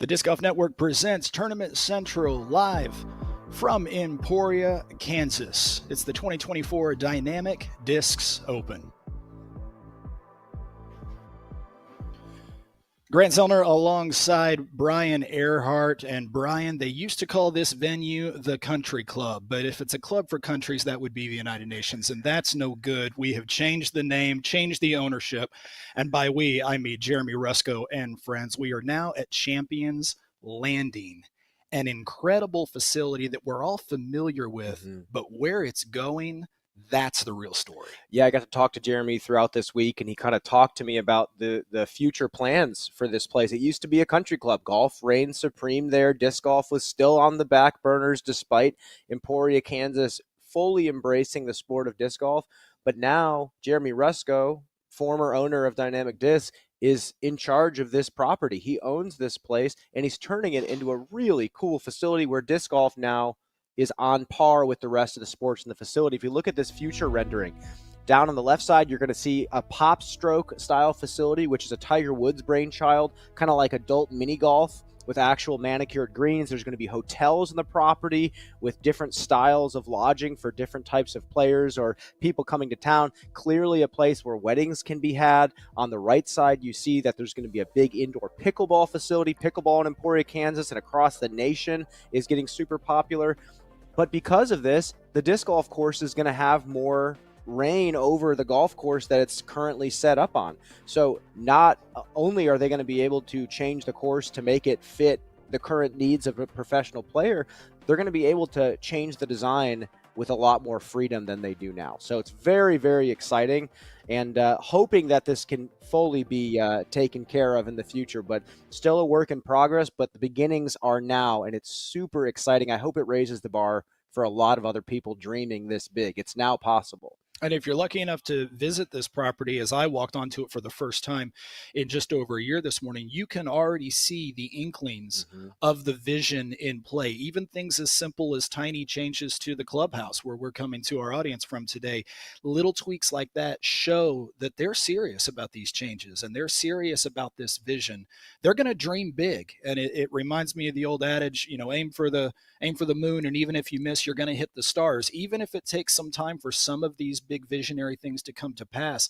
The Disc Golf Network presents Tournament Central live from Emporia, Kansas. It's the 2024 Dynamic Discs Open. Grant Zellner alongside Brian Earhart. And Brian, they used to call this venue the Country Club, but if it's a club for countries, that would be the United Nations, and that's no good. We have changed the name, changed the ownership, and by we, I mean Jeremy Rusco and friends. We are now at Champions Landing, an incredible facility that we're all familiar with, but where it's going, that's the real story. Yeah, I got to talk to Jeremy throughout this week, and he kind of talked to me about the future plans for this place. It used to be a country club. Golf reigned supreme there. Disc golf was still on the back burners despite Emporia, Kansas fully embracing the sport of disc golf. But now Jeremy Rusco, former owner of Dynamic Disc, is in charge of this property. He owns this place, and he's turning it into a really cool facility where disc golf now is on par with the rest of the sports in the facility. If you look at this future rendering, down on the left side, you're going to see a pop stroke style facility, which is a Tiger Woods brainchild, kind of like adult mini golf with actual manicured greens. There's going to be hotels in the property with different styles of lodging for different types of players or people coming to town. Clearly a place where weddings can be had. On the right side, you see that there's going to be a big indoor pickleball facility. Pickleball in Emporia, Kansas, and across the nation is getting super popular. But because of this, the disc golf course is going to have more reign over the golf course that it's currently set up on. So not only are they going to be able to change the course to make it fit the current needs of a professional player, they're going to be able to change the design with a lot more freedom than they do now. So it's very, very exciting, and hoping that this can fully be taken care of in the future, but still a work in progress, but the beginnings are now, and it's super exciting. I hope it raises the bar for a lot of other people dreaming this big. It's now possible. And if you're lucky enough to visit this property, as I walked onto it for the first time in just over a year this morning, you can already see the inklings of the vision in play. Even things as simple as tiny changes to the clubhouse where we're coming to our audience from today. Little tweaks like that show that they're serious about these changes and they're serious about this vision. They're going to dream big. And it reminds me of the old adage, you know, aim for the moon, and even if you miss, you're going to hit the stars. Even if it takes some time for some of these big visionary things to come to pass,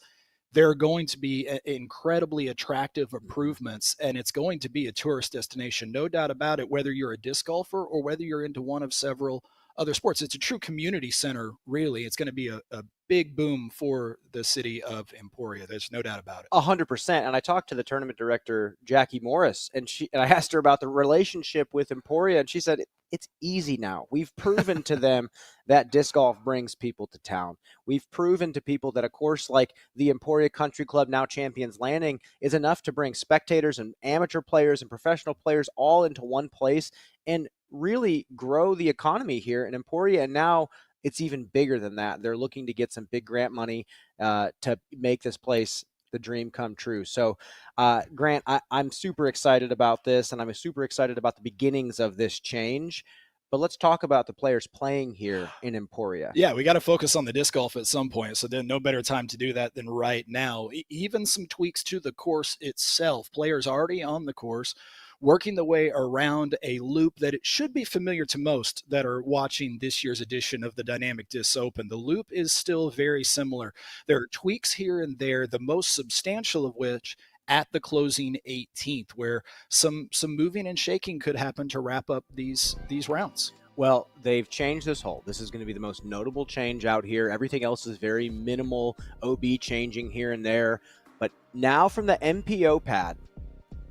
there are going to be incredibly attractive improvements, and it's going to be a tourist destination, no doubt about it, whether you're a disc golfer or whether you're into one of several other sports. It's a true community center, really. It's going to be a big boom for the city of Emporia. There's no doubt about it. 100%. And I talked to the tournament director, Jackie Morris, and I asked her about the relationship with Emporia, and she said, it's easy now. We've proven to them that disc golf brings people to town. We've proven to people that a course like the Emporia Country Club, now Champions Landing, is enough to bring spectators and amateur players and professional players all into one place and really grow the economy here in Emporia. And now it's even bigger than that. They're looking to get some big grant money to make this place the dream come true. So, Grant, I'm super excited about this, and I'm super excited about the beginnings of this change. But let's talk about the players playing here in Emporia. Yeah, we got to focus on the disc golf at some point. So then no better time to do that than right now. Even some tweaks to the course itself. Players already on the course, working the way around a loop that it should be familiar to most that are watching this year's edition of the Dynamic Disc Open. The loop is still very similar. There are tweaks here and there, the most substantial of which at the closing 18th, where some moving and shaking could happen to wrap up these rounds. Well, they've changed this hole. This is going to be the most notable change out here. Everything else is very minimal, OB changing here and there. But now from the MPO pad,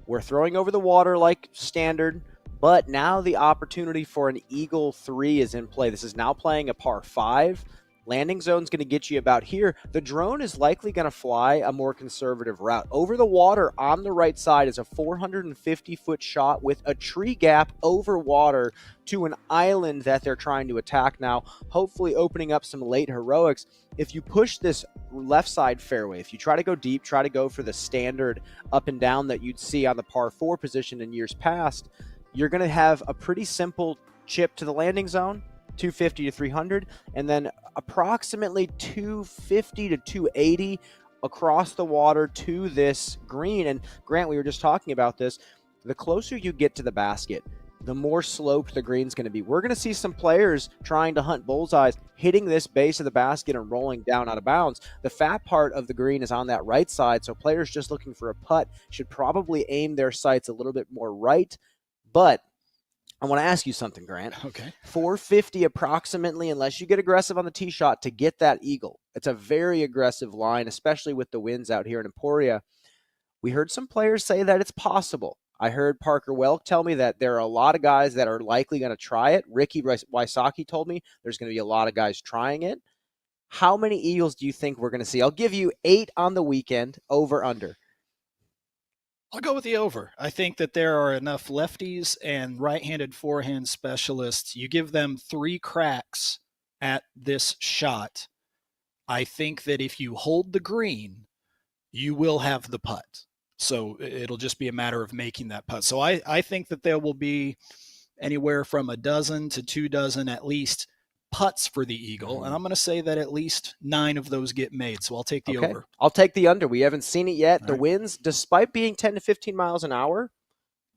we're throwing over the water like standard, but now the opportunity for an Eagle 3 is in play. This is now playing a par 5. Landing zone's going to get you about here. The drone is likely going to fly a more conservative route. Over the water on the right side is a 450-foot shot with a tree gap over water to an island that they're trying to attack now, hopefully opening up some late heroics. If you push this left side fairway, if you try to go deep, try to go for the standard up and down that you'd see on the par 4 position in years past, you're going to have a pretty simple chip to the landing zone, 250 to 300, and then approximately 250 to 280 across the water to this green. And Grant, we were just talking about this. the closer you get to the basket, the more sloped the green's going to be. We're going to see some players trying to hunt bullseyes, hitting this base of the basket and rolling down out of bounds. The fat part of the green is on that right side, so players just looking for a putt should probably aim their sights a little bit more right. But I want to ask you something, Grant. Okay. 450 approximately, unless you get aggressive on the tee shot to get that eagle. It's a very aggressive line, especially with the winds out here in Emporia. We heard some players say that it's possible. I heard Parker Welk tell me that there are a lot of guys that are likely going to try it. Ricky Wysocki told me there's going to be a lot of guys trying it. How many eagles do you think we're going to see? I'll give you 8 on the weekend, over, under. I'll go with the over. I think that there are enough lefties and right-handed forehand specialists. You give them 3 cracks at this shot. I think that if you hold the green, you will have the putt. So it'll just be a matter of making that putt. So I think that there will be anywhere from a dozen to 2 dozen at least putts for the eagle. And I'm going to say that at least 9 of those get made. So I'll take the over. I'll take the under. We haven't seen it yet. All the right. winds, despite being 10 to 15 miles an hour,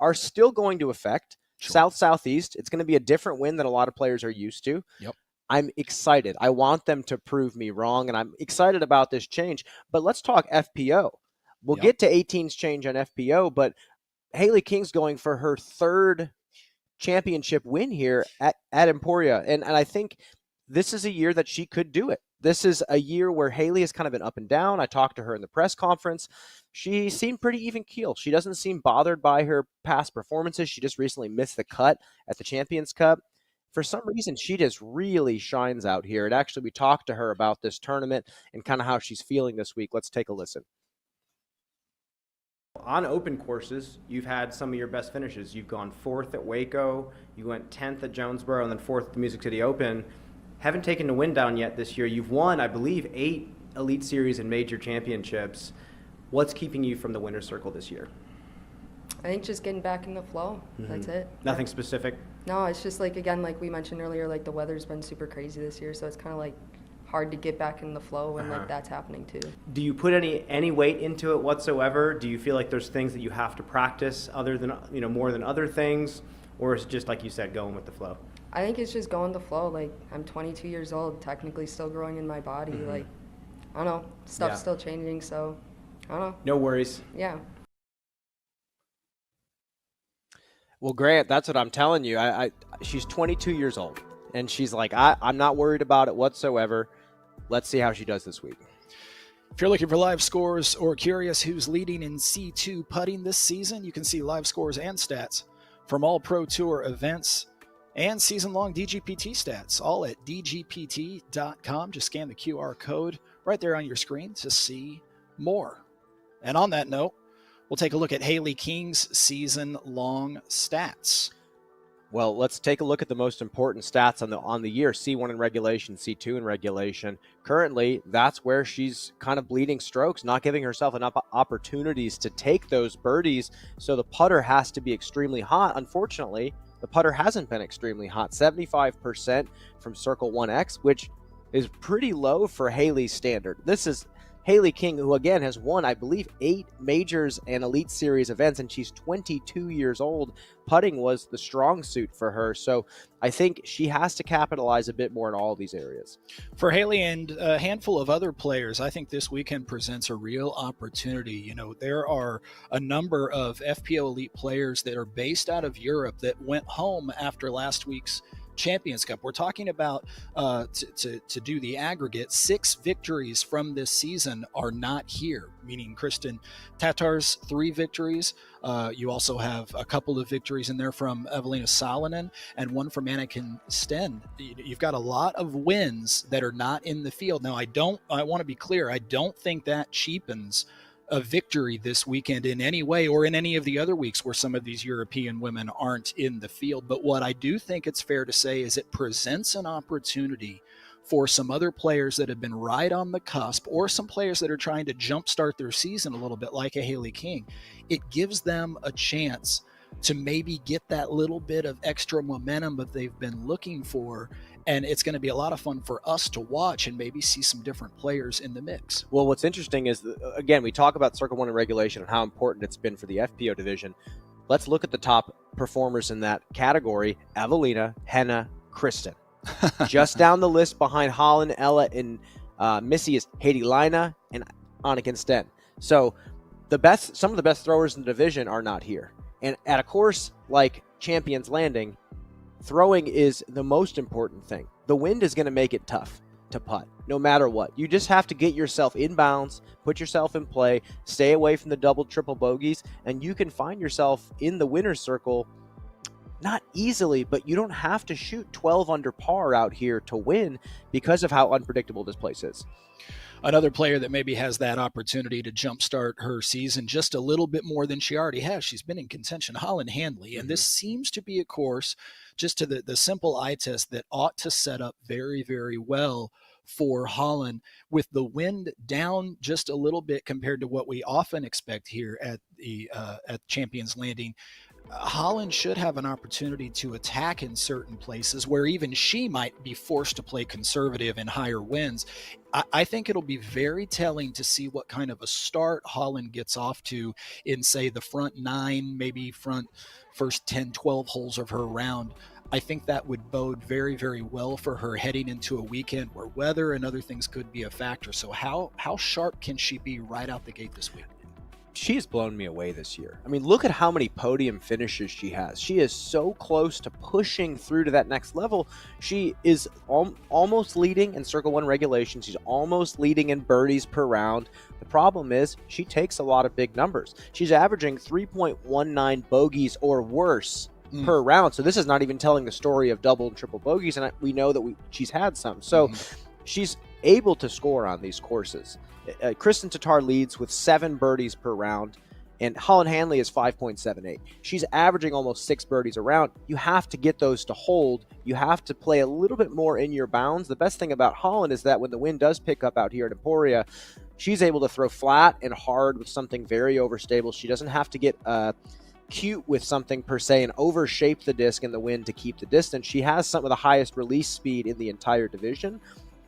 are still going to affect. Sure. South-southeast. It's going to be a different wind than a lot of players are used to. Yep. I'm excited. I want them to prove me wrong, and I'm excited about this change. But let's talk FPO. We'll get to 18's change on FPO, but Haley King's going for her 3rd championship win here at Emporia. And I think this is a year that she could do it. This is a year where Haley has kind of been up and down. I talked to her in the press conference. She seemed pretty even keel. She doesn't seem bothered by her past performances. She just recently missed the cut at the Champions Cup. For some reason, she just really shines out here. And actually, we talked to her about this tournament and kind of how she's feeling this week. Let's take a listen. On open courses, you've had some of your best finishes. You've gone 4th at Waco, you went 10th at Jonesboro, and then 4th at the Music City Open. Haven't taken the win down yet this year. You've won, I believe, 8 Elite Series and major championships. What's keeping you from the winner's circle this year? I think just getting back in the flow. That's it. Nothing specific? No, it's just like, again, like we mentioned earlier, like the weather's been super crazy this year, so it's kind of like hard to get back in the flow, and like that's happening too. Do you put any weight into it whatsoever? Do you feel like there's things that you have to practice other than, more than other things, or is it just like you said, going with the flow? I think it's just going the flow. Like, I'm 22 years old, technically still growing in my body. Like, I don't know, stuff's still changing, so I don't know. No worries. Yeah. Well, Grant, that's what I'm telling you. She's 22 years old, and she's like, I'm not worried about it whatsoever. Let's see how she does this week. If you're looking for live scores or curious who's leading in C2 putting this season, you can see live scores and stats from all Pro Tour events and season-long DGPT stats, all at dgpt.com. Just scan the QR code right there on your screen to see more. And on that note, we'll take a look at Haley King's season-long stats. Well, let's take a look at the most important stats on the year. C1 in regulation, C2 in regulation. Currently, that's where she's kind of bleeding strokes, not giving herself enough opportunities to take those birdies. So the putter has to be extremely hot. Unfortunately, the putter hasn't been extremely hot. 75% from Circle 1X, which is pretty low for Haley's standard. This is Haley King, who again has won, I believe, 8 majors and Elite Series events, and she's 22 years old. Putting was the strong suit for her, so I think she has to capitalize a bit more in all of these areas. For Haley and a handful of other players, I think this weekend presents a real opportunity. There are a number of FPO Elite players that are based out of Europe that went home after last week's Champions Cup. We're talking about to do the aggregate, 6 victories from this season are not here, meaning Kristen Tatar's 3 victories. You also have a couple of victories in there from Evelina Salonen and one from Anniken Sten. You've got a lot of wins that are not in the field. Now, I want to be clear, I don't think that cheapens a victory this weekend in any way, or in any of the other weeks where some of these European women aren't in the field. But what I do think it's fair to say is it presents an opportunity for some other players that have been right on the cusp, or some players that are trying to jumpstart their season a little bit, like a Haley King. It gives them a chance to maybe get that little bit of extra momentum that they've been looking for. And it's going to be a lot of fun for us to watch and maybe see some different players in the mix. Well, what's interesting is, again, we talk about Circle 1 in regulation and how important it's been for the FPO division. let's look at the top performers in that category: Evelina, Henna, Kristen. Just down the list behind Holland, Ella, and Missy is Haiti Lina and Anniken Sten. So some of the best throwers in the division are not here. And at a course like Champions Landing, throwing is the most important thing. The wind is going to make it tough to putt, no matter what. You just have to get yourself in bounds, put yourself in play, stay away from the double, triple bogeys, and you can find yourself in the winner's circle. Not easily, but you don't have to shoot 12 under par out here to win because of how unpredictable this place is. Another player that maybe has that opportunity to jumpstart her season just a little bit more than she already has. She's been in contention, Holland Hanley, and this seems to be a course, just to the simple eye test, that ought to set up very, very well for Holland, with the wind down just a little bit compared to what we often expect here at the at Champions Landing. Holland should have an opportunity to attack in certain places where even she might be forced to play conservative in higher winds. I think it'll be very telling to see what kind of a start Holland gets off to in, say, the front 9, maybe first 10, 12 holes of her round. I think that would bode very, very well for her heading into a weekend where weather and other things could be a factor. So how sharp can she be right out the gate this week? She has blown me away this year. I mean, look at how many podium finishes she has. She is so close to pushing through to that next level. She is almost leading in Circle 1 regulation. She's almost leading in birdies per round. The problem is she takes a lot of big numbers. She's averaging 3.19 bogeys or worse per round. So this is not even telling the story of double and triple bogeys, and we know that she's had some. So she's able to score on these courses. Kristen Tatar leads with 7 birdies per round, and Holland Hanley is 5.78. She's averaging almost 6 birdies a round. You have to get those to hold. You have to play a little bit more in your bounds. The best thing about Holland is that when the wind does pick up out here at Emporia, she's able to throw flat and hard with something very overstable. She doesn't have to get cute with something per se and overshape the disc in the wind to keep the distance. She has some of the highest release speed in the entire division.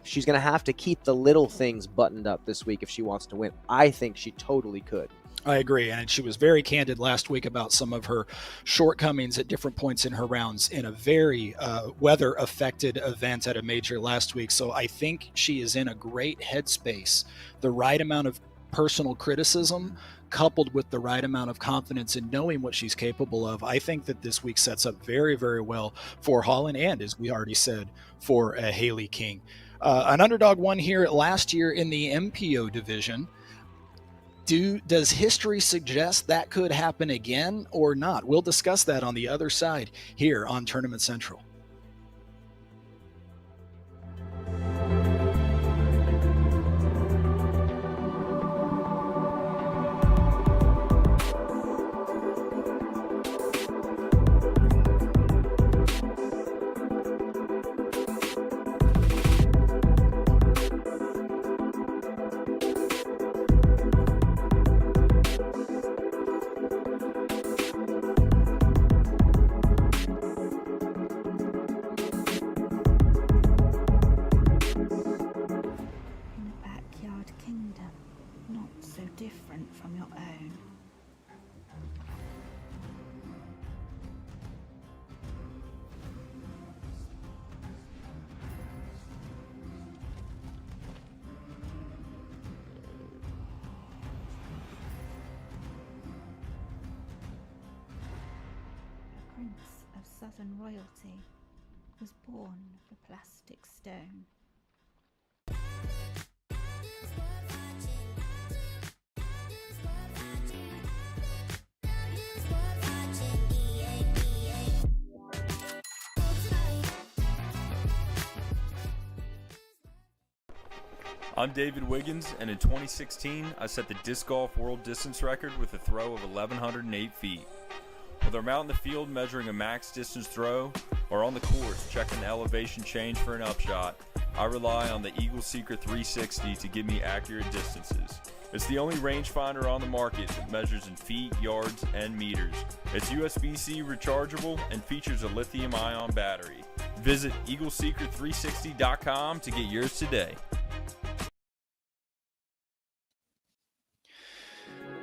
She's going to have to keep the little things buttoned up this week if she wants to win. I think she totally could. I agree, and she was very candid last week about some of her shortcomings at different points in her rounds in a very weather-affected event at a major last week. So I think she is in a great headspace. The right amount of personal criticism coupled with the right amount of confidence in knowing what she's capable of. I think that this week sets up very, very well for Holland and, as we already said, for Haley King. An underdog won here last year in the MPO division. Does history suggest that could happen again or not? We'll discuss that on the other side here on Tournament Central. Southern royalty was born of the plastic stone. I'm David Wiggins, and in 2016, I set the disc golf world distance record with a throw of 1,108 feet. Whether I'm out in the field measuring a max distance throw or on the course checking the elevation change for an upshot, I rely on the Eagle Secret 360 to give me accurate distances. It's the only rangefinder on the market that measures in feet, yards, and meters. It's USB-C rechargeable and features a lithium-ion battery. Visit EagleSecret360.com to get yours today.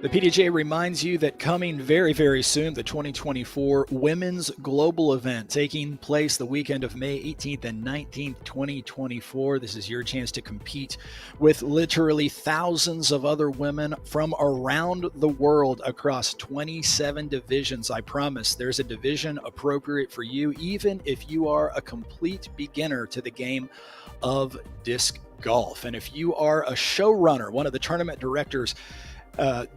The PDGA reminds you that coming very, very soon, the 2024 Women's Global Event taking place the weekend of May 18th and 19th, 2024. This is your chance to compete with literally thousands of other women from around the world across 27 divisions. I promise there's a division appropriate for you, even if you are a complete beginner to the game of disc golf. And if you are a showrunner, one of the tournament directors,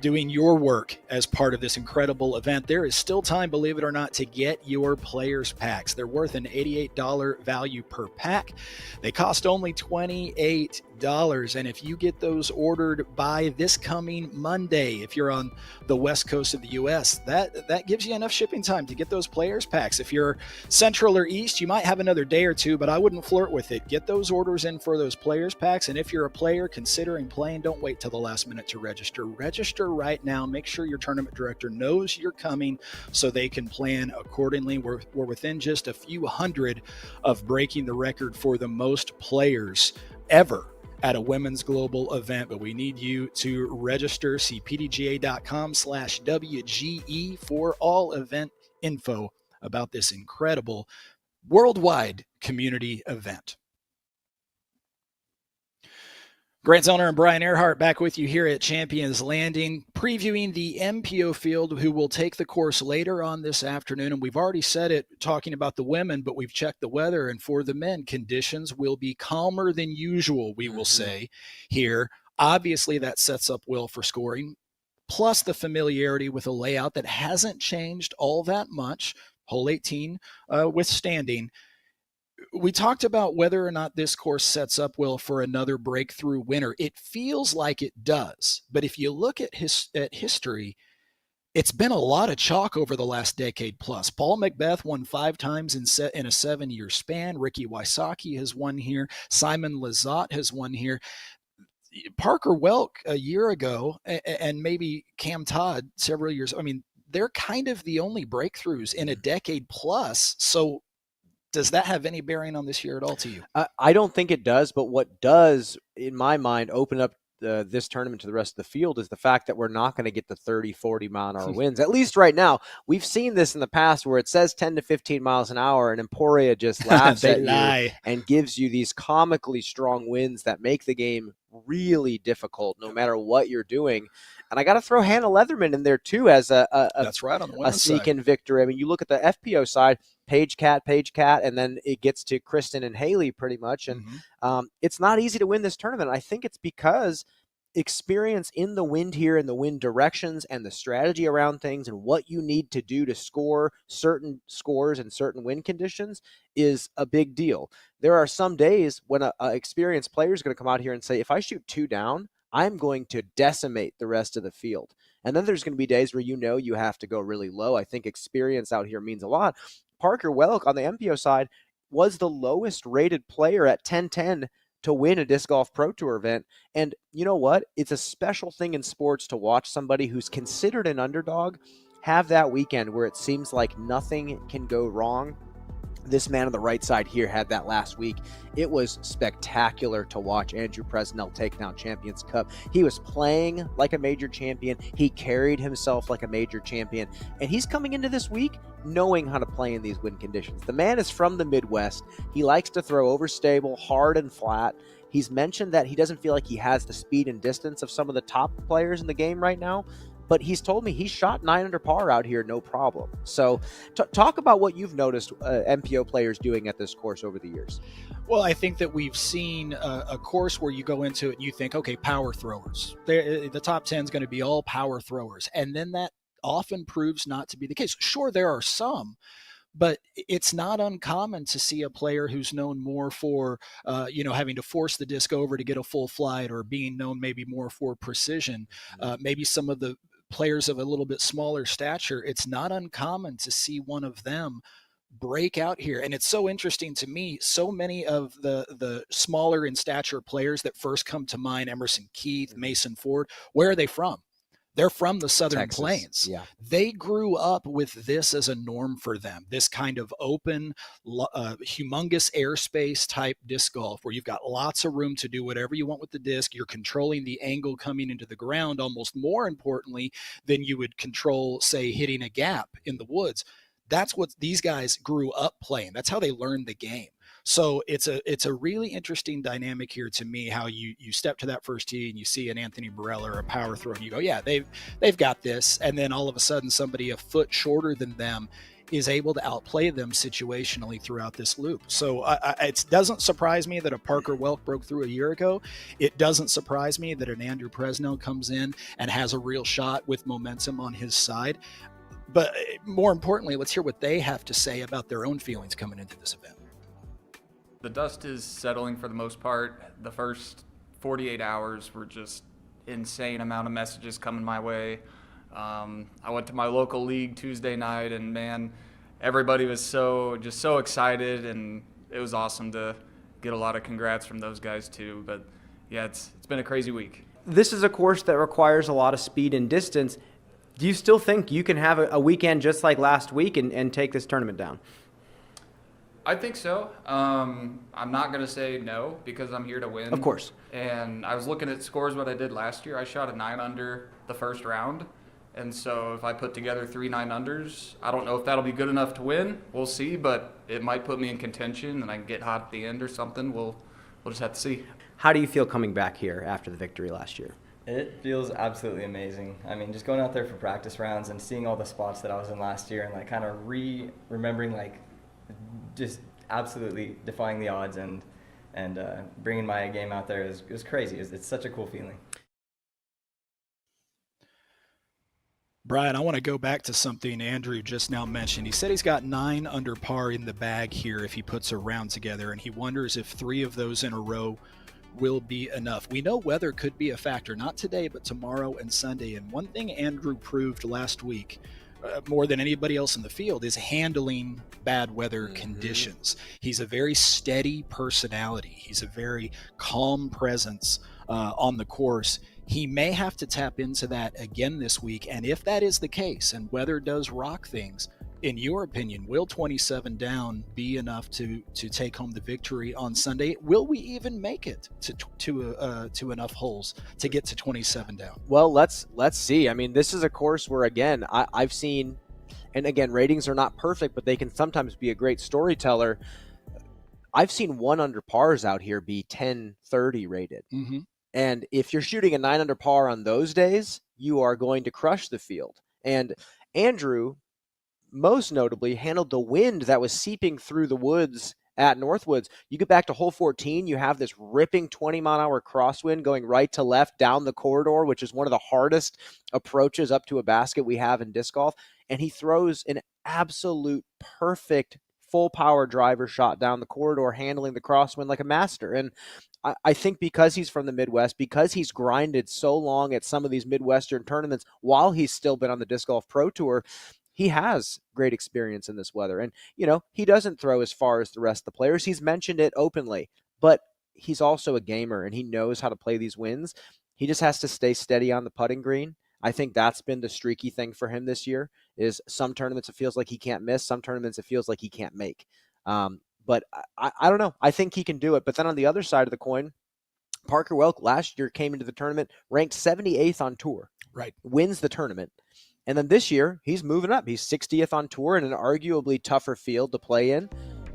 doing your work as part of this incredible event, there is still time, believe it or not, to get your players packs. They're worth an $88 value per pack. They cost only $28. And if you get those ordered by this coming Monday, if you're on the west coast of the US, that gives you enough shipping time to get those players packs. If you're central or east, you might have another day or two, but I wouldn't flirt with it. Get those orders in for those players packs. And if you're a player considering playing, don't wait till the last minute to register. Register right now. Make sure your tournament director knows you're coming so they can plan accordingly. We're within just a few hundred of breaking the record for the most players ever at a women's global event, but we need you to register. See pdga.com/WGE for all event info about this incredible worldwide community event. Grant Zellner and Brian Earhart back with you here at Champions Landing, previewing the MPO field, who will take the course later on this afternoon. And we've already said it talking about the women, but we've checked the weather. And for the men, conditions will be calmer than usual, we will say here. Obviously, that sets up well for scoring, plus the familiarity with a layout that hasn't changed all that much, hole 18 withstanding. We talked about whether or not this course sets up well for another breakthrough winner. It feels like it does, but if you look at history, it's been a lot of chalk over the last decade plus. Paul Macbeth won 5 times in a 7-year span. Ricky Wysocki has won here. Simon Lizotte has won here. Parker Welk a year ago, and maybe Cam Todd several years. I mean, they're kind of the only breakthroughs in a decade plus. So does that have any bearing on this year at all to you? I don't think it does, but what does, in my mind, open up this tournament to the rest of the field is the fact that we're not going to get the 30, 40 mile an hour winds. At least right now. We've seen this in the past where it says 10 to 15 miles an hour and Emporia just laughs at you and gives you these comically strong winds that make the game really difficult no matter what you're doing. And I got to throw Hannah Leatherman in there too as that's right, on the a sneak-in victory. I mean, you look at the FPO side, Paige Cat, and then it gets to Kristen and Haley pretty much. And it's not easy to win this tournament. I think it's because experience in the wind here and the wind directions and the strategy around things and what you need to do to score certain scores in certain wind conditions is a big deal. There are some days when an experienced player is going to come out here and say, if I shoot 2 down, I'm going to decimate the rest of the field. And then there's going to be days where you have to go really low. I think experience out here means a lot. Parker Welk on the MPO side was the lowest rated player at 10-10 to win a Disc Golf Pro Tour event. And you know what? It's a special thing in sports to watch somebody who's considered an underdog have that weekend where it seems like nothing can go wrong. This man on the right side here had that last week. It was spectacular to watch Andrew Presnell take down Champions Cup. He was playing like a major champion. He carried himself like a major champion. And he's coming into this week knowing how to play in these wind conditions. The man is from the Midwest. He likes to throw overstable, hard and flat. He's mentioned that he doesn't feel like he has the speed and distance of some of the top players in the game right now. But he's told me he shot 9 under par out here, no problem. So talk about what you've noticed MPO players doing at this course over the years. Well, I think that we've seen a course where you go into it and you think, okay, power throwers. The top 10 is going to be all power throwers. And then that often proves not to be the case. Sure, there are some, but it's not uncommon to see a player who's known more for, having to force the disc over to get a full flight, or being known maybe more for precision. Maybe some of the players of a little bit smaller stature, it's not uncommon to see one of them break out here. And it's so interesting to me, so many of the smaller in stature players that first come to mind, Emerson Keith, Mason Ford, where are they from? They're from the Southern Texas. Plains. Yeah. They grew up with this as a norm for them, this kind of open, humongous airspace type disc golf where you've got lots of room to do whatever you want with the disc. You're controlling the angle coming into the ground almost more importantly than you would control, say, hitting a gap in the woods. That's what these guys grew up playing. That's how they learned the game. So it's a really interesting dynamic here to me, how you step to that first tee and you see an Anthony Barella or a power throw and you go, yeah, they've got this. And then all of a sudden somebody a foot shorter than them is able to outplay them situationally throughout this loop. So it doesn't surprise me that a Parker Welk broke through a year ago. It doesn't surprise me that an Andrew Presnell comes in and has a real shot with momentum on his side. But more importantly, let's hear what they have to say about their own feelings coming into this event. The dust is settling for the most part. The first 48 hours were just insane amount of messages coming my way. I went to my local league Tuesday night, and man, everybody was so excited, and it was awesome to get a lot of congrats from those guys too. But yeah, it's been a crazy week. This is a course that requires a lot of speed and distance. Do you still think you can have a weekend just like last week and take this tournament down? I think so. I'm not going to say no because I'm here to win. Of course. And I was looking at scores what I did last year. I shot a 9 under the first round. And so if I put together 3 9-unders, I don't know if that'll be good enough to win. We'll see, but it might put me in contention and I can get hot at the end or something. We'll just have to see. How do you feel coming back here after the victory last year? It feels absolutely amazing. I mean, just going out there for practice rounds and seeing all the spots that I was in last year and like kind of remembering like just absolutely defying the odds and bringing my game out there is crazy. It's such a cool feeling. Brian, I want to go back to something Andrew just now mentioned. He said he's got 9 under par in the bag here if he puts a round together, and he wonders if 3 of those in a row will be enough. We know weather could be a factor, not today, but tomorrow and Sunday. And one thing Andrew proved last week, more than anybody else in the field, is handling bad weather conditions. He's a very steady personality. He's a very calm presence on the course. He may have to tap into that again this week. And if that is the case and weather does rock things, in your opinion, will 27 down be enough to take home the victory on Sunday? Will we even make it to enough holes to get to 27 down? Well, let's see. I mean, this is a course where, again, I've seen, and again, ratings are not perfect, but they can sometimes be a great storyteller. I've seen 1 under pars out here be 10-30 rated. Mm-hmm. And if you're shooting a 9 under par on those days, you are going to crush the field. And Andrew, most notably, handled the wind that was seeping through the woods at Northwoods. You get back to hole 14, you have this ripping 20-mile-an-hour crosswind going right to left down the corridor, which is one of the hardest approaches up to a basket we have in disc golf. And he throws an absolute perfect full power driver shot down the corridor, handling the crosswind like a master. And I think because he's from the Midwest, because he's grinded so long at some of these Midwestern tournaments while he's still been on the Disc Golf Pro Tour, he has great experience in this weather. And, you know, he doesn't throw as far as the rest of the players. He's mentioned it openly, but he's also a gamer and he knows how to play these winds. He just has to stay steady on the putting green. I think that's been the streaky thing for him this year, is some tournaments it feels like he can't miss, some tournaments it feels like he can't make. But I don't know. I think he can do it. But then on the other side of the coin, Parker Welk last year came into the tournament ranked 78th on tour. Right. Wins the tournament. And then this year, he's moving up. He's 60th on tour in an arguably tougher field to play in.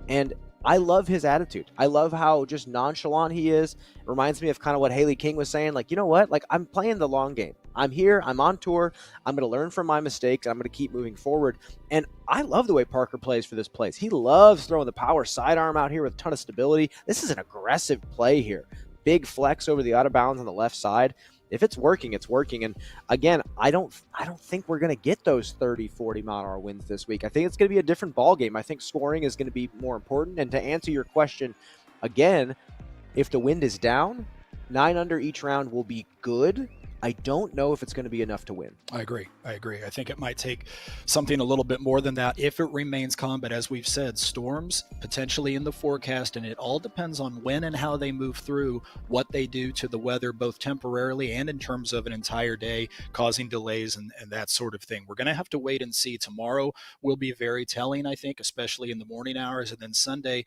And I love his attitude. I love how just nonchalant he is. It reminds me of kind of what Haley King was saying. Like, you know what? Like, I'm playing the long game. I'm here. I'm on tour. I'm going to learn from my mistakes. I'm going to keep moving forward. And I love the way Parker plays for this place. He loves throwing the power sidearm out here with a ton of stability. This is an aggressive play here. Big flex over the out of bounds on the left side. If it's working, it's working. And again, I don't think we're going to get those 30, 40 mile an hour winds this week. I think it's going to be a different ball game. I think scoring is going to be more important. And to answer your question again, if the wind is down, 9 under each round will be good. I don't know if it's going to be enough to win. I agree. I think it might take something a little bit more than that if it remains calm. But as we've said, storms potentially in the forecast, and it all depends on when and how they move through, what they do to the weather, both temporarily and in terms of an entire day, causing delays and that sort of thing. We're going to have to wait and see. Tomorrow will be very telling, I think, especially in the morning hours. And then Sunday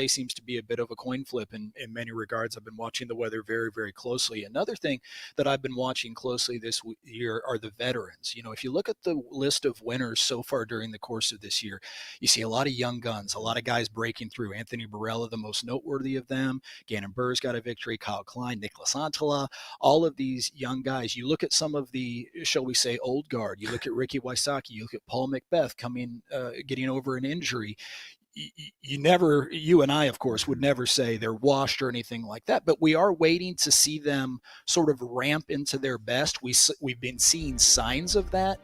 seems to be a bit of a coin flip in many regards. I've been watching the weather very, very closely. Another thing that I've been watching closely this year are the veterans. You know, if you look at the list of winners so far during the course of this year, you see a lot of young guns, a lot of guys breaking through. Anthony Barella, the most noteworthy of them. Gannon Burr's got a victory. Kyle Klein, Nicholas Antala, all of these young guys. You look at some of the, shall we say, old guard. You look at Ricky Wysocki. You look at Paul Macbeth getting over an injury. You and I, of course, would never say they're washed or anything like that, but we are waiting to see them sort of ramp into their best. We've been seeing signs of that.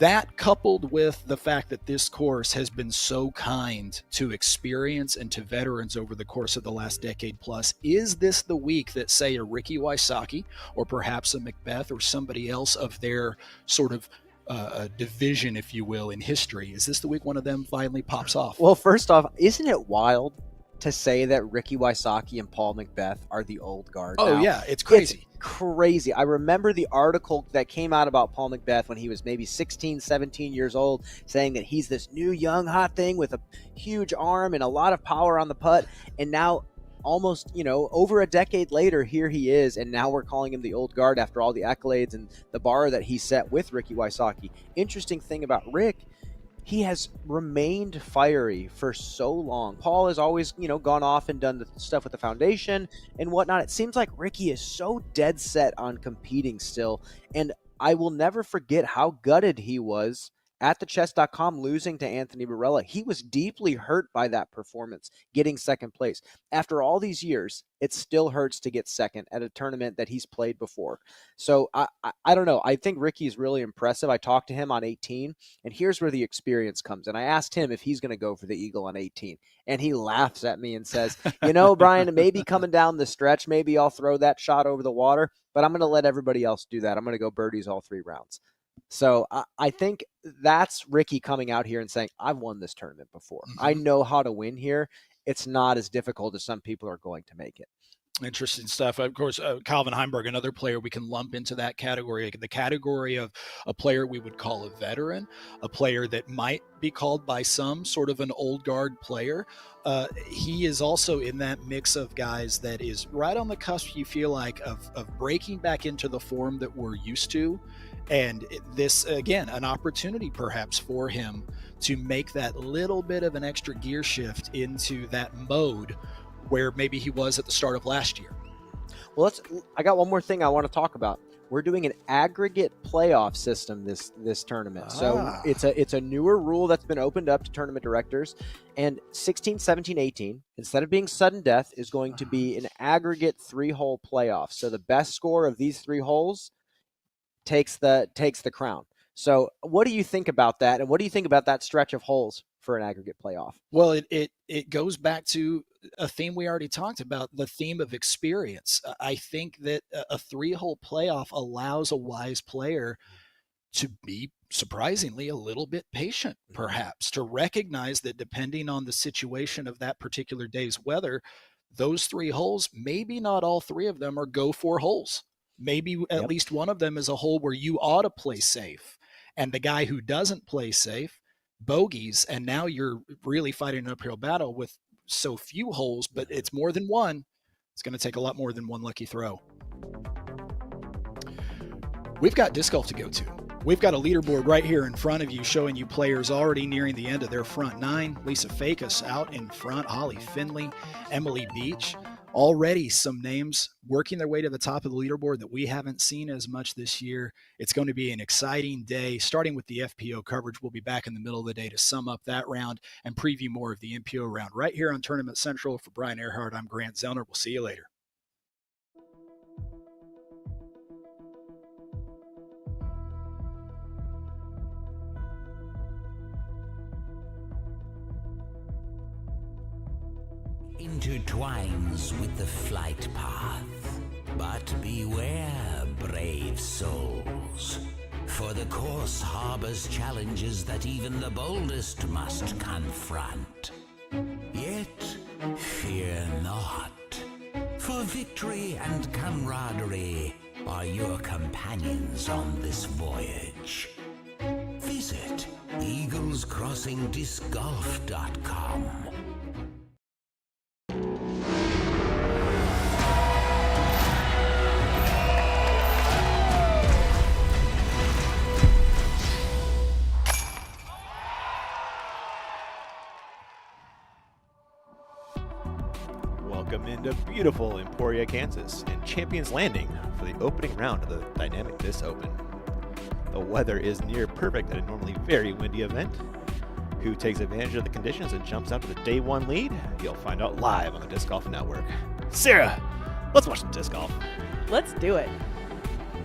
That, coupled with the fact that this course has been so kind to experience and to veterans over the course of the last decade plus, is this the week that, say, a Ricky Wysocki or perhaps a Macbeth or somebody else of their sort of a division, if you will, in history, is this the week one of them finally pops off? Well, first off, isn't it wild to say that Ricky Wysocki and Paul Macbeth are the old guard now? Yeah, it's crazy. It's crazy. I remember the article that came out about Paul Macbeth when he was maybe 16, 17 years old, saying that he's this new young hot thing with a huge arm and a lot of power on the putt, and now almost, over a decade later, here he is, and now we're calling him the old guard after all the accolades and the bar that he set with Ricky Wysocki. Interesting thing about Rick, he has remained fiery for so long. Paul has always, gone off and done the stuff with the foundation and whatnot. It seems like Ricky is so dead set on competing still, and I will never forget how gutted he was at thechess.com losing to Anthony Barella. He was deeply hurt by that performance, getting second place. After all these years, it still hurts to get second at a tournament that he's played before. So I don't know. I think Ricky is really impressive. I talked to him on 18, and here's where the experience comes. And I asked him if he's going to go for the eagle on 18. And he laughs at me and says, Brian, maybe coming down the stretch, maybe I'll throw that shot over the water, but I'm going to let everybody else do that. I'm going to go birdies all 3 rounds. So I think that's Ricky coming out here and saying, I've won this tournament before. I know how to win here. It's not as difficult as some people are going to make it. Interesting stuff. Of course, Calvin Heimberg, another player we can lump into that category, the category of a player we would call a veteran, a player that might be called by some sort of an old guard player. He is also in that mix of guys that is right on the cusp, you feel like, of breaking back into the form that we're used to. And this, again, an opportunity perhaps for him to make that little bit of an extra gear shift into that mode where maybe he was at the start of last year. Well, I got one more thing I want to talk about. We're doing an aggregate playoff system this tournament. So it's a newer rule that's been opened up to tournament directors. And 16, 17, 18, instead of being sudden death, is going to be an aggregate 3-hole playoff. So the best score of these 3 holes takes the crown. So what do you think about that? And what do you think about that stretch of holes for an aggregate playoff? Well, it goes back to a theme we already talked about, the theme of experience. I think that a 3-hole playoff allows a wise player to be surprisingly a little bit patient, perhaps, to recognize that depending on the situation of that particular day's weather, those 3 holes, maybe not all 3 of them are go 4 holes. Maybe at least one of them is a hole where you ought to play safe. And the guy who doesn't play safe bogeys, and now you're really fighting an uphill battle with so few holes, but it's more than one. It's going to take a lot more than one lucky throw. We've got disc golf to go to. We've got a leaderboard right here in front of you showing you players already nearing the end of their front 9. Lisa Fakis out in front, Holly Finley, Emily Beach. Already some names working their way to the top of the leaderboard that we haven't seen as much this year. It's going to be an exciting day, starting with the FPO coverage. We'll be back in the middle of the day to sum up that round and preview more of the MPO round right here on Tournament Central. For Brian Earhart, I'm Grant Zellner. We'll see you later. Intertwines with the flight path, but beware, brave souls. For the course harbors challenges that even the boldest must confront. Yet, fear not, for victory and camaraderie are your companions on this voyage. Visit eaglescrossingdiscgolf.com. Welcome into beautiful Emporia, Kansas, and Champions Landing for the opening round of the Dynamic Disc Open. The weather is near perfect at a normally very windy event. Who takes advantage of the conditions and jumps out to the day one lead? You'll find out live on the Disc Golf Network. Sarah, let's watch some disc golf. Let's do it.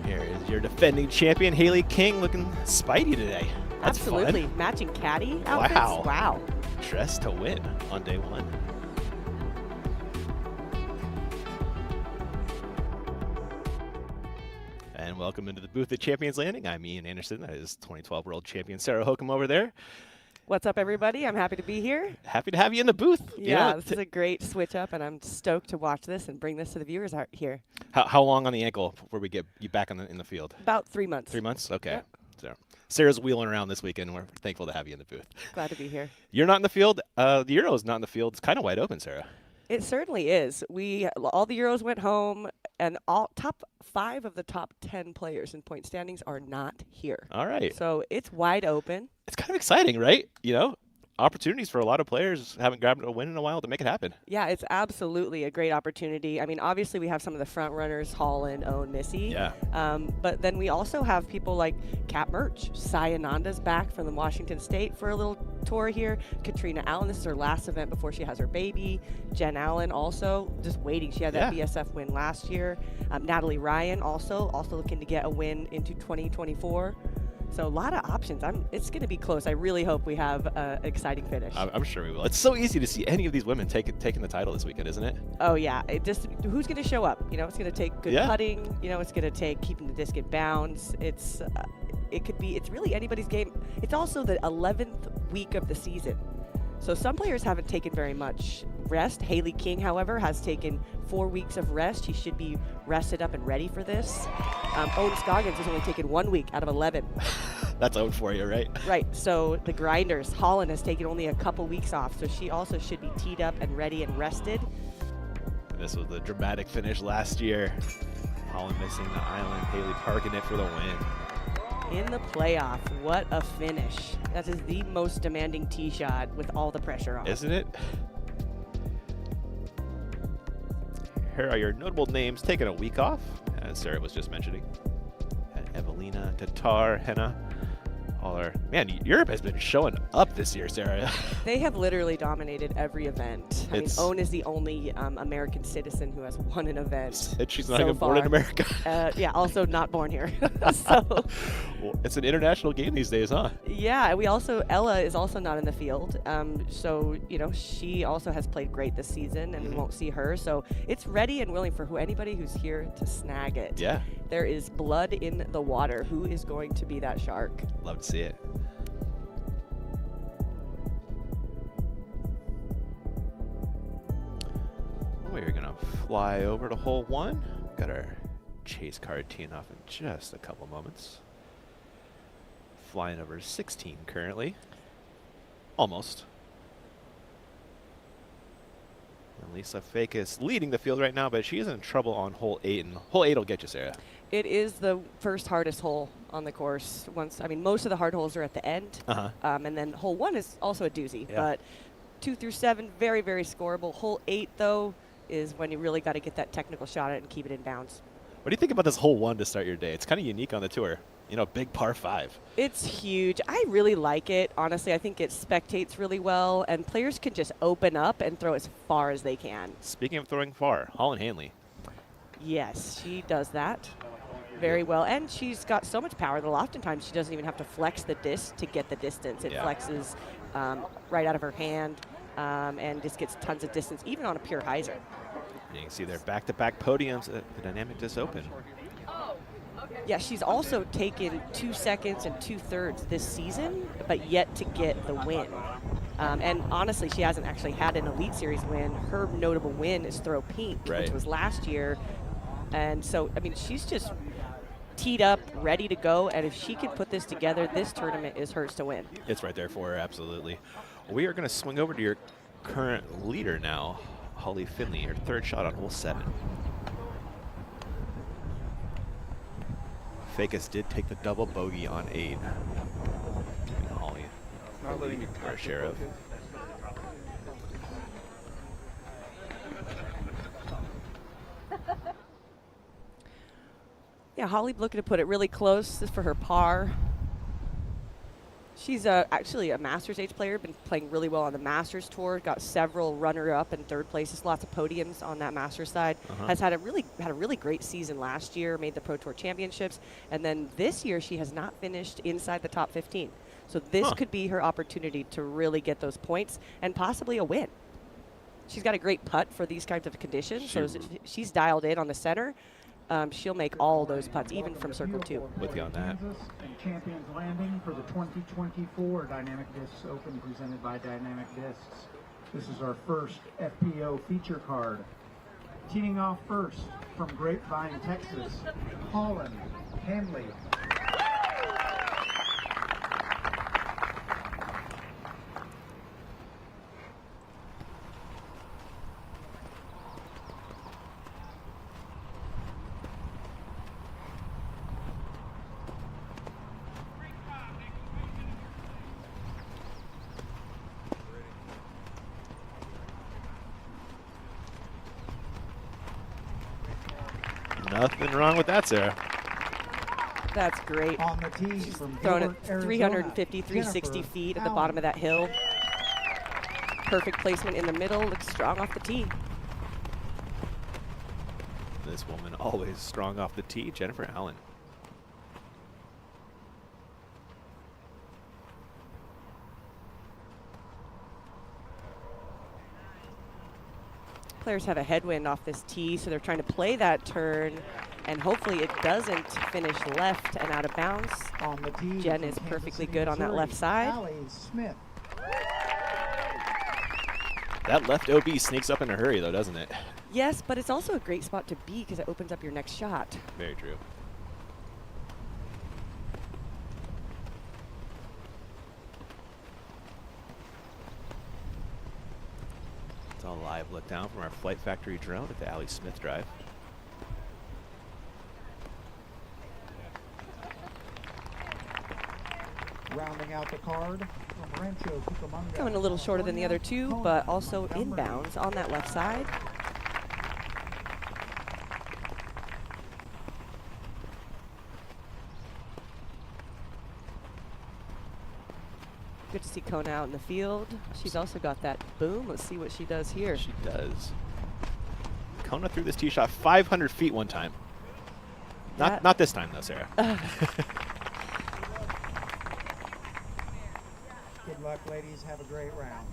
Here is your defending champion, Haley King, looking spidey today. That's Absolutely. fun. Matching caddy outfits. Wow. Wow. Dressed to win on day one. And welcome into the booth at Champions Landing. I'm Ian Anderson. That is 2012 World Champion Sarah Hokum over there. What's up, everybody? I'm happy to be here. Happy to have you in the booth. Yeah, this is a great switch up, and I'm stoked to watch this and bring this to the viewers out here. How long on the ankle before we get you back in the field? About 3 months. 3 months? Okay. Yep. So Sarah's wheeling around this weekend. We're thankful to have you in the booth. Glad to be here. You're not in the field. The Euro's not in the field. It's kind of wide open, Sarah. It certainly is. All the Euros went home, and all top 5 of the top 10 players in point standings are not here. All right. So it's wide open. It's kind of exciting, right? You know, opportunities for a lot of players haven't grabbed a win in a while to make it happen. Yeah, it's absolutely a great opportunity. I mean, obviously we have some of the front runners, Holland, Owen, Missy. Yeah. But then we also have people like Kat Murch. Sai Ananda's back from the Washington State for a little tour here. Katrina Allen, this is her last event before she has her baby. Jen Allen just waiting. She had that BSF win last year. Natalie Ryan also looking to get a win into 2024. So a lot of options. It's going to be close. I really hope we have an exciting finish. I'm sure we will. It's so easy to see any of these women taking the title this weekend, isn't it? Oh yeah. Who's going to show up? You know, it's going to take good putting. You know, it's going to take keeping the disc in bounds. It's really anybody's game. It's also the 11th week of the season. So some players haven't taken very much rest. Haley King, however, has taken 4 weeks of rest. He should be rested up and ready for this. Owen Scoggins has only taken 1 week out of 11. That's out for you, right? Right. So the grinders, Holland has taken only a couple weeks off. So she also should be teed up and ready and rested. This was the dramatic finish last year. Holland missing the island, Haley parking it for the win. In the playoff, what a finish. That is the most demanding tee shot with all the pressure on. Isn't it? Here are your notable names taking a week off, as Sarah was just mentioning. Evelina, Tatar, Henna. Man, Europe has been showing up this year, Sarah. They have literally dominated every event. I mean, Owen is the only American citizen who has won an event. And she's not even born in America. Yeah, also not born here. So, well, it's an international game these days, huh? Yeah, Ella is also not in the field. So, you know, she also has played great this season, and we won't see her. So it's ready and willing for anybody who's here to snag it. Yeah. There is blood in the water. Who is going to be that shark? Love to see it. We're going to fly over to hole 1. Got our chase card teeing off in just a couple moments. Flying over 16 currently. Almost. And Lisa Fake is leading the field right now, but she is in trouble on hole 8. And hole 8 will get you, Sarah. It is the first hardest hole on the course. Most of the hard holes are at the end. And then hole 1 is also a doozy. Yeah. But 2 through 7, very, very scoreable. Hole 8, though, is when you really got to get that technical shot at it and keep it in bounds. What do you think about this hole 1 to start your day? It's kind of unique on the tour. You know, big par 5. It's huge. I really like it. Honestly, I think it spectates really well, and players can just open up and throw as far as they can. Speaking of throwing far, Holland Hanley. Yes, she does that very well, and she's got so much power that oftentimes she doesn't even have to flex the disc to get the distance. It flexes right out of her hand and just gets tons of distance, even on a pure hyzer. You can see their back-to-back podiums at the Dynamic Disc Open. Yeah, she's also taken 2 seconds and 2/3 this season, but yet to get the win. And honestly, she hasn't actually had an Elite Series win. Her notable win is Throw Pink, which was last year. And so, I mean, she's just teed up, ready to go. And if she can put this together, this tournament is hers to win. It's right there for her, absolutely. We are going to swing over to your current leader now, Holly Finley, her 3rd shot on hole 7. Fakis did take the double bogey on 8. Holly, our share of. Yeah, Holly looking to put it really close. This is for her par. She's actually a Masters age player, been playing really well on the Masters Tour, got several runner-up and 3rd places, lots of podiums on that Masters side. Has had a really great season last year, made the Pro Tour Championships, and then this year she has not finished inside the top 15. So this could be her opportunity to really get those points and possibly a win. She's got a great putt for these kinds of conditions, so she's dialed in on the center. She'll make all those putts, even from circle 2. With you on that. And Champions Landing for the 2024 Dynamic Discs Open presented by Dynamic Discs. This is our first FPO feature card. Teeing off first from Grapevine, Texas, Holland Hanley. Nothing wrong with that, Sarah. That's great. On the tee She's from thrown Gilbert, it 350, 360 Jennifer feet at the bottom of that hill. Perfect placement in the middle, looks strong off the tee. This woman always strong off the tee, Jennifer Allen. Players have a headwind off this tee, so they're trying to play that turn, and hopefully it doesn't finish left and out of bounds. On the tee Jen is perfectly good on that left side. Smith. That left OB sneaks up in a hurry, though, doesn't it? Yes, but it's also a great spot to be because it opens up your next shot. Very true. It's a live look down from our Flight Factory drone at the Allie Smith Drive. Rounding out the card from Rancho Cucamonga. Coming a little shorter than the other two, but also inbounds on that left side. Good to see Kona out in the field. She's also got that boom. Let's see what she does here. She does. Kona threw this tee shot 500 feet one time. Not this time, though, Sarah. Good luck, ladies. Have a great round.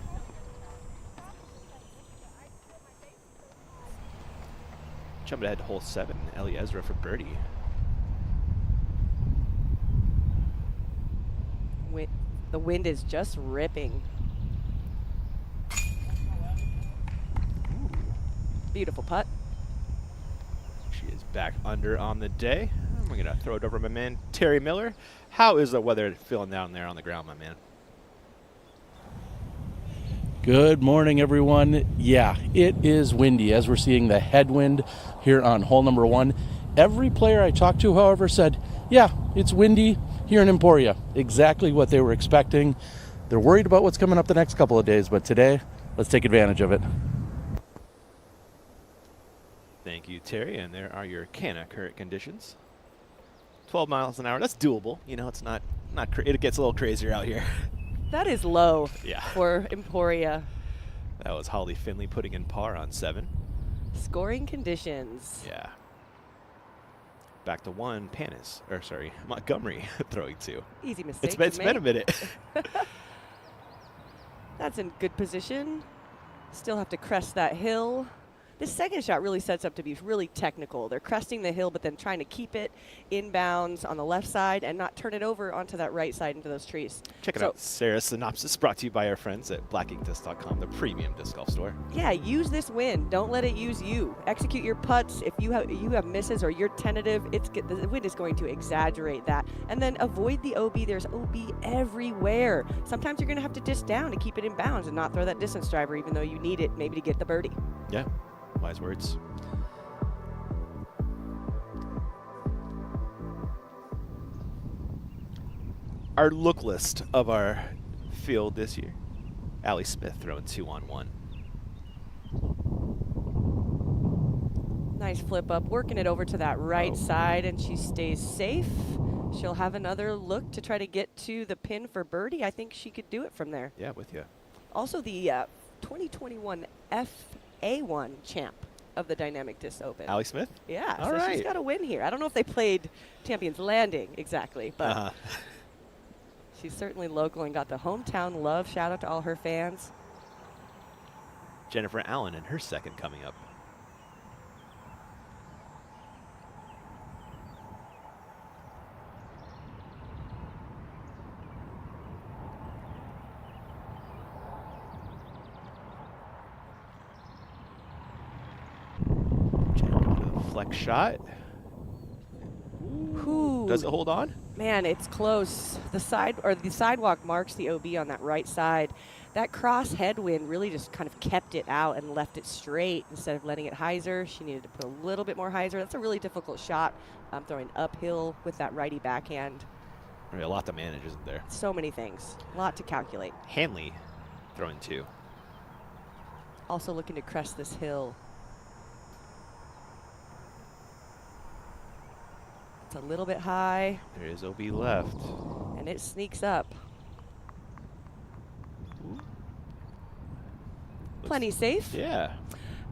Jumping ahead to hole 7, Ellie Ezra for birdie. The wind is just ripping. Ooh. Beautiful putt. She is back under on the day. We're going to throw it over to my man, Terry Miller. How is the weather feeling down there on the ground, my man? Good morning, everyone. Yeah, it is windy as we're seeing the headwind here on hole number 1. Every player I talked to, however, said, yeah, it's windy here in Emporia. Exactly what they were expecting. They're worried about what's coming up the next couple of days, but today, let's take advantage of it. Thank you, Terry. And there are your Canna current conditions. 12 miles an hour. That's doable. You know, it's not it gets a little crazier out here. That is low for Emporia. That was Holly Finley putting in par on 7. Scoring conditions. Yeah. Back to 1, Montgomery throwing 2. Easy mistake. It's been a minute. That's in good position. Still have to crest that hill. This second shot really sets up to be really technical. They're cresting the hill, but then trying to keep it inbounds on the left side and not turn it over onto that right side into those trees. Check it out. Sarah's synopsis brought to you by our friends at blackinkdisc.com, the premium disc golf store. Yeah, use this wind. Don't let it use you. Execute your putts. If you have misses or you're tentative, the wind is going to exaggerate that. And then avoid the OB. There's OB everywhere. Sometimes you're going to have to disc down to keep it in bounds and not throw that distance driver, even though you need it maybe to get the birdie. Yeah, wise words. Our look list of our field this year. Allie Smith throwing 2-on-1. Nice flip up, working it over to that right side, and she stays safe. She'll have another look to try to get to the pin for birdie. I think she could do it from there. Yeah, with you. Also, the 2021 FA1 champ of the Dynamic Disc Open. Allie Smith? Yeah, All so right. she's got a win here. I don't know if they played Champions Landing exactly, but she's certainly local and got the hometown love. Shout out to all her fans. Jennifer Allen and her second coming up. Flex shot. Ooh. Does it hold on? Man, it's close. The sidewalk marks the OB on that right side. That cross headwind really just kind of kept it out and left it straight instead of letting it hyzer. She needed to put a little bit more hyzer. That's a really difficult shot. Throwing uphill with that righty backhand. A lot to manage, isn't there? So many things. A lot to calculate. Hanley throwing 2. Also looking to crest this hill. It's a little bit high. There is OB left. And it sneaks up. Plenty safe. Yeah.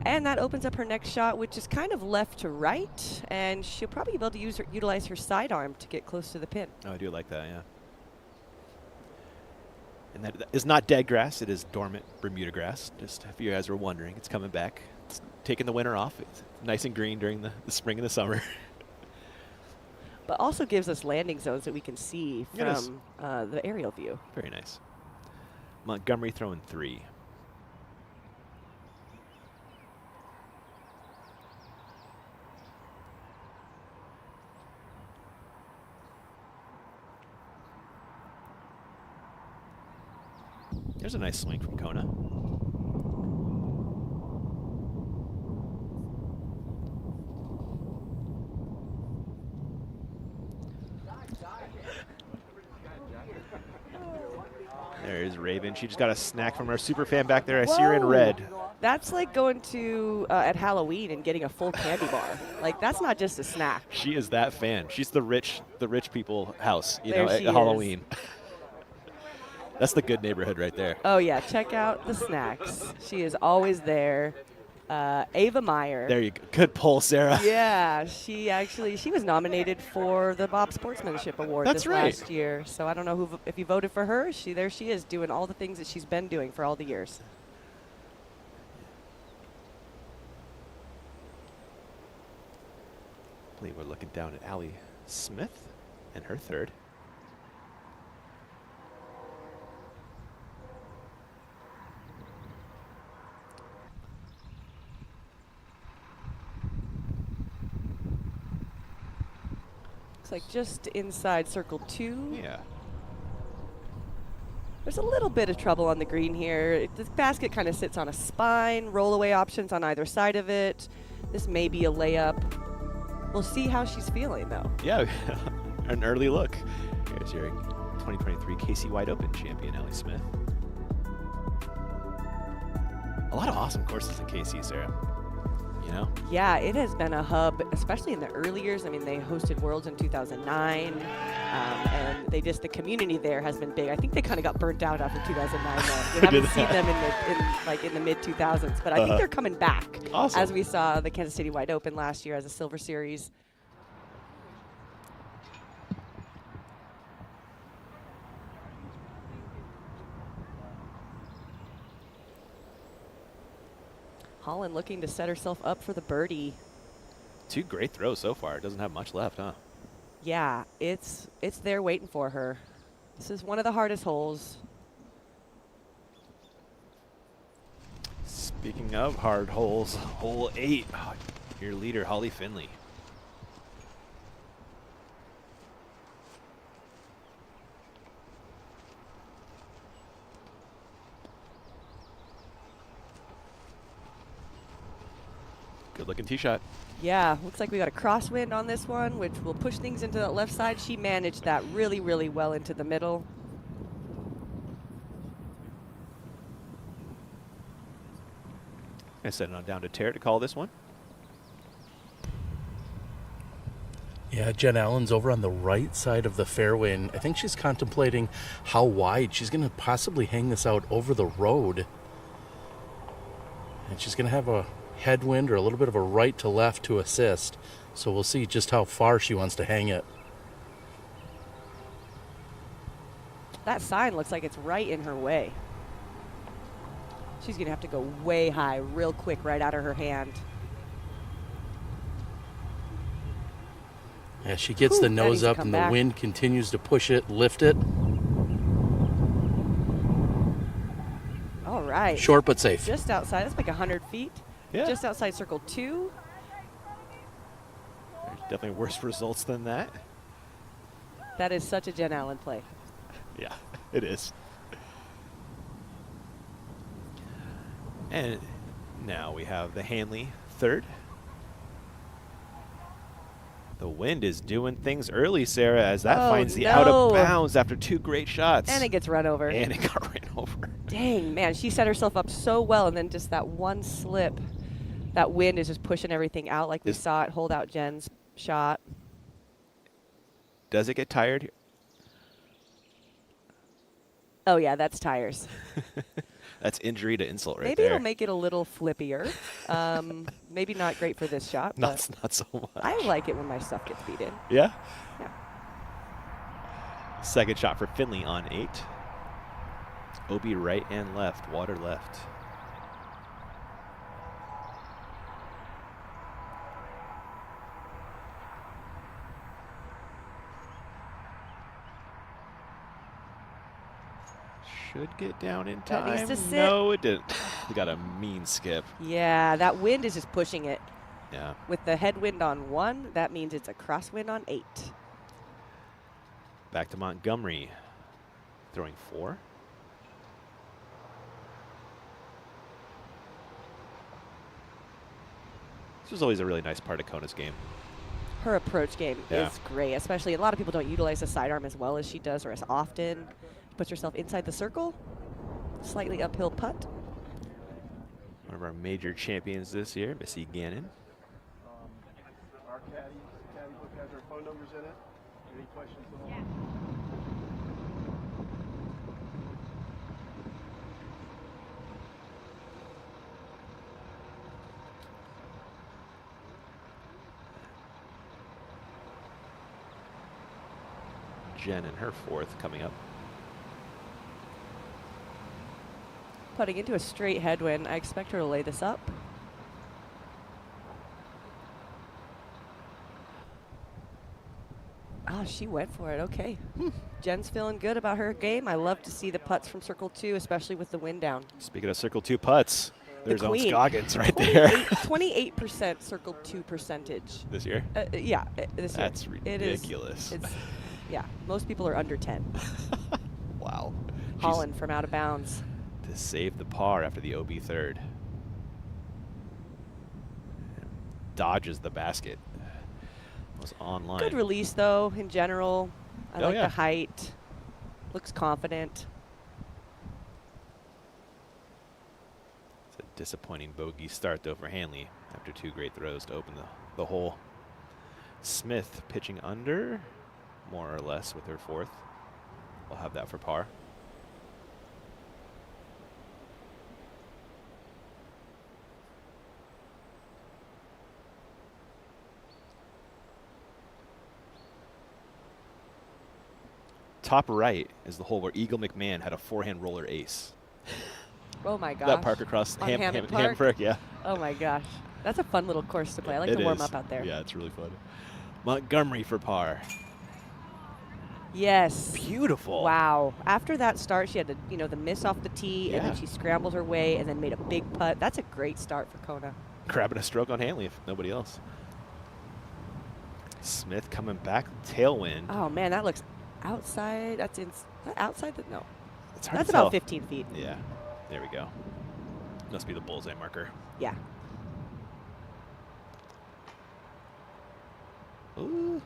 And that opens up her next shot, which is kind of left to right. And she'll probably be able to utilize her sidearm to get close to the pin. Oh, I do like that, yeah. And that is not dead grass. It is dormant Bermuda grass. Just if you guys were wondering, it's coming back. It's taking the winter off. It's nice and green during the spring and the summer. But also gives us landing zones that we can see from the aerial view. Very nice. Montgomery throwing 3. There's a nice swing from Kona. There's Raven. She just got a snack from our super fan back there. I see her in red. That's like going to at Halloween and getting a full candy bar. Like, that's not just a snack. She is that fan. She's the rich people house, you There know, at she Halloween. That's the good neighborhood right there. Oh, yeah. Check out the snacks. She is always there. Ava Meyer. There you go. Good pull, Sarah. Yeah, she was nominated for the Bob Sportsmanship Award That's this right. last year. So I don't know if you voted for her. There she is doing all the things that she's been doing for all the years. I believe we're looking down at Allie Smith and her third. Looks like just inside circle 2. Yeah. There's a little bit of trouble on the green here. This basket kind of sits on a spine, rollaway options on either side of it. This may be a layup. We'll see how she's feeling, though. Yeah, an early look. Here's your 2023 KC Wide Open champion, Allie Smith. A lot of awesome courses in KC, Sarah. You know? Yeah, it has been a hub, especially in the early years. I mean, they hosted Worlds in 2009, and the community there has been big. I think they kind of got burnt out after 2009, though. We haven't seen them in the mid 2000s, but I think they're coming back. Awesome. As we saw the Kansas City Wide Open last year as a Silver Series. Holland looking to set herself up for the birdie. 2 great throws so far. It doesn't have much left, huh? Yeah, it's there waiting for her. This is one of the hardest holes. Speaking of hard holes, hole 8, your leader, Holly Finley. Good looking tee shot. Yeah, looks like we got a crosswind on this one, which will push things into that left side. She managed that really, really well into the middle. I send it on down to Tara to call this one. Yeah, Jen Allen's over on the right side of the fairway, and I think she's contemplating how wide she's going to possibly hang this out over the road. And she's going to have a headwind or a little bit of a right to left to assist. So we'll see just how far she wants to hang it. That sign looks like it's right in her way. She's going to have to go way high real quick right out of her hand. Yeah, she gets the nose up and the wind continues to push it, lift it. All right. Short but safe. Just outside. That's like 100 feet. Yeah. Just outside circle 2. There's definitely worse results than that. That is such a Jen Allen play. Yeah, it is. And now we have the Hanley third. The wind is doing things early, Sarah, as that finds the out of bounds after 2 great shots. And it gets run over. And it got ran over. Dang, man, she set herself up so well, and then just that one slip. That wind is just pushing everything out like we saw it hold out Jen's shot. Does it get tired? Oh, yeah, that's tires. That's injury to insult right Maybe there. it'll make it a little flippier. Maybe not great for this shot. Not so much. I like it when my stuff gets beat in. Yeah? Yeah. Second shot for Finley on 8. OB right and left, water left. Should get down in time. That needs to sit. No, it didn't. We got a mean skip. Yeah, that wind is just pushing it. Yeah. With the headwind on 1, that means it's a crosswind on 8. Back to Montgomery, throwing 4. This was always a really nice part of Kona's game. Her approach game is great, especially a lot of people don't utilize the sidearm as well as she does or as often. Puts herself inside the circle, slightly uphill putt. One of our major champions this year, Missy Gannon. Our caddy book has our phone numbers in it. Any questions at all? Yeah. Jen and her 4th coming up. Putting into a straight headwind. I expect her to lay this up. Oh, she went for it. Okay. Jen's feeling good about her game. I love to see the putts from circle 2, especially with the wind down. Speaking of circle 2 putts, there's the Owen queen. Scoggins right there. 28% circle 2 percentage. This year? Yeah, this year. That's ridiculous. Yeah, most people are under 10. Wow. Holland from out of bounds. To save the par after the OB third. Dodges the basket. Was online. Good release, though, in general. I like yeah. the height. Looks confident. It's a disappointing bogey start, though, for Hanley after 2 great throws to open the hole. Smith pitching under, more or less, with her 4th. We'll have that for par. Top right is the hole where Eagle McMahon had a forehand roller ace. Oh my gosh. That park across Hamburg, yeah. Oh my gosh. That's a fun little course to play. I like to warm up out there. Yeah, it's really fun. Montgomery for par. Yes. Beautiful. Wow. After that start, she had to, the miss off the tee, and then she scrambled her way and then made a big putt. That's a great start for Kona. Grabbing a stroke on Hanley if nobody else. Smith coming back, tailwind. Oh man, that looks outside. That's outside. No, it's hard that's to tell. about 15 feet. Yeah, there we go. Must be the bullseye marker. Yeah. Ooh.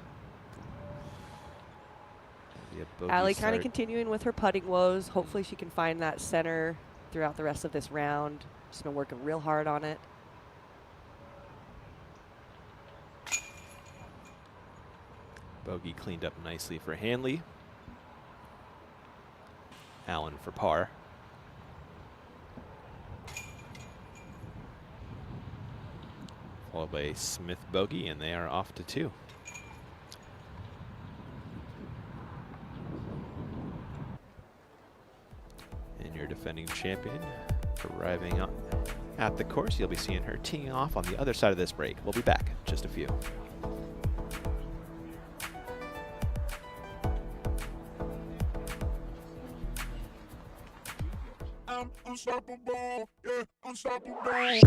Allie kind of continuing with her putting woes. Hopefully she can find that center throughout the rest of this round. She's been working real hard on it. Bogey cleaned up nicely for Hanley. Allen for par. Followed by Smith bogey, and they are off to 2. And your defending champion arriving at the course. You'll be seeing her teeing off on the other side of this break. We'll be back in just a few. I'm unstoppable, yeah, unstoppable.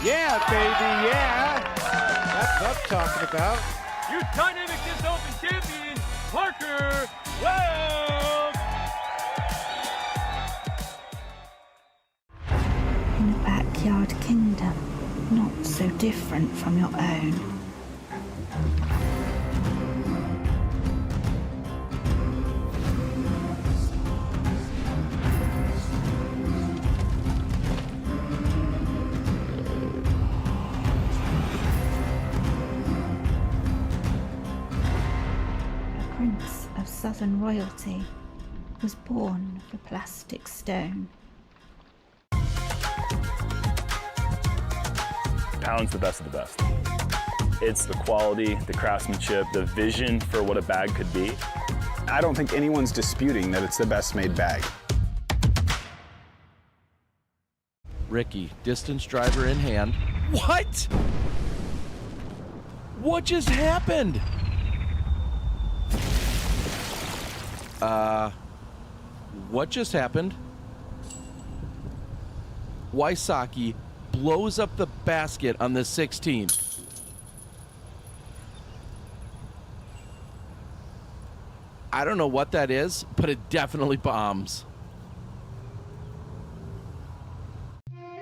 Yeah, baby, yeah. That's what I'm talking about. Your Dynamic Disc Open champion, Parker Wells. In a backyard kingdom, not so different from your own. Prince of Southern royalty was born of a plastic stone. Pound's the best of the best. It's the quality, the craftsmanship, the vision for what a bag could be. I don't think anyone's disputing that it's the best made bag. Ricky, distance driver in hand. What? What just happened? What just happened? Wysocki blows up the basket on the 16. I don't know what that is, but it definitely bombs.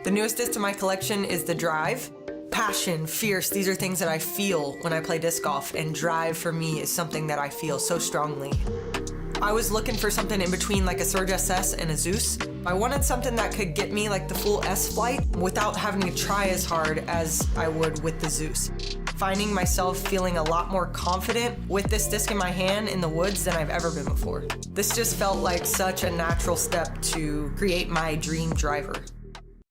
The newest disc to my collection is the Drive. Passion, fierce, these are things that I feel when I play disc golf, and drive for me is something that I feel so strongly. I was looking for something in between like a Surge SS and a Zeus. I wanted something that could get me like the full S flight without having to try as hard as I would with the Zeus. Finding myself feeling a lot more confident with this disc in my hand in the woods than I've ever been before. This just felt like such a natural step to create my dream driver.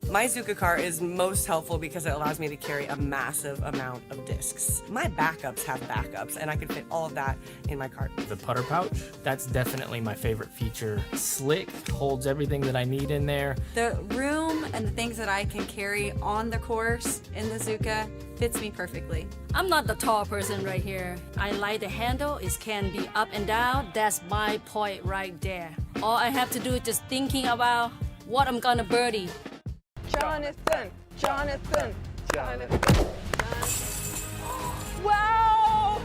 My Zuka car is most helpful because it allows me to carry a massive amount of discs. My backups have backups, and I can fit all of that in my cart. The putter pouch, that's definitely my favorite feature. Slick, holds everything that I need in there. The room and the things that I can carry on the course in the Zuka fits me perfectly. I'm not the tall person right here. I like the handle. It can be up and down. That's my point right there. All I have to do is just thinking about what I'm gonna birdie. Jonathan! Wow!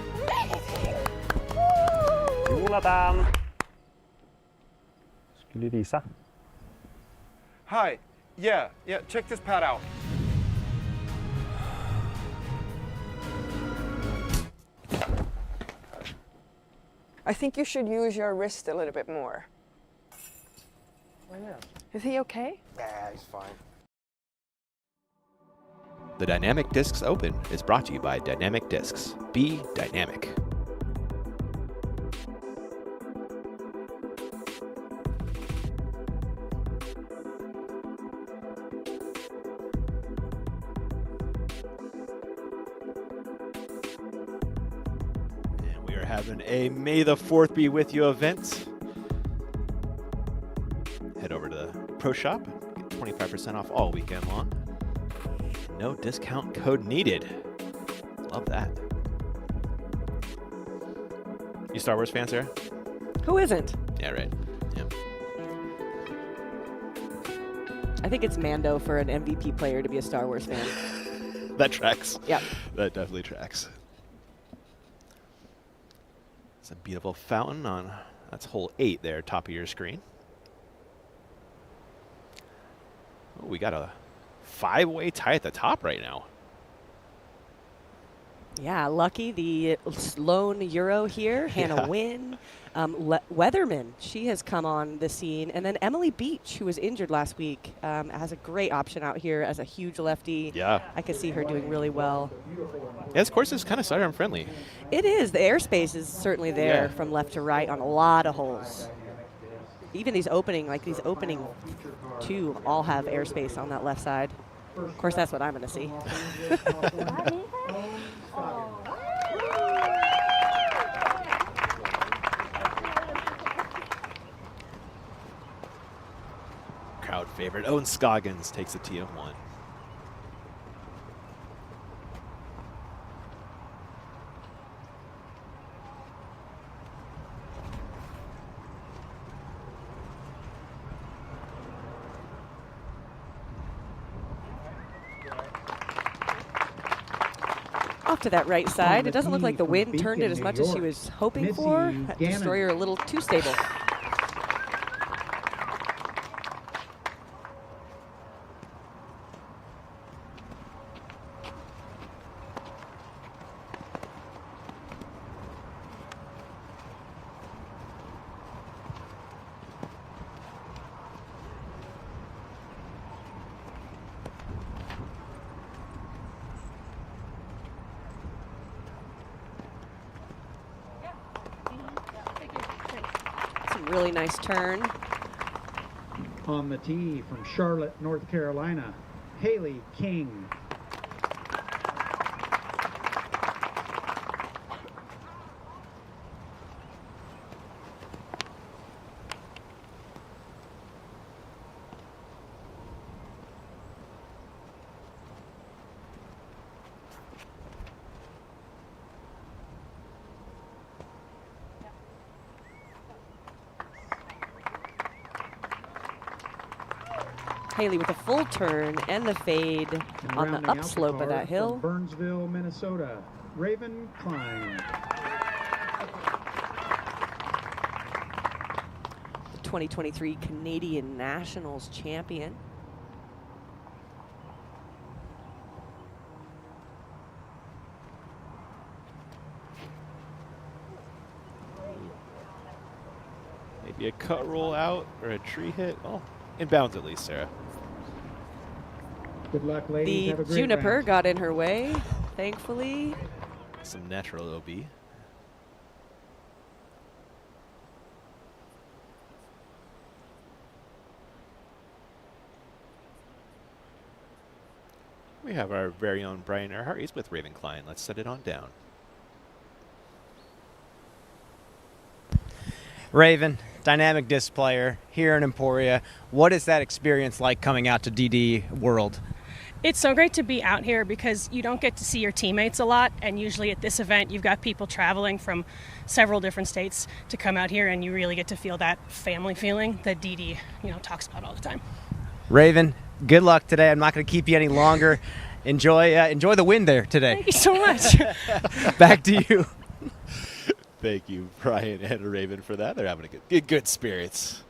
Jonathan! Skulle du visa? Hi. Yeah, check this pad out. I think you should use your wrist a little bit more. Why not? Is he okay? Yeah, he's fine. The Dynamic Discs Open is brought to you by Dynamic Discs. Be dynamic. having a May the 4th be with you event, head over to the Pro Shop, get 25% off all weekend long. No discount code needed. Love that. You Star Wars fan, Sarah? Who isn't? Yeah, right. Yeah. I think it's Mando for an MVP player to be a Star Wars fan. That tracks. Yep. That definitely tracks. It's a beautiful fountain on, that's hole 8 there, top of your screen. Oh, we got a 5-way tie at the top right now. Yeah, Lucky, the lone Euro here, Hannah Wynn. Weatherman, she has come on the scene. And then Emily Beach, who was injured last week, has a great option out here as a huge lefty. Yeah. I could see her doing really well. Yeah, this course is kind of sidearm friendly. It is. The airspace is certainly there from left to right on a lot of holes. Even these opening 2 all have airspace on that left side. Of course, that's what I'm going to see. Crowd favorite. Owen Scoggins takes the tee of 1. Off to that right side. It doesn't look like the wind turned it as much as she was hoping for. That destroyer a little too stable. Really nice turn. On the tee from Charlotte, North Carolina, Haley King. Haley with a full turn and the fade on the upslope of that hill. Burnsville, Minnesota, Raven Klein. The 2023 Canadian Nationals champion. Maybe a cut roll out or a tree hit. Oh, inbounds at least, Sarah. Good luck, ladies. Have a The great Juniper round. got in her way, thankfully. Some natural OB. We have our very own Brian Earhart. He's with Raven Klein. Let's set it on down. Raven, dynamic disc player here in Emporia. What is that experience like coming out to DD World? It's so great to be out here because you don't get to see your teammates a lot, and usually at this event you've got people traveling from several different states to come out here, and you really get to feel that family feeling that DD talks about all the time. Raven, good luck today. I'm not going to keep you any longer. Enjoy the win there today. Thank you so much. Back to you. Thank you, Brian and Raven, for that. They're having a good spirits.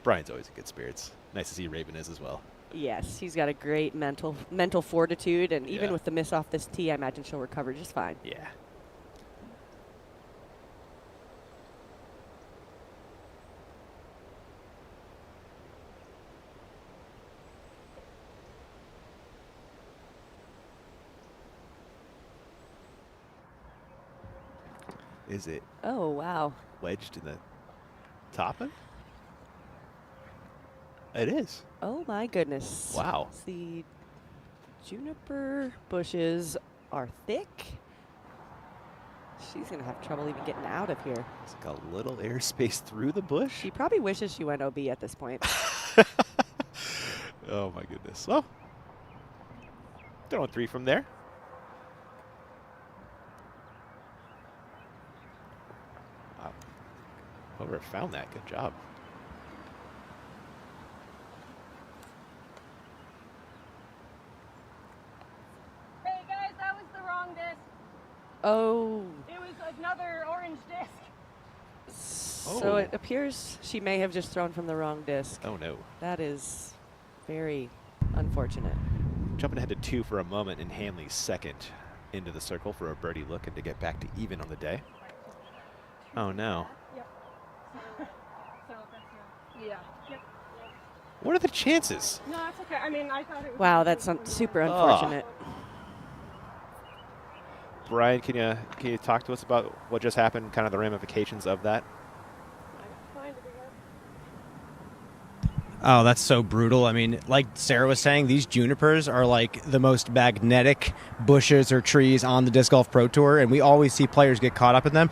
Brian's always in good spirits. Nice to see Raven is as well. Yes, she's got a great mental fortitude, and even with the miss off this tee, I imagine she'll recover just fine. Yeah. Is it? Oh, wow. Wedged in the top end? It is. Oh, my goodness. Wow. The juniper bushes are thick. She's going to have trouble even getting out of here. It's like a little airspace through the bush. She probably wishes she went OB at this point. Oh, my goodness. Well, throwing 3 from there. Wow. Whoever found that, good job. Hey guys, that was the wrong disc. Oh. It was another orange disc. So it appears she may have just thrown from the wrong disc. Oh, no. That is very unfortunate. Jumping ahead to 2 for a moment, and Hanley's second into the circle for a birdie looking to get back to even on the day. Oh, no. Yep. So that's yeah. Yep. What are the chances? No, that's okay. I mean, I thought it was. Wow, that's super unfortunate. Brian, can you talk to us about what just happened, kind of the ramifications of that? Oh, that's so brutal. I mean, like Sarah was saying, these junipers are like the most magnetic bushes or trees on the Disc Golf Pro Tour, and we always see players get caught up in them.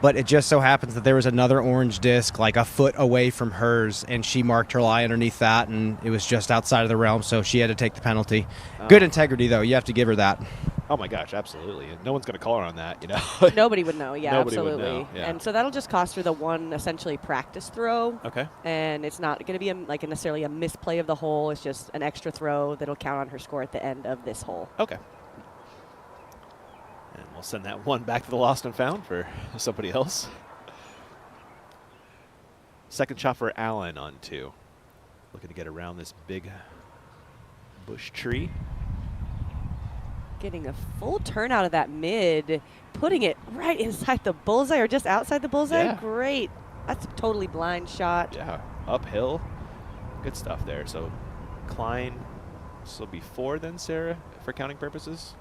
But it just so happens that there was another orange disc like a foot away from hers, and she marked her lie underneath that, and it was just outside of the realm, so she had to take the penalty. Oh. Good integrity, though. You have to give her that. Oh, my gosh, absolutely. And no one's going to call her on that, you know. Nobody would know, yeah, Nobody absolutely. would know, yeah. And so that'll just cost her the one essentially practice throw. Okay. And it's not going to be necessarily a misplay of the hole. It's just an extra throw that'll count on her score at the end of this hole. Okay. And we'll send that one back to the lost and found for somebody else. Second shot for Allen on 2. Looking to get around this big bush tree. Getting a full turn out of that mid, putting it right inside the bullseye or just outside the bullseye. Yeah. Great. That's a totally blind shot. Yeah, uphill. Good stuff there. So Klein, this will be 4 then, Sarah, for counting purposes?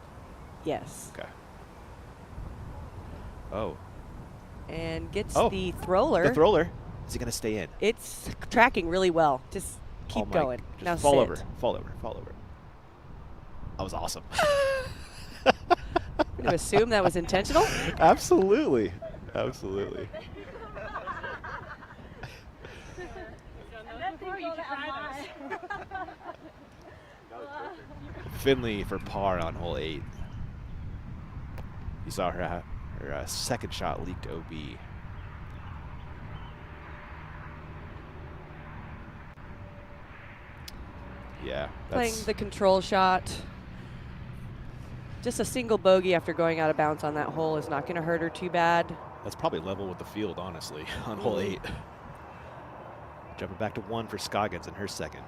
Yes. Okay. Oh. And gets the thrower. The thrower. Is he going to stay in? It's tracking really well. Just keep going. Just now fall sit. over. Fall over. Fall over. That was awesome. I'm going to assume that was intentional? Absolutely. Absolutely. Finley for par on hole 8. You saw her second shot leaked OB. Yeah. Playing the control shot. Just a single bogey after going out of bounds on that hole is not going to hurt her too bad. That's probably level with the field, honestly, on hole 8. Jumping back to 1 for Scoggins in her second.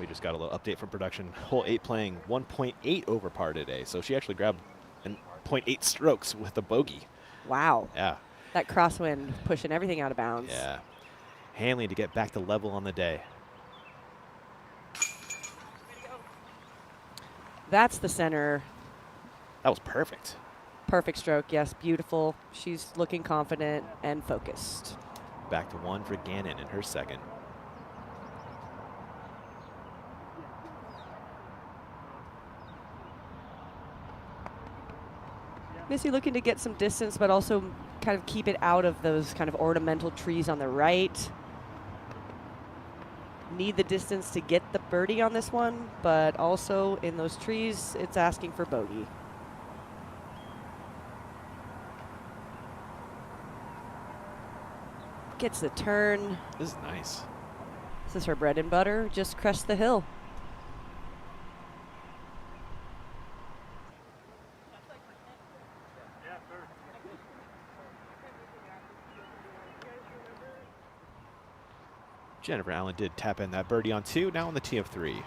We just got a little update from production. Hole 8 playing 1.8 over par today, so she actually grabbed 0.8 strokes with a bogey. Wow. Yeah. That crosswind pushing everything out of bounds. Yeah. Hanley to get back to level on the day. That's the center. That was perfect. Perfect stroke, yes, beautiful. She's looking confident and focused. Back to 1 for Gannon in her second. Missy looking to get some distance, but also kind of keep it out of those kind of ornamental trees on the right. Need the distance to get the birdie on this one, but also in those trees, it's asking for bogey. Gets the turn. This is nice. This is her bread and butter. Just crest the hill. Jennifer Allen did tap in that birdie on 2, now on the tee of 3.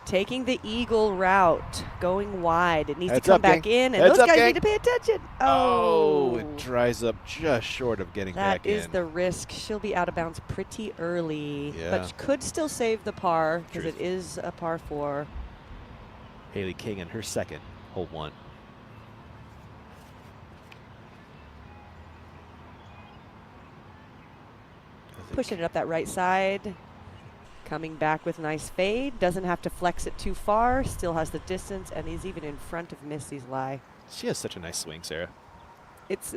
Taking the eagle route, going wide. It needs Heads to come up, back gang. in, and Heads those up, guys gang. need to pay attention. Oh, it dries up just short of getting back in. That is the risk. She'll be out of bounds pretty early, Yeah. but she could still save the par because Truth. it is a par 4. Haley King in her second, hole 1. Pushing it up that right side. Coming back with nice fade. Doesn't have to flex it too far. Still has the distance, and he's even in front of Missy's lie. She has such a nice swing, Sarah. It's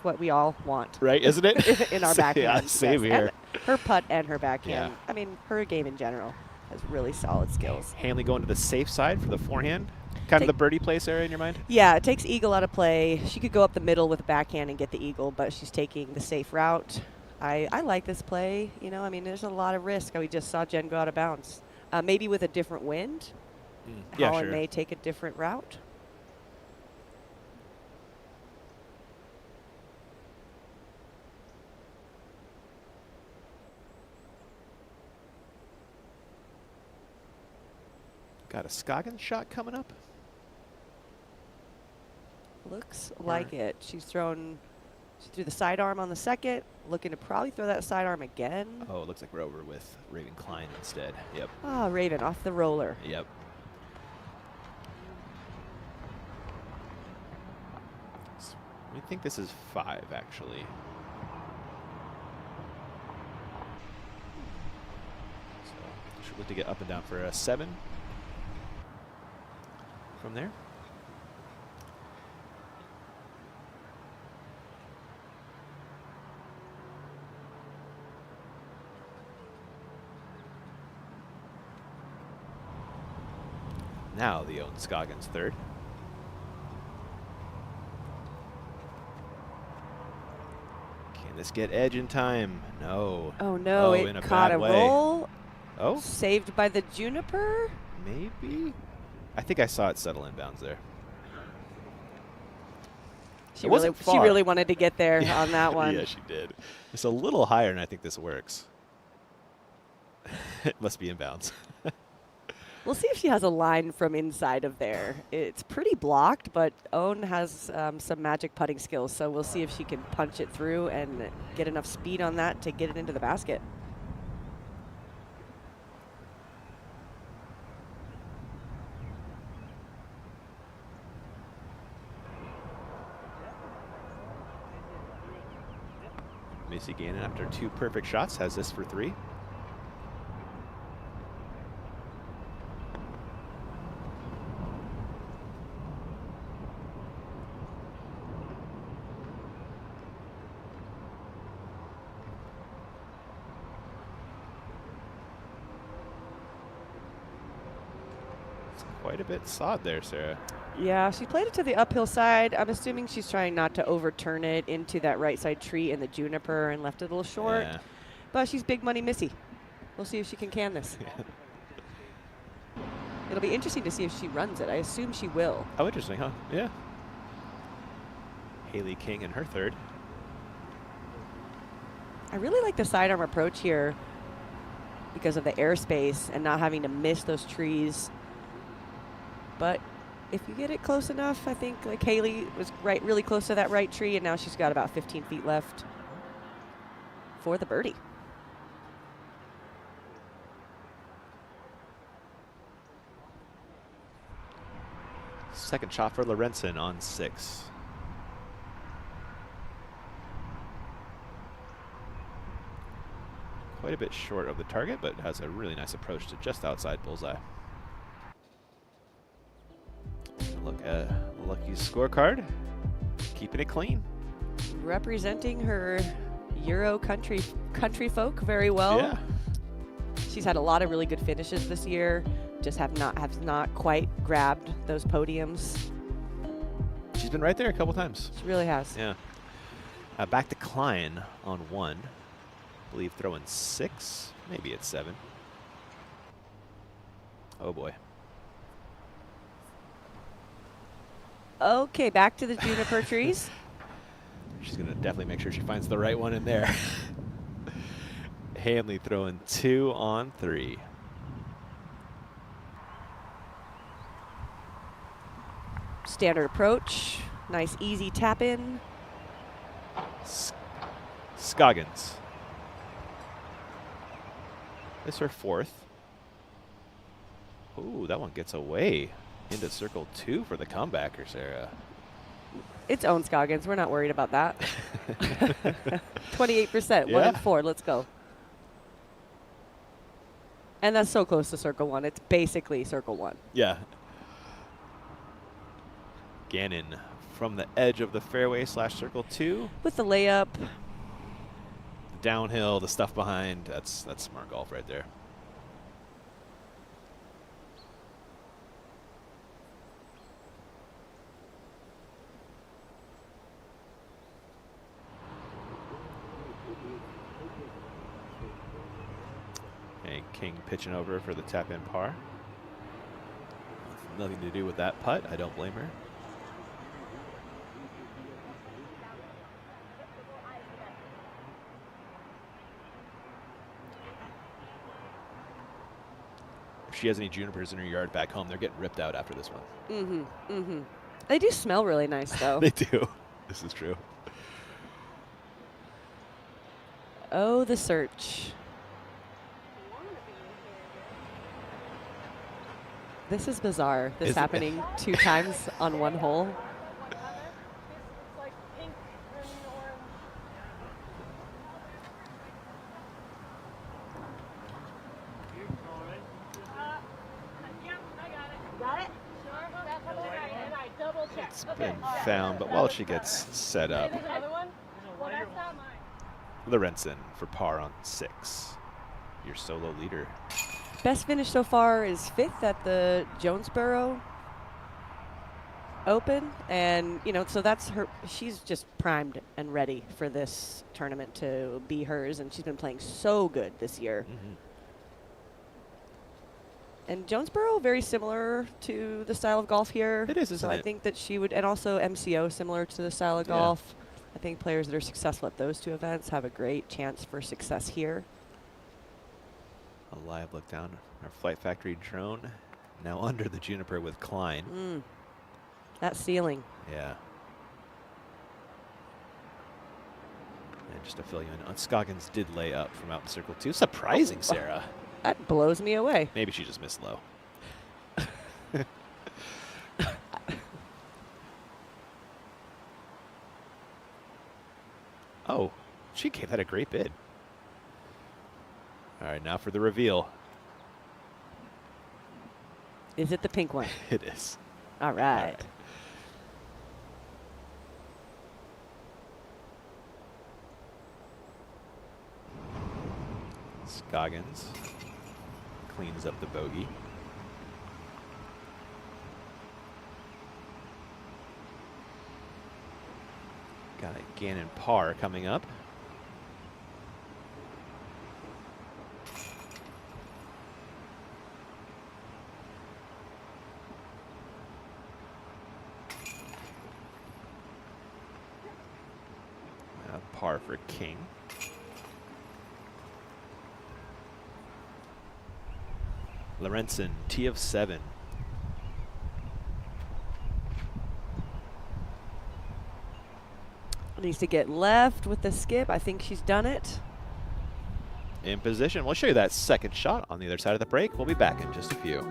what we all want. Right, isn't it? In our backhand. Yeah, same here. And her putt and her backhand. Yeah. I mean, her game in general has really solid skills. Hanley going to the safe side for the forehand. Kind of the birdie play, Sarah, in your mind? Yeah, it takes eagle out of play. She could go up the middle with a backhand and get the eagle, but she's taking the safe route. I like this play. You know, I mean, there's a lot of risk. We just saw Jen go out of bounds. Maybe with a different wind, Yeah, Holland sure. may take a different route. Got a Scoggins shot coming up. Looks like it. She threw the sidearm on the second, looking to probably throw that sidearm again. Oh, it looks like we're over with Raven Klein instead. Yep. Ah, Raven off the roller. Yep. I think this is 5, actually. So should look to get up and down for a 7 from there. Now the Owen Scoggins third. Can this get edge in time? No. Oh no, in it a caught bad a way. roll. Oh? Saved by the juniper? Maybe? I think I saw it settle inbounds there. She really wanted to get there on that one. Yeah, she did. It's a little higher, and I think this works. It must be inbounds. We'll see if she has a line from inside of there. It's pretty blocked, but Owen has some magic putting skills, so we'll see if she can punch it through and get enough speed on that to get it into the basket. Missy Gannon, after 2 perfect shots, has this for 3. Quite a bit sawed there, Sarah. Yeah, she played it to the uphill side. I'm assuming she's trying not to overturn it into that right side tree in the juniper and left it a little short. Yeah. But she's big money Missy. We'll see if she can this. It'll be interesting to see if she runs it. I assume she will. Oh, interesting, huh? Yeah. Haley King in her third. I really like the sidearm approach here because of the airspace and not having to miss those trees. But if you get it close enough, I think like Haley was really close to that right tree, and now she's got about 15 feet left for the birdie. Second shot for Lorenzen on 6. Quite a bit short of the target, but has a really nice approach to just outside bullseye. Look at Lucky's scorecard, keeping it clean. Representing her Euro country folk very well. Yeah. She's had a lot of really good finishes this year, just have not quite grabbed those podiums. She's been right there a couple times. She really has. Yeah. Back to Klein on 1. I believe throwing 6. Maybe it's 7. Oh boy. Okay, back to the juniper trees. She's going to definitely make sure she finds the right one in there. Hanley throwing 2 on 3. Standard approach. Nice, easy tap in. Scoggins. This is her 4th. Ooh, that one gets away into circle 2 for the comebacker, Sarah. It's Owen Scoggins. We're not worried about that. 28%, Yeah. 1 and 4. Let's go. And that's so close to circle one. It's basically circle one. Yeah. Gannon from the edge of the fairway / circle 2. With the layup. Downhill, the stuff behind. That's smart golf right there. Okay, King pitching over for the tap-in par. Nothing to do with that putt. I don't blame her. If she has any junipers in her yard back home, they're getting ripped out after this one. Mm-hmm. Mm-hmm. They do smell really nice, though. They do. This is true. Oh, the search. This is bizarre. This Is it? happening 2 times on one hole. It's been found, but while she gets set up, Lorenzen for par on 6. Your solo leader. Best finish so far is 5th at the Jonesboro Open. And, you know, so that's her. She's just primed and ready for this tournament to be hers. And she's been playing so good this year. Mm-hmm. And Jonesboro, very similar to the style of golf here. It is, isn't so I it? think that she would, and also MCO, similar to the style of golf. I think players that are successful at those 2 events have a great chance for success here. A live look down our Flight Factory drone. Now under the juniper with Klein. That ceiling. Yeah. And just to fill you in, Scoggins did lay up from out in circle 2. Surprising, Sarah. That blows me away. Maybe she just missed low. Oh, she gave that a great bid. All right, now for the reveal. Is it the pink one? It is. All right. Scoggins cleans up the bogey. Got a Gannon par coming up. Par for King. Lorenzen, T of 7. Needs to get left with the skip. I think she's done it. In position. We'll show you that second shot on the other side of the break. We'll be back in just a few.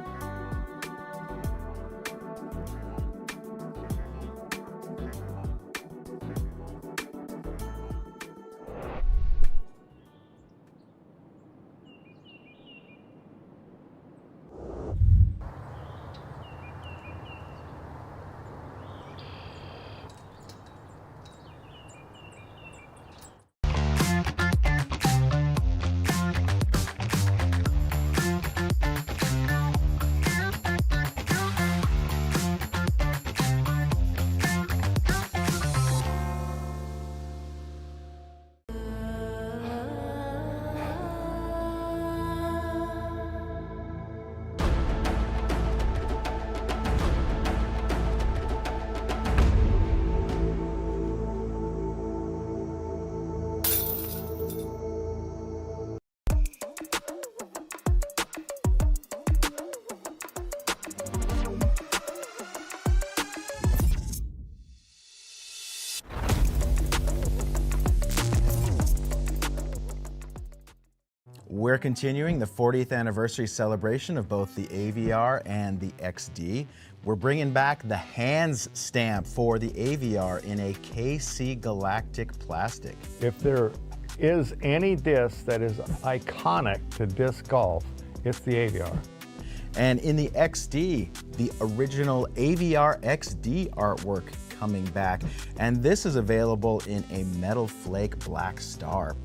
We're continuing the 40th anniversary celebration of both the AVR and the XD. We're bringing back the hands stamp for the AVR in a KC Galactic plastic. If there is any disc that is iconic to disc golf, It's the AVR. And in the XD, the original AVR XD artwork coming back. And this is available in a metal flake black star.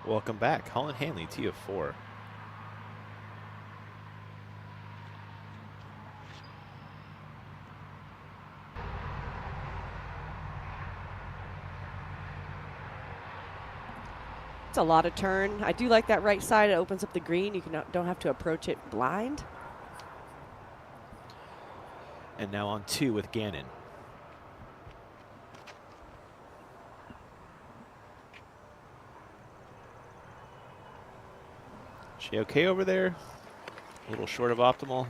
Welcome back. Holland Hanley, T of 4. It's a lot of turn. I do like that right side. It opens up the green. You don't have to approach it blind. And now on 2 with Gannon. She okay over there? A little short of optimal.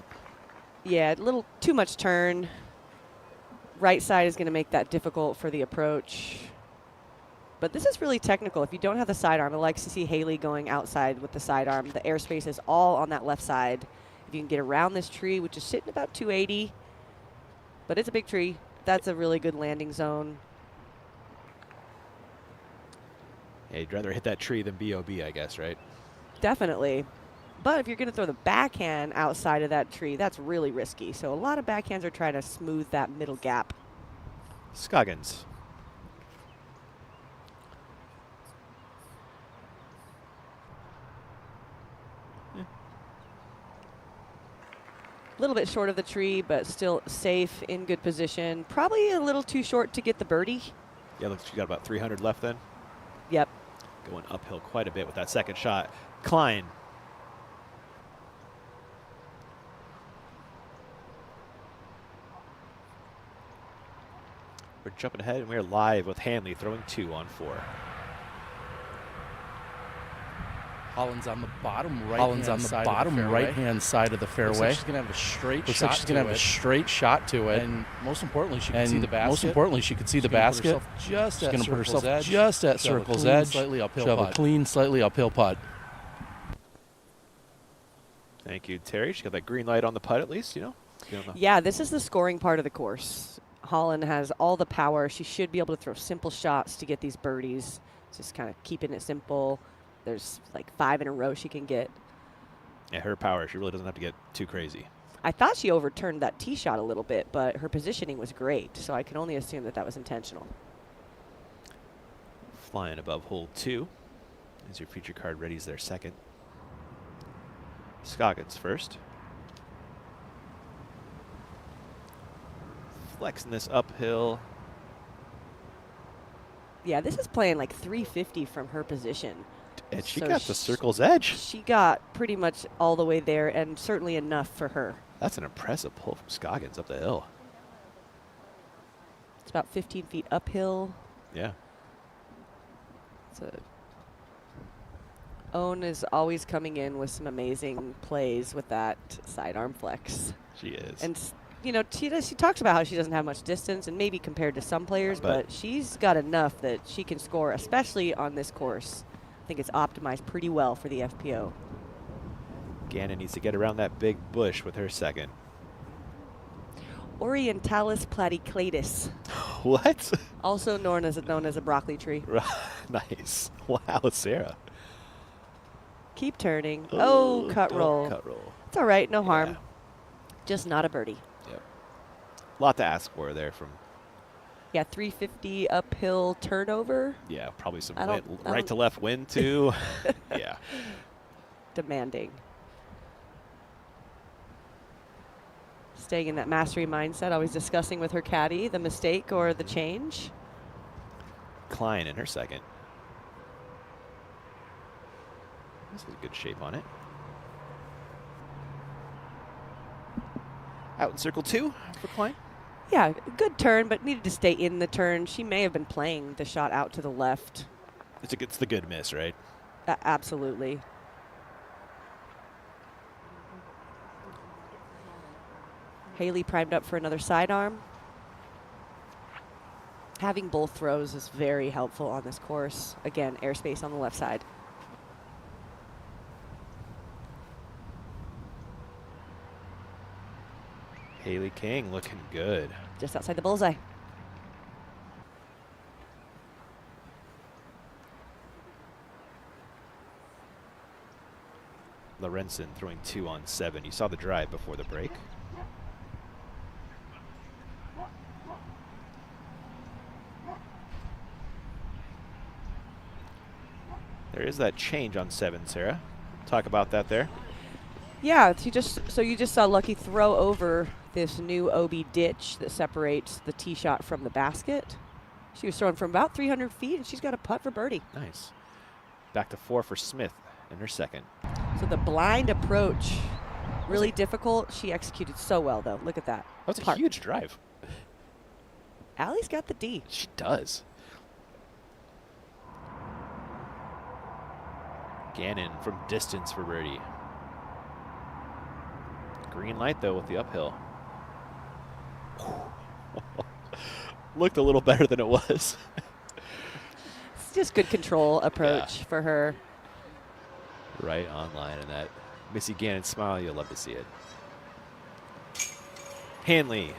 Yeah, a little too much turn. Right side is going to make that difficult for the approach. But this is really technical. If you don't have the sidearm, I like to see Haley going outside with the sidearm. The airspace is all on that left side. If you can get around this tree, which is sitting about 280, but it's a big tree, that's a really good landing zone. Yeah, you'd rather hit that tree than BOB, I guess, right? Definitely. But if you're going to throw the backhand outside of that tree, that's really risky. So a lot of backhands are trying to smooth that middle gap. Scoggins. A little bit short of the tree, but still safe, in good position. Probably a little too short to get the birdie. Yeah, looks like you got about 300 left then. Yep. Going uphill quite a bit with that second shot. Klein. We're jumping ahead, and we're live with Hanley throwing 2 on 4. Holland's on the bottom right-hand side of the fairway. Looks like she's going to have a straight Looks shot like she's going to have a straight shot to it. And most importantly, she can see the basket. Most importantly, she can see the basket. She's going to put herself just at circle's edge. Slightly uphill Shove putt. a clean, slightly uphill putt. Thank you, Terry. She got that green light on the putt at least, you know? Yeah, this is the scoring part of the course. Holland has all the power. She should be able to throw simple shots to get these birdies. Just kind of keeping it simple. There's like 5 in a row she can get. Yeah, her power. She really doesn't have to get too crazy. I thought she overturned that tee shot a little bit, but her positioning was great, so I can only assume that that was intentional. Flying above hole 2. As your feature card readies their second. Scoggins first. Flexing this uphill. Yeah, this is playing like 350 from her position. And she got the circle's edge. She got pretty much all the way there, and certainly enough for her. That's an impressive pull from Scoggins up the hill. It's about 15 feet uphill. Yeah. Owen is always coming in with some amazing plays with that sidearm flex. She is. And, you know, she talks about how she doesn't have much distance, and maybe compared to some players, but she's got enough that she can score, especially on this course. I think it's optimized pretty well for the FPO. Gannon needs to get around that big bush with her second. Orientalis platyclatus. What? Also known as a broccoli tree. Nice. Wow, Sarah. Keep turning. Oh, cut roll. Cut roll. It's all right. No harm. Just not a birdie. Yep. A lot to ask for there from. Yeah, 350 uphill turnover. Yeah, probably some right to left wind too. Yeah. Demanding. Staying in that mastery mindset, always discussing with her caddy the mistake or the change. Klein in her second. This is good shape on it. Out in circle 2 for Klein. Yeah, good turn, but needed to stay in the turn. She may have been playing the shot out to the left. It's the good miss, right? Absolutely. Haley primed up for another sidearm. Having both throws is very helpful on this course. Again, airspace on the left side. Haley King looking good. Just outside the bullseye. Lorenzen throwing 2 on 7. You saw the drive before the break. There is that change on 7, Sarah. Talk about that there. Yeah, you just saw Lucky throw over this new OB ditch that separates the tee shot from the basket. She was throwing from about 300 feet, and she's got a putt for birdie. Nice. Back to 4 for Smith in her second. So the blind approach, really difficult. She executed so well, though. Look at that. That was a huge drive. Allie's got the D. She does. Gannon from distance for birdie. Green light, though, with the uphill. Looked a little better than it was. It's just good control approach for her. Right on line, and that Missy Gannon smile, you'll love to see it. Hanley.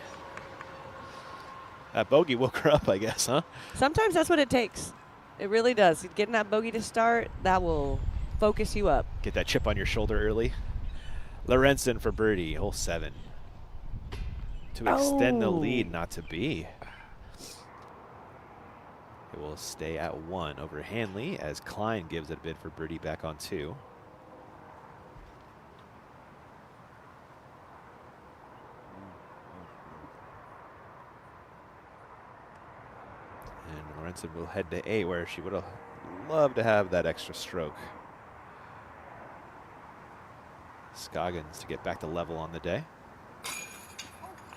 That bogey woke her up, I guess, huh? Sometimes that's what it takes. It really does. Getting that bogey to start, that will focus you up. Get that chip on your shoulder early. Lorenzen for birdie, hole 7. To extend the lead, not to be. It will stay at 1 over Hanley as Klein gives it a bid for birdie back on 2. And Lorenzen will head to 8, where she would have loved to have that extra stroke. Scoggins to get back to level on the day.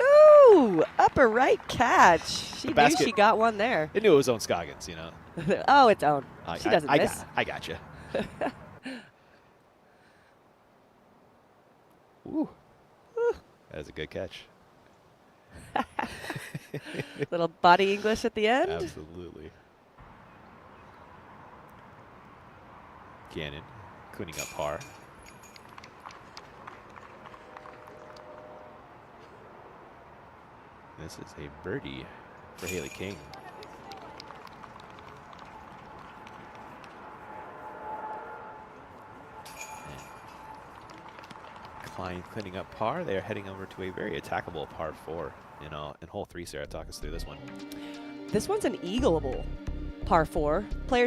Ooh, upper right catch. She knew she got one there. It knew it was own Scoggins, you know. Oh, it's own. She doesn't miss. I got you. Ooh. That was a good catch. Little body English at the end. Absolutely. Gannon cleaning up par. This is a birdie for Haley King. And Klein cleaning up par. They are heading over to a very attackable par 4 in hole 3. Sarah, talk us through this one. This one's an eagleable par 4.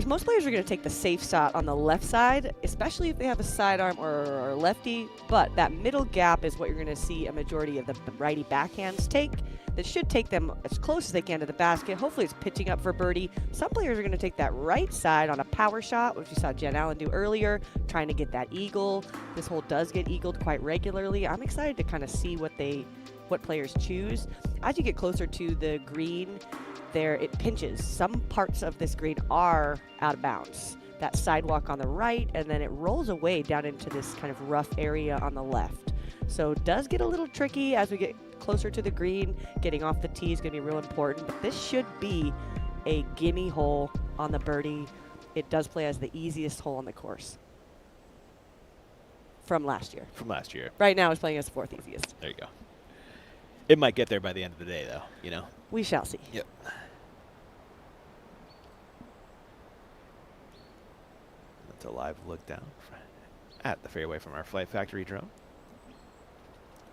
Most players are going to take the safe shot on the left side, especially if they have a sidearm or lefty. But that middle gap is what you're going to see a majority of the righty backhands take. That should take them as close as they can to the basket. Hopefully it's pitching up for birdie. Some players are going to take that right side on a power shot, which we saw Jen Allen do earlier, trying to get that eagle. This hole does get eagled quite regularly. I'm excited to kind of see what players choose. As you get closer to the green, there it pinches. Some parts of this green are out of bounds. That sidewalk on the right, and then it rolls away down into this kind of rough area on the left. So it does get a little tricky as we get closer to the green. Getting off the tee is going to be real important, but this should be a gimme hole on the birdie. It does play as the easiest hole on the course from last year. From last year. Right now it's playing as 4th easiest. There you go. It might get there by the end of the day, though, you know. We shall see. Yep. That's a live look down at the fairway from our Flight Factory drone.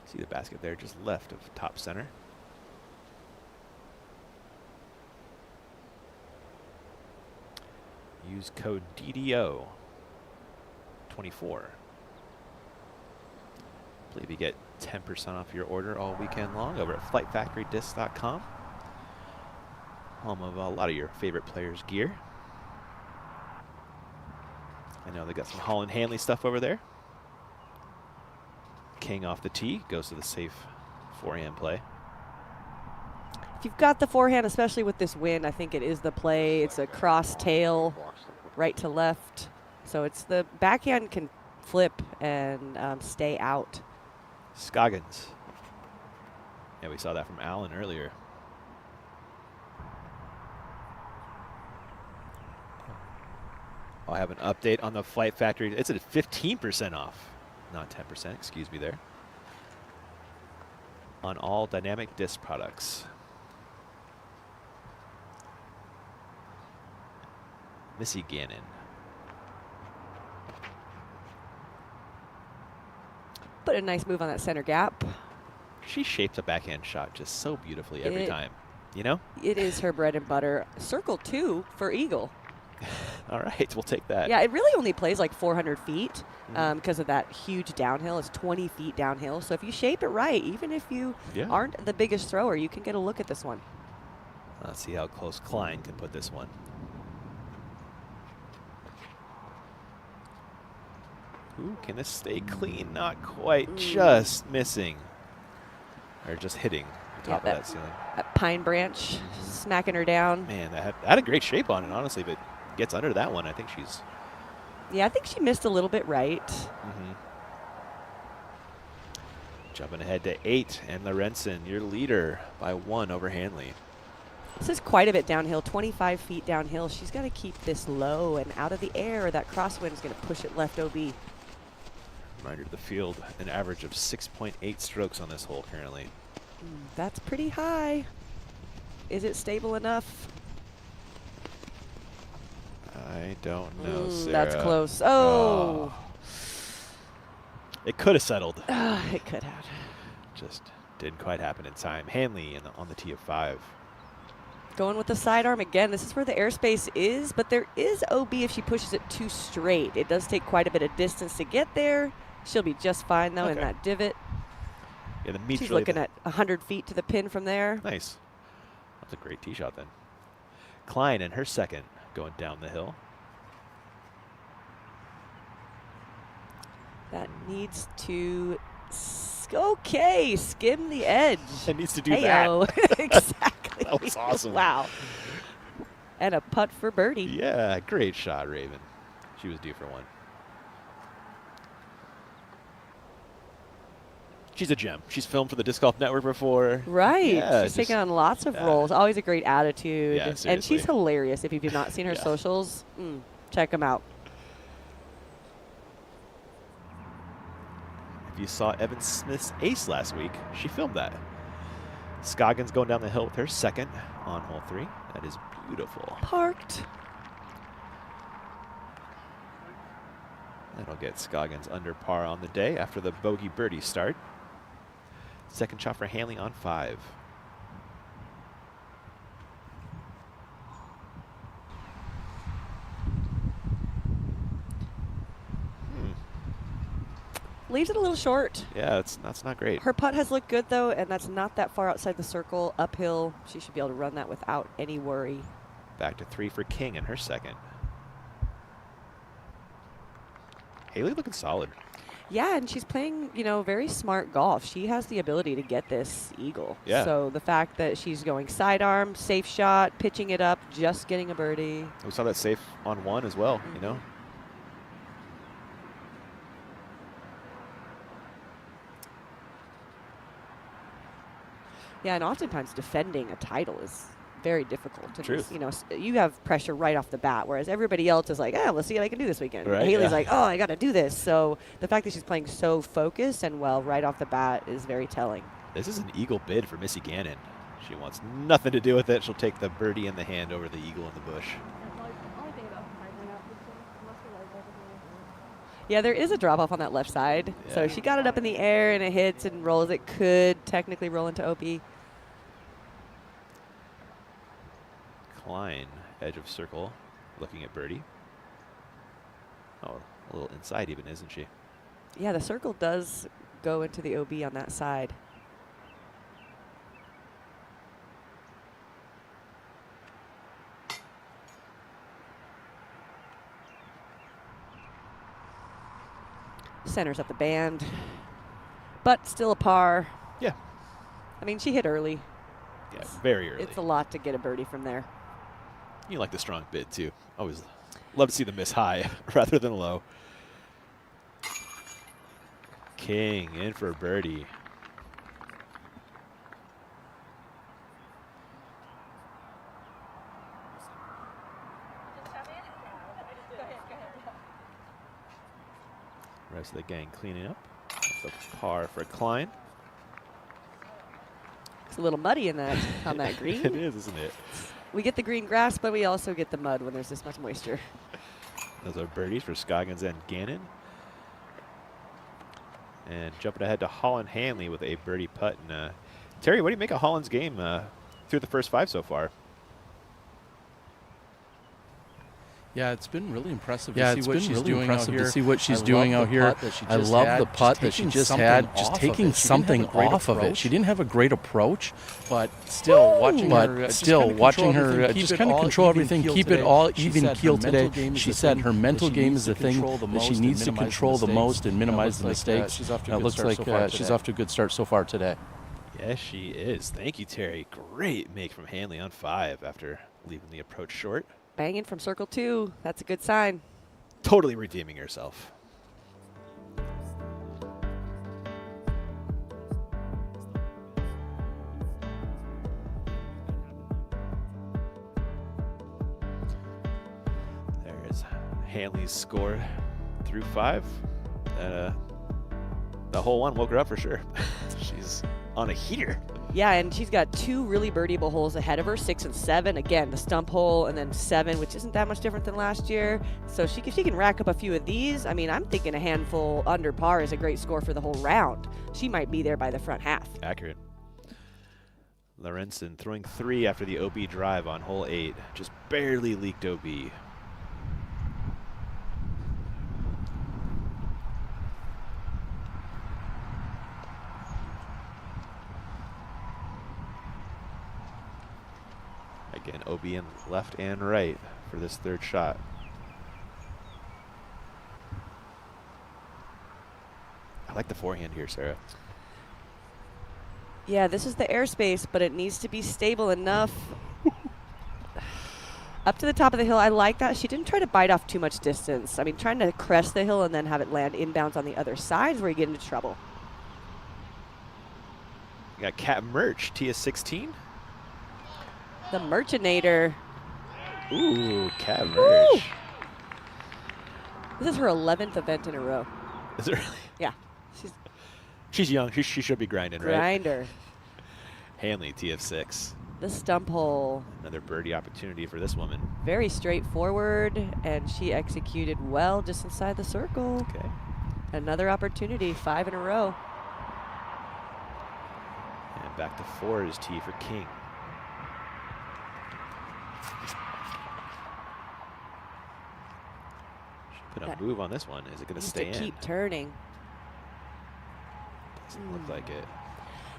See the basket there just left of top center. Use code DDO24. I believe you get 10% off your order all weekend long over at flightfactorydiscs.com. Home of a lot of your favorite players' gear. I know they got some Holland Hanley stuff over there. King off the tee, goes to the safe forehand play. If you've got the forehand, especially with this wind, I think it is the play. It's a cross tail, right to left. So it's the backhand can flip and stay out. Scoggins. Yeah, we saw that from Allen earlier. I'll have an update on the Flight Factory. It's at 15% off, not 10%, excuse me there, on all dynamic disc products. Missy Gannon. Put a nice move on that center gap. She shapes a backhand shot just so beautifully every time, you know? It is her bread and butter. Circle 2 for eagle. All right, we'll take that. Yeah, it really only plays like 400 feet because of that huge downhill. It's 20 feet downhill. So if you shape it right, even if you aren't the biggest thrower, you can get a look at this one. Let's see how close Klein can put this one. Ooh, can this stay clean? Not quite, just missing. Or just hitting the top of that ceiling. That pine branch smacking her down. Man, that had a great shape on it, honestly, but gets under that one. I think she's... Yeah, I think she missed a little bit right. Jumping ahead to 8, and Lorenzen, your leader, by 1 over Hanley. This is quite a bit downhill, 25 feet downhill. She's got to keep this low and out of the air. That crosswind is going to push it left OB. Reminder to the field, an average of 6.8 strokes on this hole currently. That's pretty high. Is it stable enough? I don't know, Sarah. That's close. Oh. It could have settled. It could have. Just didn't quite happen in time. Hanley on the tee of 5. Going with the sidearm again. This is where the airspace is, but there is OB if she pushes it too straight. It does take quite a bit of distance to get there. She'll be just fine, though, in that divot. Yeah, the meat's She's really looking at 100 feet to the pin from there. Nice. That's a great tee shot then. Klein in her second, going down the hill. That needs to, skim the edge. It needs to do that. Exactly. That was awesome. Wow. And a putt for birdie. Yeah, great shot, Raven. She was due for one. She's a gem. She's filmed for the Disc Golf Network before. Right. Yeah, she's taken on lots of roles. Always a great attitude. Yeah, and she's hilarious. If you've not seen her Yeah. socials, check them out. If you saw Evan Smith's ace last week, she filmed that. Scoggins going down the hill with her second on hole 3. That is beautiful. Parked. That'll get Scoggins under par on the day after the bogey birdie start. Second shot for Hanley on 5. Leaves it a little short. Yeah, that's not great. Her putt has looked good, though, and that's not that far outside the circle. Uphill, she should be able to run that without any worry. Back to 3 for King in her second. Haley looking solid. Yeah, and she's playing, very smart golf. She has the ability to get this eagle. Yeah. So the fact that she's going sidearm, safe shot, pitching it up, just getting a birdie. We saw that safe on 1 as well, you know. Yeah, and oftentimes defending a title is very difficult. Truth. You have pressure right off the bat, whereas everybody else is like, let's see what I can do this weekend. Right, Haley's yeah. like, I got to do this. So the fact that she's playing so focused and well right off the bat is very telling. This is an eagle bid for Missy Gannon. She wants nothing to do with it. She'll take the birdie in the hand over the eagle in the bush. Yeah, there is a drop off on that left side. Yeah. So she got it up in the air and it hits and rolls. It could technically roll into OB. Klein, edge of circle, looking at birdie. Oh, a little inside even, isn't she? Yeah, the circle does go into the OB on that side. Centers up the band, but still a par. Yeah. I mean, she hit early. Yeah, very early. It's a lot to get a birdie from there. You like the strong bid, too. Always Love to see them miss high rather than low. King in for birdie. Rest of the gang cleaning up. That's a par for Klein. It's a little muddy in that on that green. It is, isn't it? We get the green grass, but we also get the mud when there's this much moisture. Those are birdies for Scoggins and Gannon. And jumping ahead to Holland Hanley with a birdie putt. And Terry, what do you make of Holland's game through the first 5 so far? Yeah, it's been really impressive Yeah, to it's see what been she's really doing out impressive here. to see what she's doing out here. I love the putt that she just had, just taking something off of it. She didn't have a great approach, but still watching her just kind of control everything, keep it all even keel today. She said her mental game is the thing that she needs to control the most and minimize the mistakes. It looks like she's off to a good start so far today. Yes, she is. Thank you, Terry. Great make from Hanley on 5 after leaving the approach short. Banging from circle 2. That's a good sign. Totally redeeming herself. There's Hanley's score through 5. The whole one woke her up for sure. She's on a heater. Yeah, and she's got 2 really birdieable holes ahead of her, 6 and 7. Again, the stump hole, and then 7, which isn't that much different than last year. So if she can rack up a few of these, I mean, I'm thinking a handful under par is a great score for the whole round. She might be there by the front half. Accurate. Lorenzen throwing 3 after the OB drive on hole 8. Just barely leaked OB. Again, OB in left and right for this 3rd shot. I like the forehand here, Sarah. Yeah, this is the airspace, but it needs to be stable enough. Up to the top of the hill, I like that. She didn't try to bite off too much distance. I mean, trying to crest the hill and then have it land inbounds on the other side is where you get into trouble. You got Cat Merch, TS16. The Merchinator. Ooh, Cat Merch. This is her 11th event in a row. Is it really? Yeah. She's young. She should be grinding, right? Grinder. Hanley, TF6. The stump hole. Another birdie opportunity for this woman. Very straightforward, and she executed well just inside the circle. Okay. Another opportunity, 5 in a row. And back to 4 is T for King. She put a move on this one. Is it going to stay in? Keep turning. Doesn't look like it.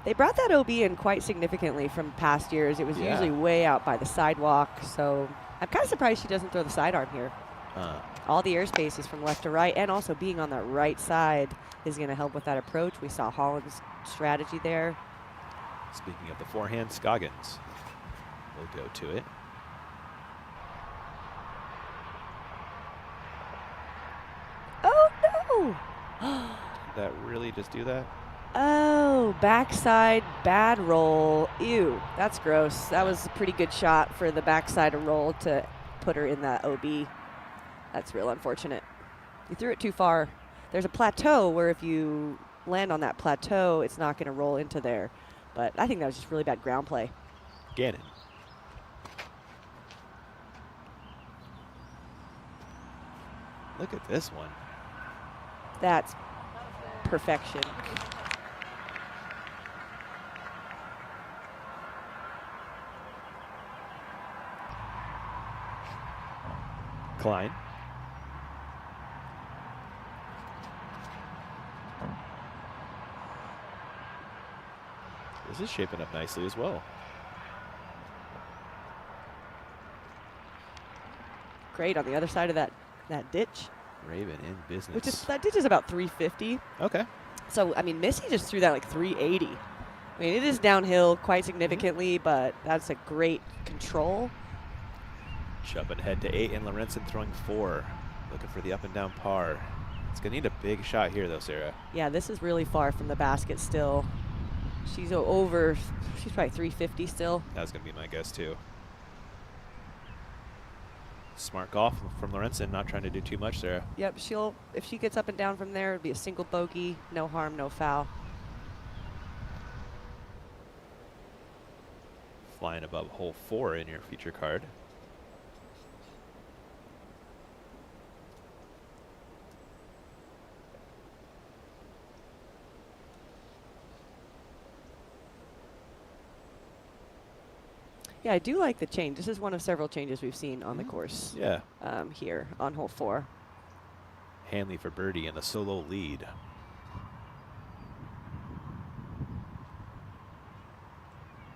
They brought that OB in quite significantly from past years. It was usually way out by the sidewalk, so I'm kind of surprised she doesn't throw the sidearm here. All the airspace is from left to right, and also being on that right side is going to help with that approach. We saw Holland's strategy there. Speaking of the forehand, Scoggins will go to it. Oh, no! Did that really just do that? Oh, backside bad roll. Ew, that's gross. That was a pretty good shot for the backside roll to put her in that OB. That's real unfortunate. You threw it too far. There's a plateau where if you land on that plateau, it's not going to roll into there. But I think that was just really bad ground play. Gannon. Look at this one. That's perfection. Klein. This is shaping up nicely as well. Great on the other side of that ditch. Raven in business. Which is, that ditch is about 350. Okay. So, I mean, Missy just threw that like 380. I mean, it is downhill quite significantly, but that's a great control. Jumping ahead to 8, and Lorenzen throwing 4. Looking for the up and down par. It's going to need a big shot here, though, Sarah. Yeah, this is really far from the basket still. She's over, she's probably 350 still. That's going to be my guess, too. Smart golf from Lorenzen, not trying to do too much, Sarah. Yep, if she gets up and down from there, it'd be a single bogey, no harm, no foul. Flying above hole 4 in your feature card. Yeah, I do like the change. This is one of several changes we've seen on the course. Yeah. Here on hole 4. Hanley for birdie and the solo lead.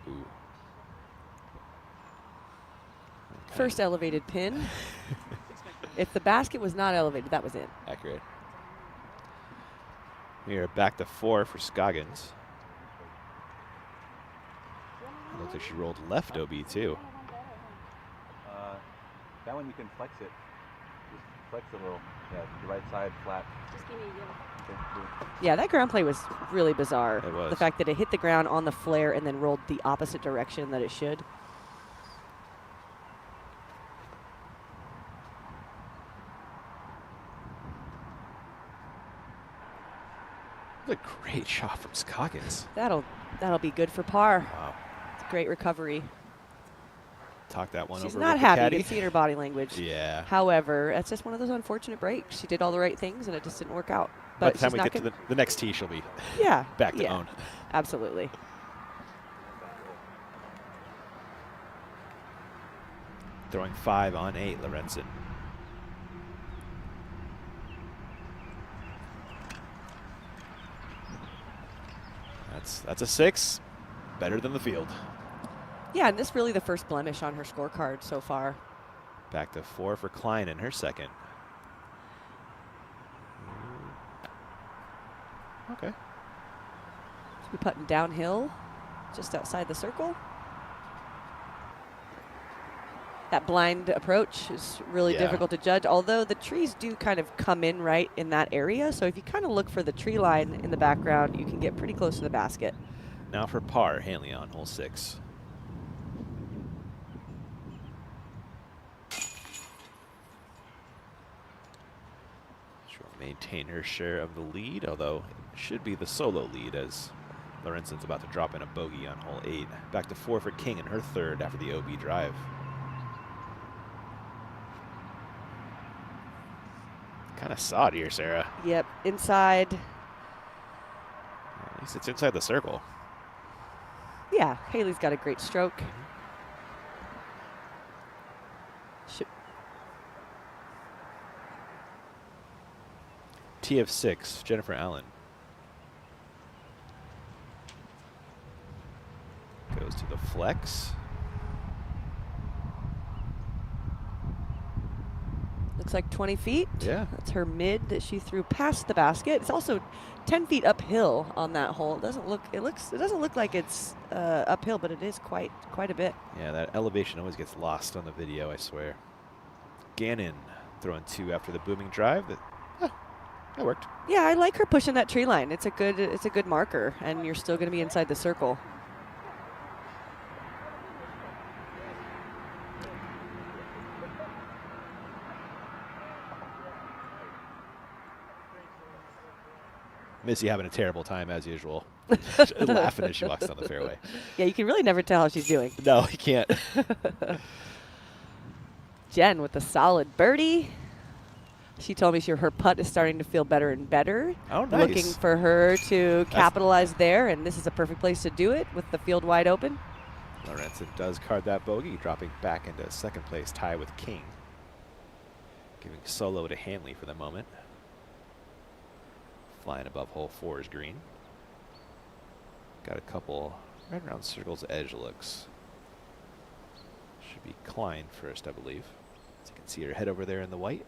Ooh. Okay. First elevated pin. If the basket was not elevated, that was in. Accurate. We are back to 4 for Scoggins. Looks like she rolled left OB too. That one you can flex it. Just flex a little. Yeah, the right side flat. Just give me a yellow. Okay, Yeah, that ground play was really bizarre. It was. The fact that it hit the ground on the flare and then rolled the opposite direction that it should. What a great shot from Scoggins. That'll be good for par. Wow. It's a great recovery. Talk that one She's over. not with the happy. caddy. You can see in her body language. Yeah. However, it's just one of those unfortunate breaks. She did all the right things, and it just didn't work out. By But the time she's we not get to the next tee, she'll be yeah, back to yeah, own. Absolutely. Throwing 5 on 8, Lorenzen. That's a 6. Better than the field. Yeah, and this really the first blemish on her scorecard so far. Back to 4 for Klein in her second. Okay. She'll be putting downhill just outside the circle. That blind approach is really difficult to judge, although the trees do kind of come in right in that area. So if you kind of look for the tree line in the background, you can get pretty close to the basket. Now for par, Hanley on hole 6. She'll maintain her share of the lead, although it should be the solo lead as Lorenzen's about to drop in a bogey on hole 8. Back to 4 for King in her third after the OB drive. Kind of sod here, Sarah. Yep, inside. At least it's inside the circle. Yeah, Haley's got a great stroke. T of 6, Jennifer Allen. Goes to the flex. Looks like 20 feet. Yeah. That's her mid that she threw past the basket. It's also 10 feet uphill on that hole. It doesn't look like it's uphill, but it is quite a bit. Yeah, that elevation always gets lost on the video, I swear. Gannon throwing 2 after the booming drive. That worked. Yeah, I like her pushing that tree line. It's a good marker, and you're still going to be inside the circle. Missy having a terrible time as usual. Laughing as she walks down the fairway. Yeah, you can really never tell how she's doing. No, you can't. Jen with a solid birdie. She told me her putt is starting to feel better and better. Oh, nice. Looking for her to capitalize there, and this is a perfect place to do it with the field wide open. Lorenzen does card that bogey, dropping back into second place, tie with King. Giving solo to Hanley for the moment. Flying above hole 4 is green. Got a couple right around circle's edge looks. Should be Klein first, I believe. As you can see her head over there in the white.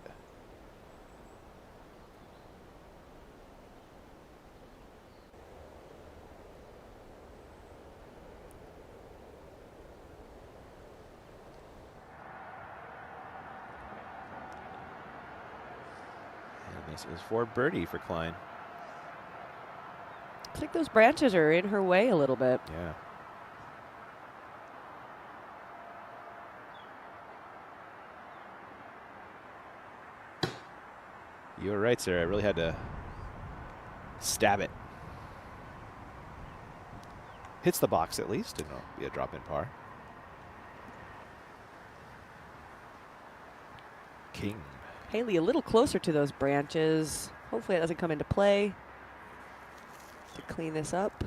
Misses for birdie for Klein. Looks like those branches are in her way a little bit. Yeah. You were right, Sarah. I really had to stab it. Hits the box at least, and it'll be a drop-in par. King. Haley a little closer to those branches. Hopefully it doesn't come into play to clean this up.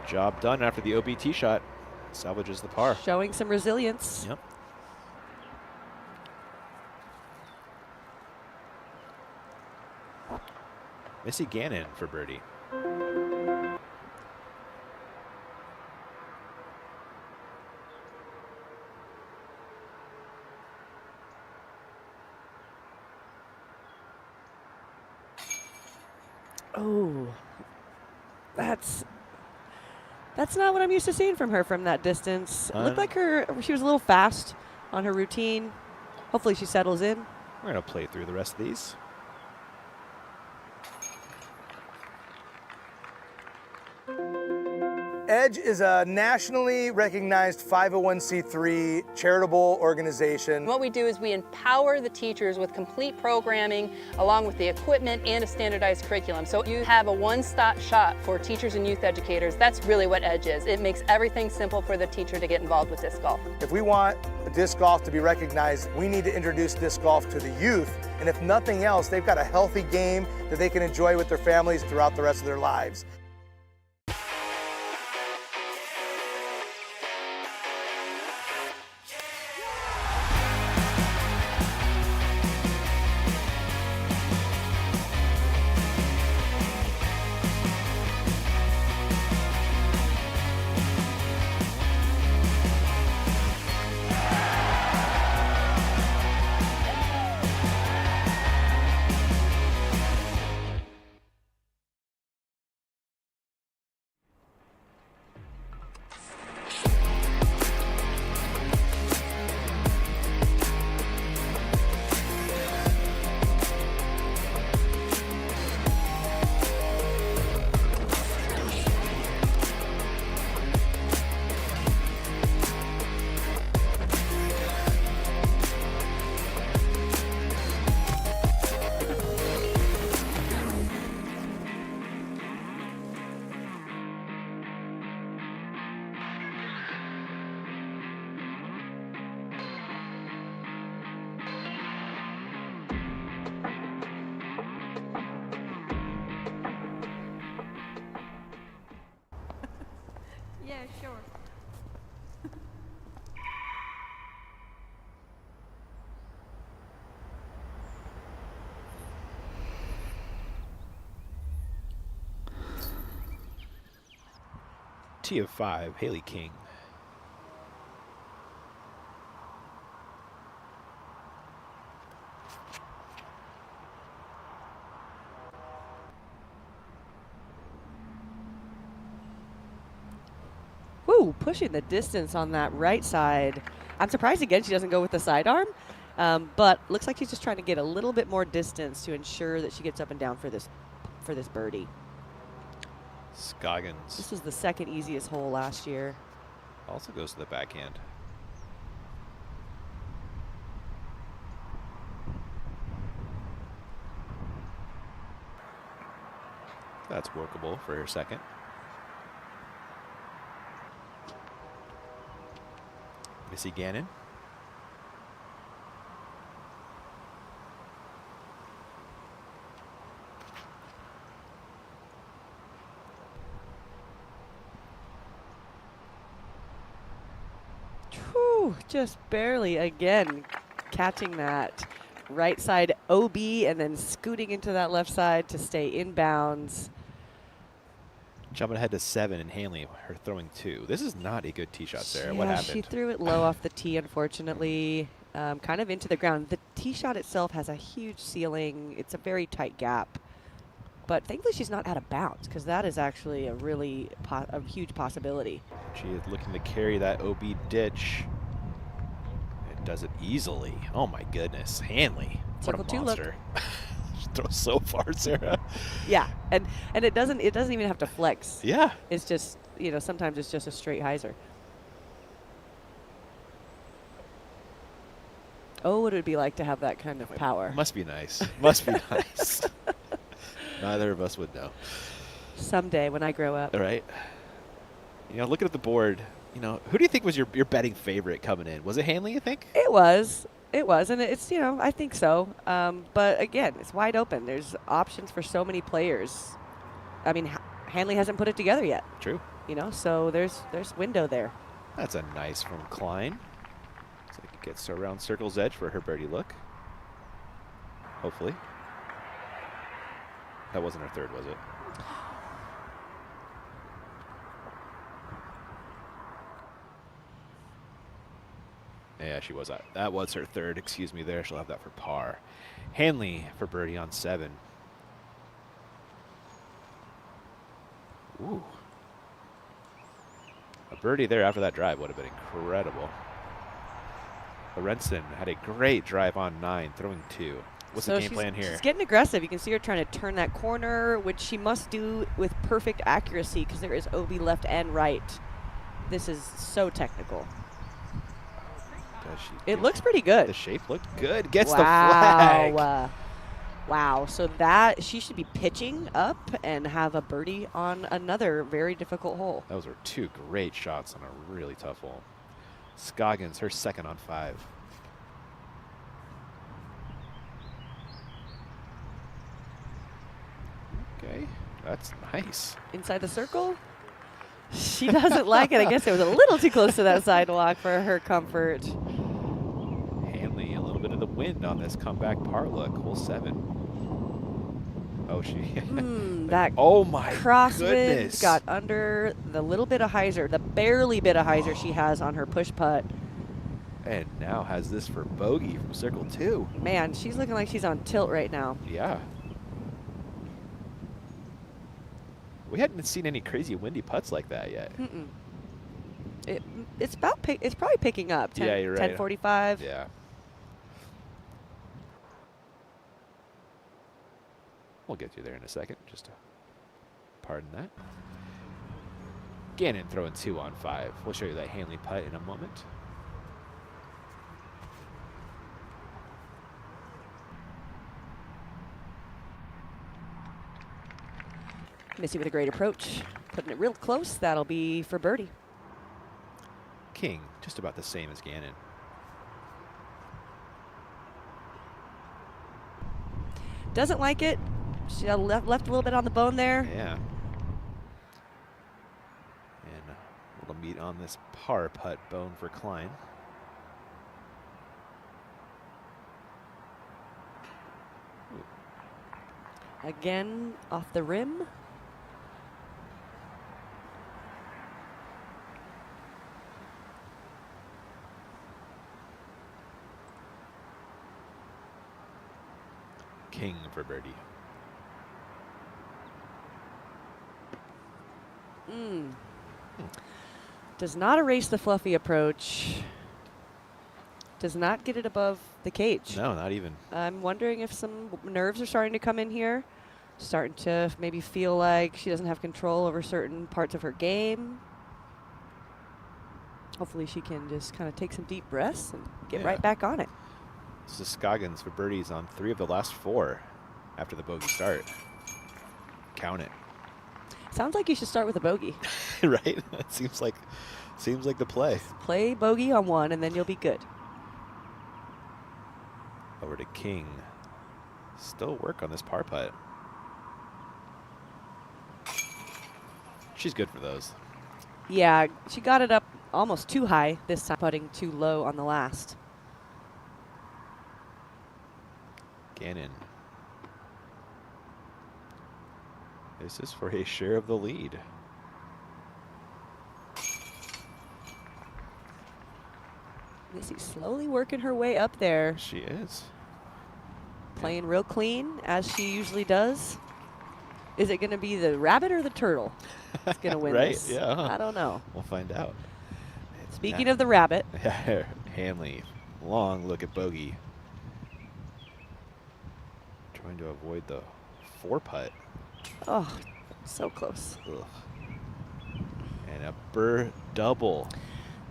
Job done after the OB tee shot. Salvages the par. Showing some resilience. Yep. Missy Gannon for birdie. Oh, that's not what I'm used to seeing from her from that distance. It looked like she was a little fast on her routine. Hopefully she settles in. We're going to play through the rest of these. EDGE is a nationally recognized 501c3 charitable organization. What we do is we empower the teachers with complete programming along with the equipment and a standardized curriculum. So you have a one-stop shop for teachers and youth educators. That's really what EDGE is. It makes everything simple for the teacher to get involved with disc golf. If we want disc golf to be recognized, we need to introduce disc golf to the youth. And if nothing else, they've got a healthy game that they can enjoy with their families throughout the rest of their lives. Yeah, sure. Tee of 5, Haley King. Woo, pushing the distance on that right side. I'm surprised again she doesn't go with the sidearm, but looks like she's just trying to get a little bit more distance to ensure that she gets up and down for this birdie. Scoggins. This was the second easiest hole last year. Also goes to the backhand. That's workable for her second. Missy Gannon. Whew, just barely again catching that right side OB and then scooting into that left side to stay in bounds. Jumping ahead to 7 and Hanley, her throwing 2. This is not a good tee shot, Sarah. What Yeah, happened? she threw it low off the tee, unfortunately, kind of into the ground. The tee shot itself has a huge ceiling. It's a very tight gap. But thankfully she's not out of bounds because that is actually a really a huge possibility. She is looking to carry that OB ditch. And does it easily. Oh my goodness, Hanley. Circle what a 2 look. monster. She throws so far, Sarah. Yeah, and it doesn't even have to flex. Yeah. It's just, you know, sometimes it's just a straight hyzer. Oh, what it would be like to have that kind of power. Must be nice. Must be nice. Neither of us would know. Someday when I grow up. All right. You know, looking at the board, you know, who do you think was your betting favorite coming in? Was it Hanley, you think? It was. It was, and it's, you know, I think so. But again, it's wide open. There's options for so many players. I mean, Hanley hasn't put it together yet. True. You know, so there's window there. That's a nice from Klein. Looks like it gets around circle's edge for her birdie look. Hopefully. That wasn't her third, was it? Yeah, she was. That was her third. Excuse me there. She'll have that for par. Hanley for birdie on 7. Ooh. A birdie there after that drive would have been incredible. Lorenzen had a great drive on 9, throwing 2. What's the game plan here? She's getting aggressive. You can see her trying to turn that corner, which she must do with perfect accuracy because there is OB left and right. This is so technical. It looks pretty good. The shape looked good. Gets the flag. Wow. So that she should be pitching up and have a birdie on another very difficult hole. Those were 2 great shots on a really tough hole. Scoggins, her second on 5. Okay, that's nice. Inside the circle. She doesn't like it. I guess it was a little too close to that sidewalk for her comfort. Hanley, a little bit of the wind on this comeback par look. Hole 7. Oh, she. That oh my crosswind goodness. got under the little bit of hyzer, the barely bit of hyzer she has on her push putt. And now has this for bogey from circle 2. Man, she's looking like she's on tilt right now. Yeah. We hadn't seen any crazy windy putts like that yet. It's probably picking up. 10, yeah, you're right. 10:45. Yeah. We'll get you there in a second. Just to pardon that. Gannon throwing 2 on 5. We'll show you that Hanley putt in a moment. Missy with a great approach. Putting it real close. That'll be for birdie. King, just about the same as Gannon. Doesn't like it. She left a little bit on the bone there. Yeah. And a little meat on this par putt bone for Klein. Again, off the rim. King for birdie. Does not erase the fluffy approach. Does not get it above the cage. No, not even. I'm wondering if some nerves are starting to come in here. Starting to maybe feel like she doesn't have control over certain parts of her game. Hopefully she can just kind of take some deep breaths and get right back on it. This is Scoggins for birdies on 3 of the last 4 after the bogey start. Count it. Sounds like you should start with a bogey. Right? It seems like the play. Play bogey on 1 and then you'll be good. Over to King. Still work on this par putt. She's good for those. Yeah, she got it up almost too high this time, putting too low on the last. Gannon. This is for a share of the lead. Missy slowly working her way up there. She is. Playing real clean, as she usually does. Is it going to be the rabbit or the turtle that's going to win right? this? Yeah. I don't know. We'll find out. Speaking of the rabbit. Hanley long look at bogey. Trying to avoid the 4-putt. Oh, so close. Ugh. And a bird double.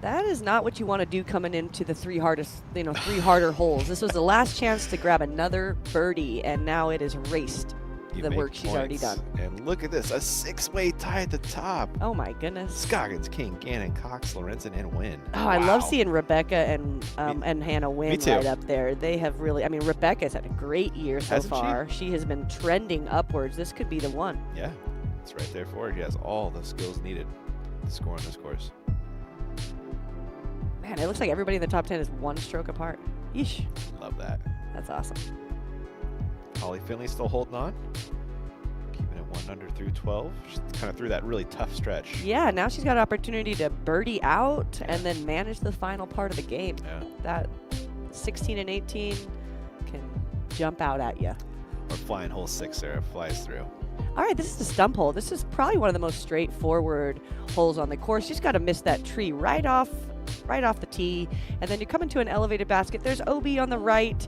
That is not what you want to do coming into the three harder holes. This was the last chance to grab another birdie, and now it is raced. The work she's already done. And look at this, a 6-way tie at the top. Oh my goodness. Scoggins, King, Gannon, Cox, Lorenzen, and Wynn. Oh, wow. I love seeing Rebecca and Hannah Wynn right up there. They have really, I mean, Rebecca's had a great year so far. She has been trending upwards. This could be the one. Yeah, it's right there for her. She has all the skills needed to score on this course. Man, it looks like everybody in the top 10 is one stroke apart. Yeesh. Love that. That's awesome. Holly Finley still holding on. Keeping it 1 under through 12. She's kind of through that really tough stretch. Yeah, now she's got an opportunity to birdie out and then manage the final part of the game. Yeah. That 16 and 18 can jump out at you. Or flying hole 6 there, flies through. All right, this is the stump hole. This is probably one of the most straightforward holes on the course. You just got to miss that tree right off the tee, and then you come into an elevated basket. There's OB on the right,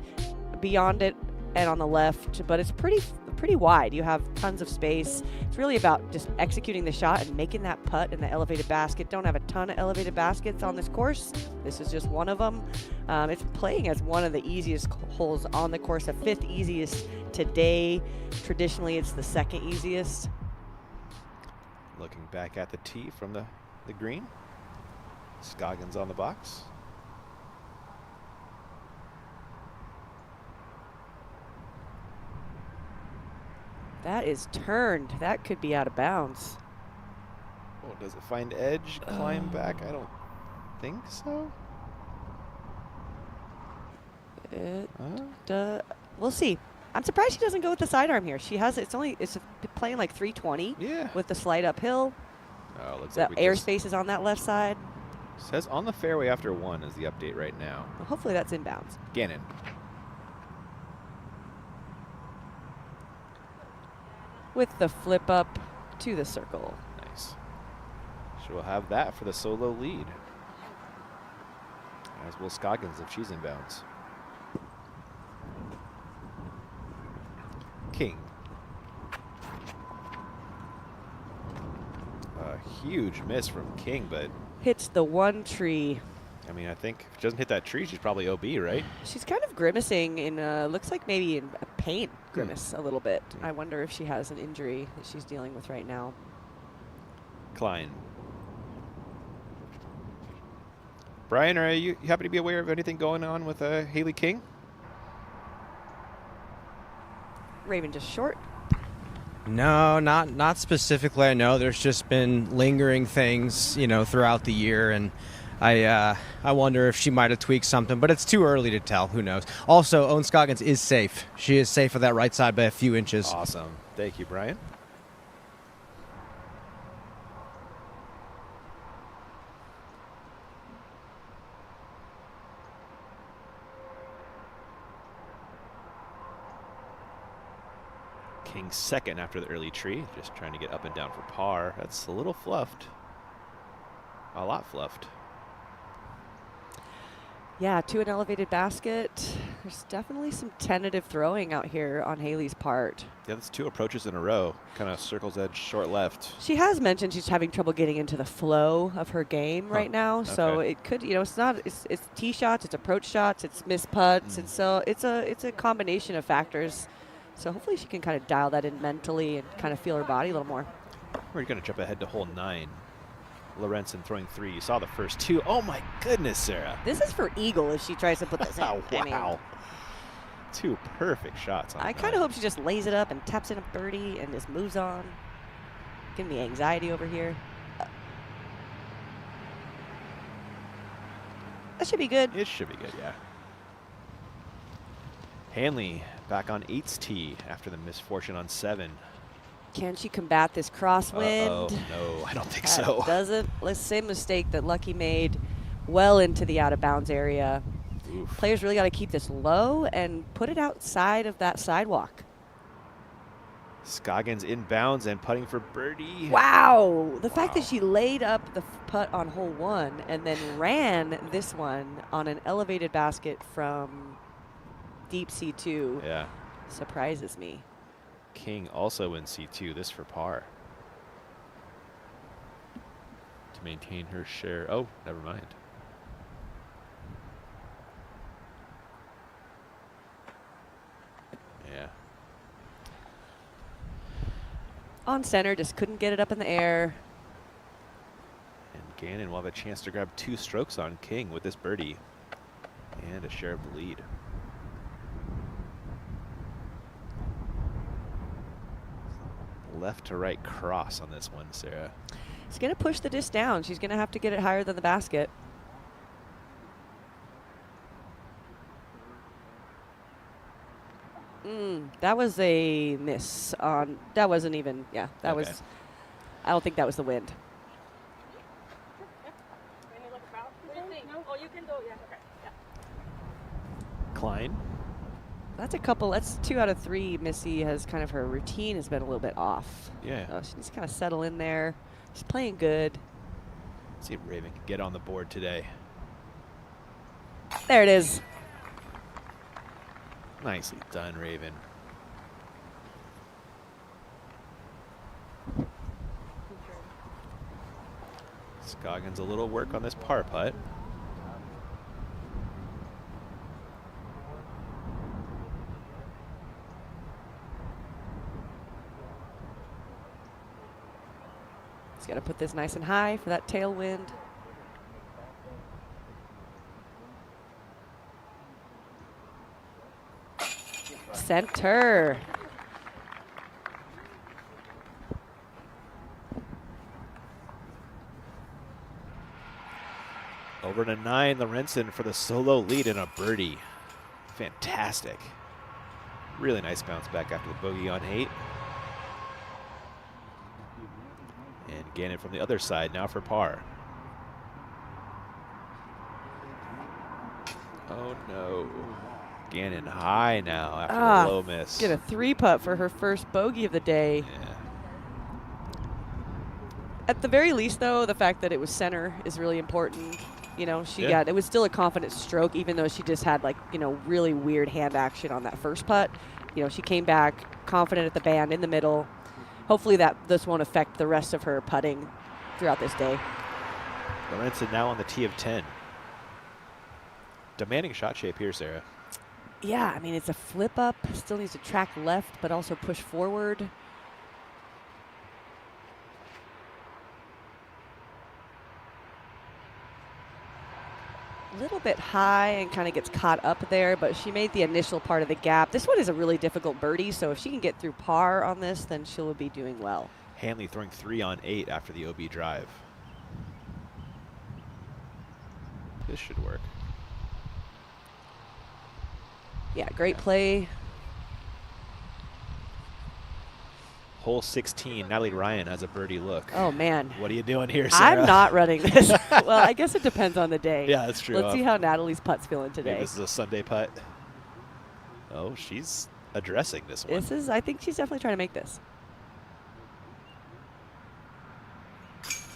beyond it, and on the left, but it's pretty wide. You have tons of space. It's really about just executing the shot and making that putt in the elevated basket. Don't have a ton of elevated baskets on this course. This is just one of them. It's playing as one of the easiest holes on the course, the 5th easiest today. Traditionally, it's the 2nd easiest. Looking back at the tee from the green. Scoggins on the box. That is turned. That could be out of bounds. Oh, does it find edge? Climb back? I don't think so. We'll see. I'm surprised she doesn't go with the sidearm here. She has it's playing like 320. Yeah. With the slight uphill. Oh, looks the like airspace is on that left side. Says on the fairway after 1 is the update right now. Well, hopefully that's inbounds. Gannon. With the flip up to the circle. Nice. She will have that for the solo lead. As will Scoggins if she's inbounds. King. A huge miss from King, but hits the one tree. I mean, I think if she doesn't hit that tree, she's probably OB, right? She's kind of grimacing in, looks like maybe in a pain grimace a little bit. I wonder if she has an injury that she's dealing with right now. Klein. Brian, are you happy to be aware of anything going on with Haley King? Raven just short. No, not specifically. I know there's just been lingering things, throughout the year, and I wonder if she might have tweaked something, but it's too early to tell. Who knows? Also, Owen Scoggins is safe. She is safe on that right side by a few inches. Awesome. Thank you, Brian. King second after the early tree, just trying to get up and down for par. That's a little fluffed. A lot fluffed. Yeah, to an elevated basket. There's definitely some tentative throwing out here on Haley's part. Yeah, that's 2 approaches in a row. Kind of circles edge, short left. She has mentioned she's having trouble getting into the flow of her game right now. Okay. So it could, it's tee shots, it's approach shots, it's missed putts. It's a combination of factors. So hopefully she can kind of dial that in mentally and kind of feel her body a little more. We're going to jump ahead to hole 9. Lorenzen throwing 3. You saw the first 2. Oh my goodness, Sarah. This is for eagle if she tries to put this in. Wow. I mean, 2 perfect shots. I kind of hope she just lays it up and taps in a birdie and just moves on. Giving me anxiety over here. That should be good. It should be good, yeah. Hanley back on 8's tee after the misfortune on 7. Can she combat this crosswind? Oh no, I don't think so. Doesn't. Let's say mistake that Lucky made well into the out of bounds area. Oof. Players really got to keep this low and put it outside of that sidewalk. Scoggins inbounds and putting for birdie. Wow. The fact that she laid up the putt on hole 1 and then ran this one on an elevated basket from deep C2 surprises me. King also in C2, this for par. To maintain her share. Oh, never mind. Yeah. On center, just couldn't get it up in the air. And Gannon will have a chance to grab 2 strokes on King with this birdie and a share of the lead. Left to right cross on this one, Sarah. She's going to push the disc down. She's going to have to get it higher than the basket. That was a miss on, that wasn't even, that was, I don't think that was the wind. Klein. That's 2 out of 3. Missy has kind of, her routine has been a little bit off. Yeah. She needs to kind of settle in there. She's playing good. See if Raven can get on the board today. There it is. Nicely done, Raven. Scoggins a little work on this par putt. Got to put this nice and high for that tailwind. Center. Over to 9, Lorenzen for the solo lead and a birdie. Fantastic. Really nice bounce back after the bogey on 8. And Gannon from the other side now for par. Oh no. Gannon high now after the low miss. Get a 3-putt for her first bogey of the day. Yeah. At the very least, though, the fact that it was center is really important. You know, it was still a confident stroke, even though she just had, like, you know, really weird hand action on that first putt. You know, she came back confident at the band in the middle. Hopefully this won't affect the rest of her putting throughout this day. Lorenzen now on the tee of 10. Demanding shot shape here, Sarah. Yeah, I mean, it's a flip up. Still needs to track left, but also push forward. A little bit high and kind of gets caught up there, but she made the initial part of the gap. This one is a really difficult birdie, so if she can get through par on this, then she'll be doing well. Hanley throwing 3 on 8 after the OB drive. This should work. Yeah, great play. Hole 16, Natalie Ryan has a birdie look. Oh, man. What are you doing here, Sarah? I'm not running this. Well, I guess it depends on the day. Yeah, that's true. Let's see how Natalie's putt's feeling today. Maybe this is a Sunday putt. Oh, she's addressing this one. I think she's definitely trying to make this.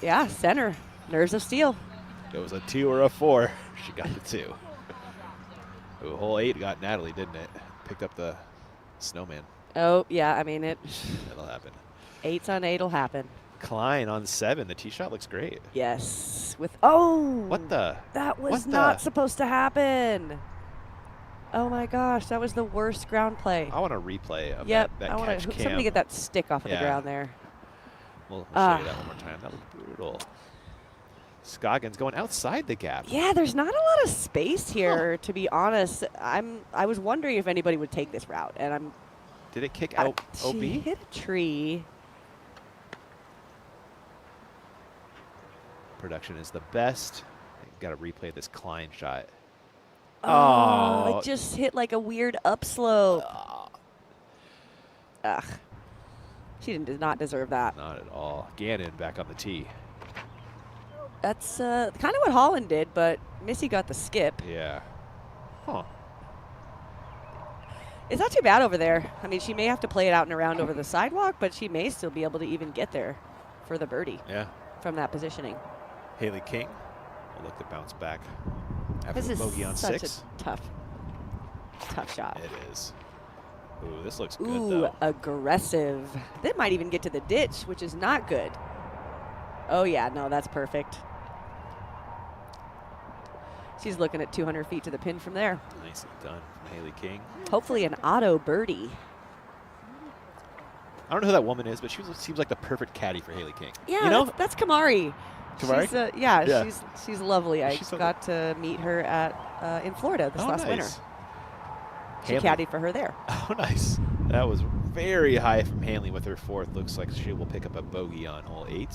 Yeah, center. Nerves of steel. It was a 2 or a 4. She got the 2. Ooh, hole 8 got Natalie, didn't it? Picked up the snowman. Oh, yeah, I mean, That'll happen. 8s on 8 will happen. Klein on 7. The tee shot looks great. Yes. What the? That was not supposed to happen. Oh, my gosh. That was the worst ground play. I want a replay of that catch cam. Somebody get that stick off of the ground there. We'll show you that one more time. That was brutal. Scoggins going outside the gap. Yeah, there's not a lot of space here, to be honest. I was wondering if anybody would take this route, and Did it kick out OB? She hit a tree. Production is the best. Got to replay this Klein shot. Oh, it just hit like a weird upslope. Ugh. She did not deserve that. Not at all. Gannon back on the tee. That's kind of what Holland did, but Missy got the skip. Yeah. Huh. It's not too bad over there. I mean, she may have to play it out and around over the sidewalk, but she may still be able to even get there for the birdie. Yeah. From that positioning. Haley King will look to bounce back after This bogey on is such 6. a tough shot. It is. Ooh, this looks good, Ooh, though. aggressive. That might even get to the ditch, which is not good. Oh, yeah, no, that's perfect. She's looking at 200 feet to the pin from there. Nicely done from Haley King. Hopefully an auto birdie. I don't know who that woman is, but she seems like the perfect caddy for Haley King. Yeah, you know? that's Kamari. Kamari? She's, yeah, she's lovely. I got to meet her at in Florida this last winter. She caddied for her there. Oh, nice. That was very high from Hanley with her 4th. Looks like she will pick up a bogey on hole 8.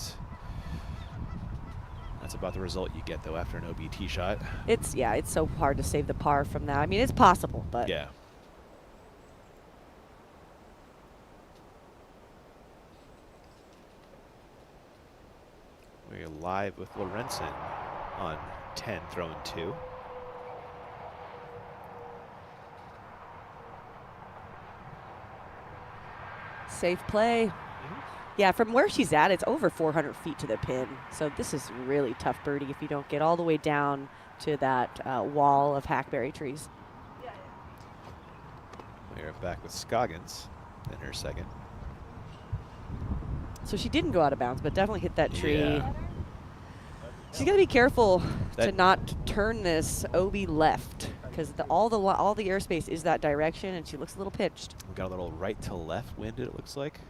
That's about the result you get, though, after an OB tee shot. It's so hard to save the par from that. I mean, it's possible, but. Yeah. We're live with Lorenzen on 10, throwing 2. Safe play. Yeah, from where she's at, it's over 400 feet to the pin. So this is really tough birdie if you don't get all the way down to that wall of hackberry trees. We're back with Scoggins in her 2nd. So she didn't go out of bounds, but definitely hit that tree. Yeah. She's got to be careful to not turn this OB left because all the airspace is that direction, and she looks a little pitched. We got a little right to left wind, it looks like.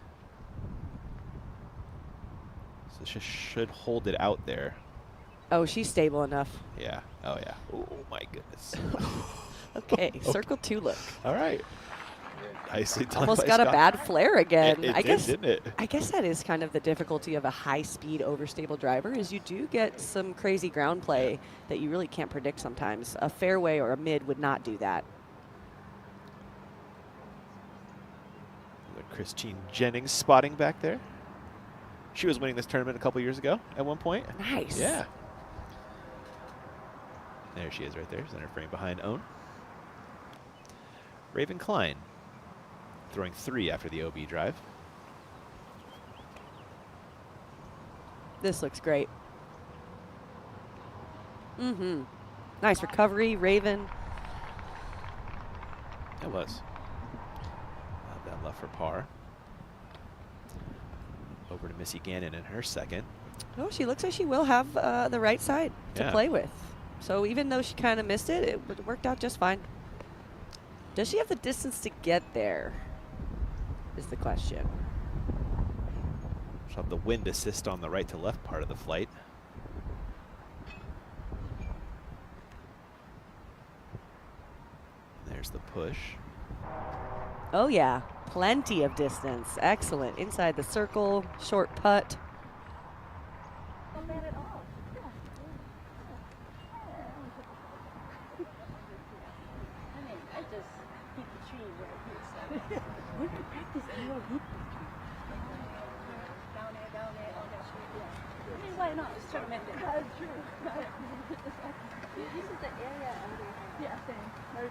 So she should hold it out there. Oh, she's stable enough. Yeah. Oh, yeah. Oh, my goodness. Okay, circle 2 look. All right. Nicely done. Almost got a bad flare again. It did, didn't it? I guess that is kind of the difficulty of a high-speed, overstable driver is you do get some crazy ground play that you really can't predict sometimes. A fairway or a mid would not do that. Christine Jennings spotting back there. She was winning this tournament a couple years ago at one point. Nice. Yeah. There she is right there, center frame behind Own. Raven Klein throwing 3 after the OB drive. This looks great. Nice recovery, Raven. It was. That left for par. Over to Missy Gannon in her 2nd. Oh, she looks like she will have the right side to play with. So even though she kind of missed it, it worked out just fine. Does she have the distance to get there? Is the question. She'll have the wind assist on the right to left part of the flight. There's the push. Oh yeah, plenty of distance. Excellent. Inside the circle, short putt.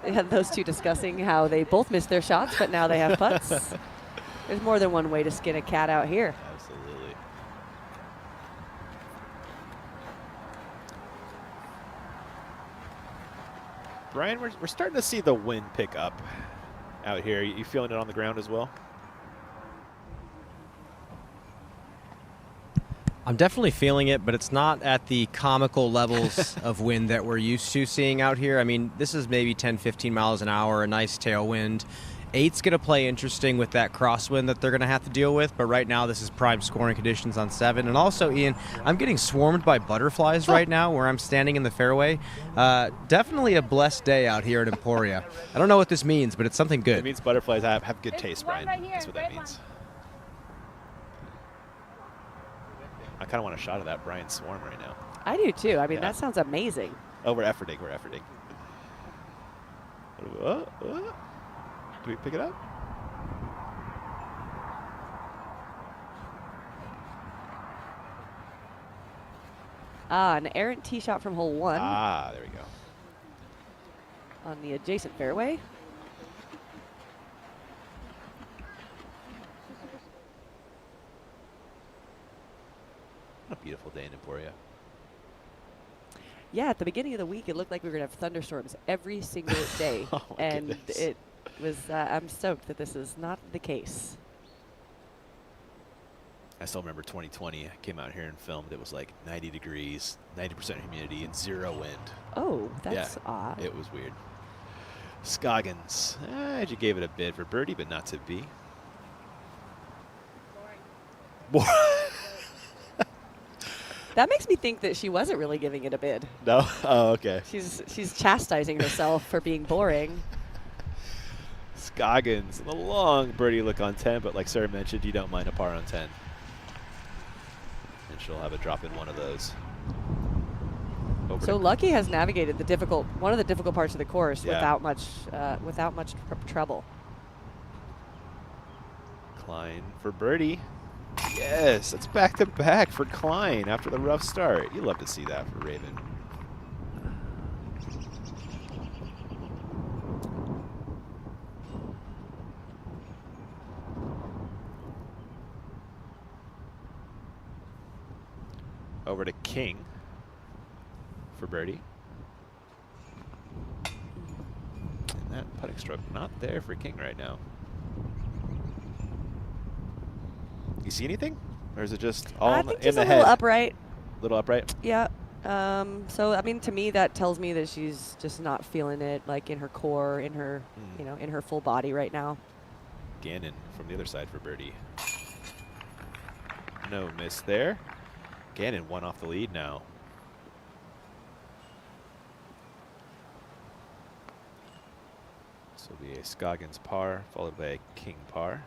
They had those two discussing how they both missed their shots, but now they have putts. There's more than one way to skin a cat out here. Absolutely. Brian, we're starting to see the wind pick up out here. You feeling it on the ground as well? I'm definitely feeling it, but it's not at the comical levels of wind that we're used to seeing out here. I mean, this is maybe 10, 15 miles an hour, a nice tailwind. 8's going to play interesting with that crosswind that they're going to have to deal with, but right now this is prime scoring conditions on 7. And also, Ian, I'm getting swarmed by butterflies right now where I'm standing in the fairway. Definitely a blessed day out here at Emporia. I don't know what this means, but it's something good. It means butterflies have good taste, Brian. That's what that means. I kind of want a shot of that Brian swarm right now. I do too. I mean, that sounds amazing. Oh, we're efforting. We're efforting. Do we pick it up? An errant tee shot from hole 1. Ah, there we go. On the adjacent fairway. beautiful day in Emporia. Yeah, at the beginning of the week, it looked like we were going to have thunderstorms every single day. Oh my and goodness. it was, I'm stoked that this is not the case. I still remember 2020. I came out here and filmed. It was like 90 degrees, 90% humidity, and 0 wind. Oh, that's odd. It was weird. Scoggins, you gave it a bid for birdie, but not to be. Boring. That makes me think that she wasn't really giving it a bid. No? Oh, okay. She's chastising herself for being boring. Scoggins, a long birdie look on 10, but like Sarah mentioned, you don't mind a par on 10. And she'll have a drop in one of those. So Lucky has navigated one of the difficult parts of the course Yeah. without much trouble. Klein for birdie. Yes, it's back to back for Klein after the rough start. You love to see that for Raven. Over to King for birdie. And that putting stroke not there for King right now. You see anything? Or is it just all I in think the just head? a little upright. Little upright? Yeah. So, I mean, to me, that tells me that she's just not feeling it, like in her core, in her, in her full body right now. Gannon from the other side for birdie. No miss there. Gannon one off the lead now. This will be a Scoggins par, followed by a King par.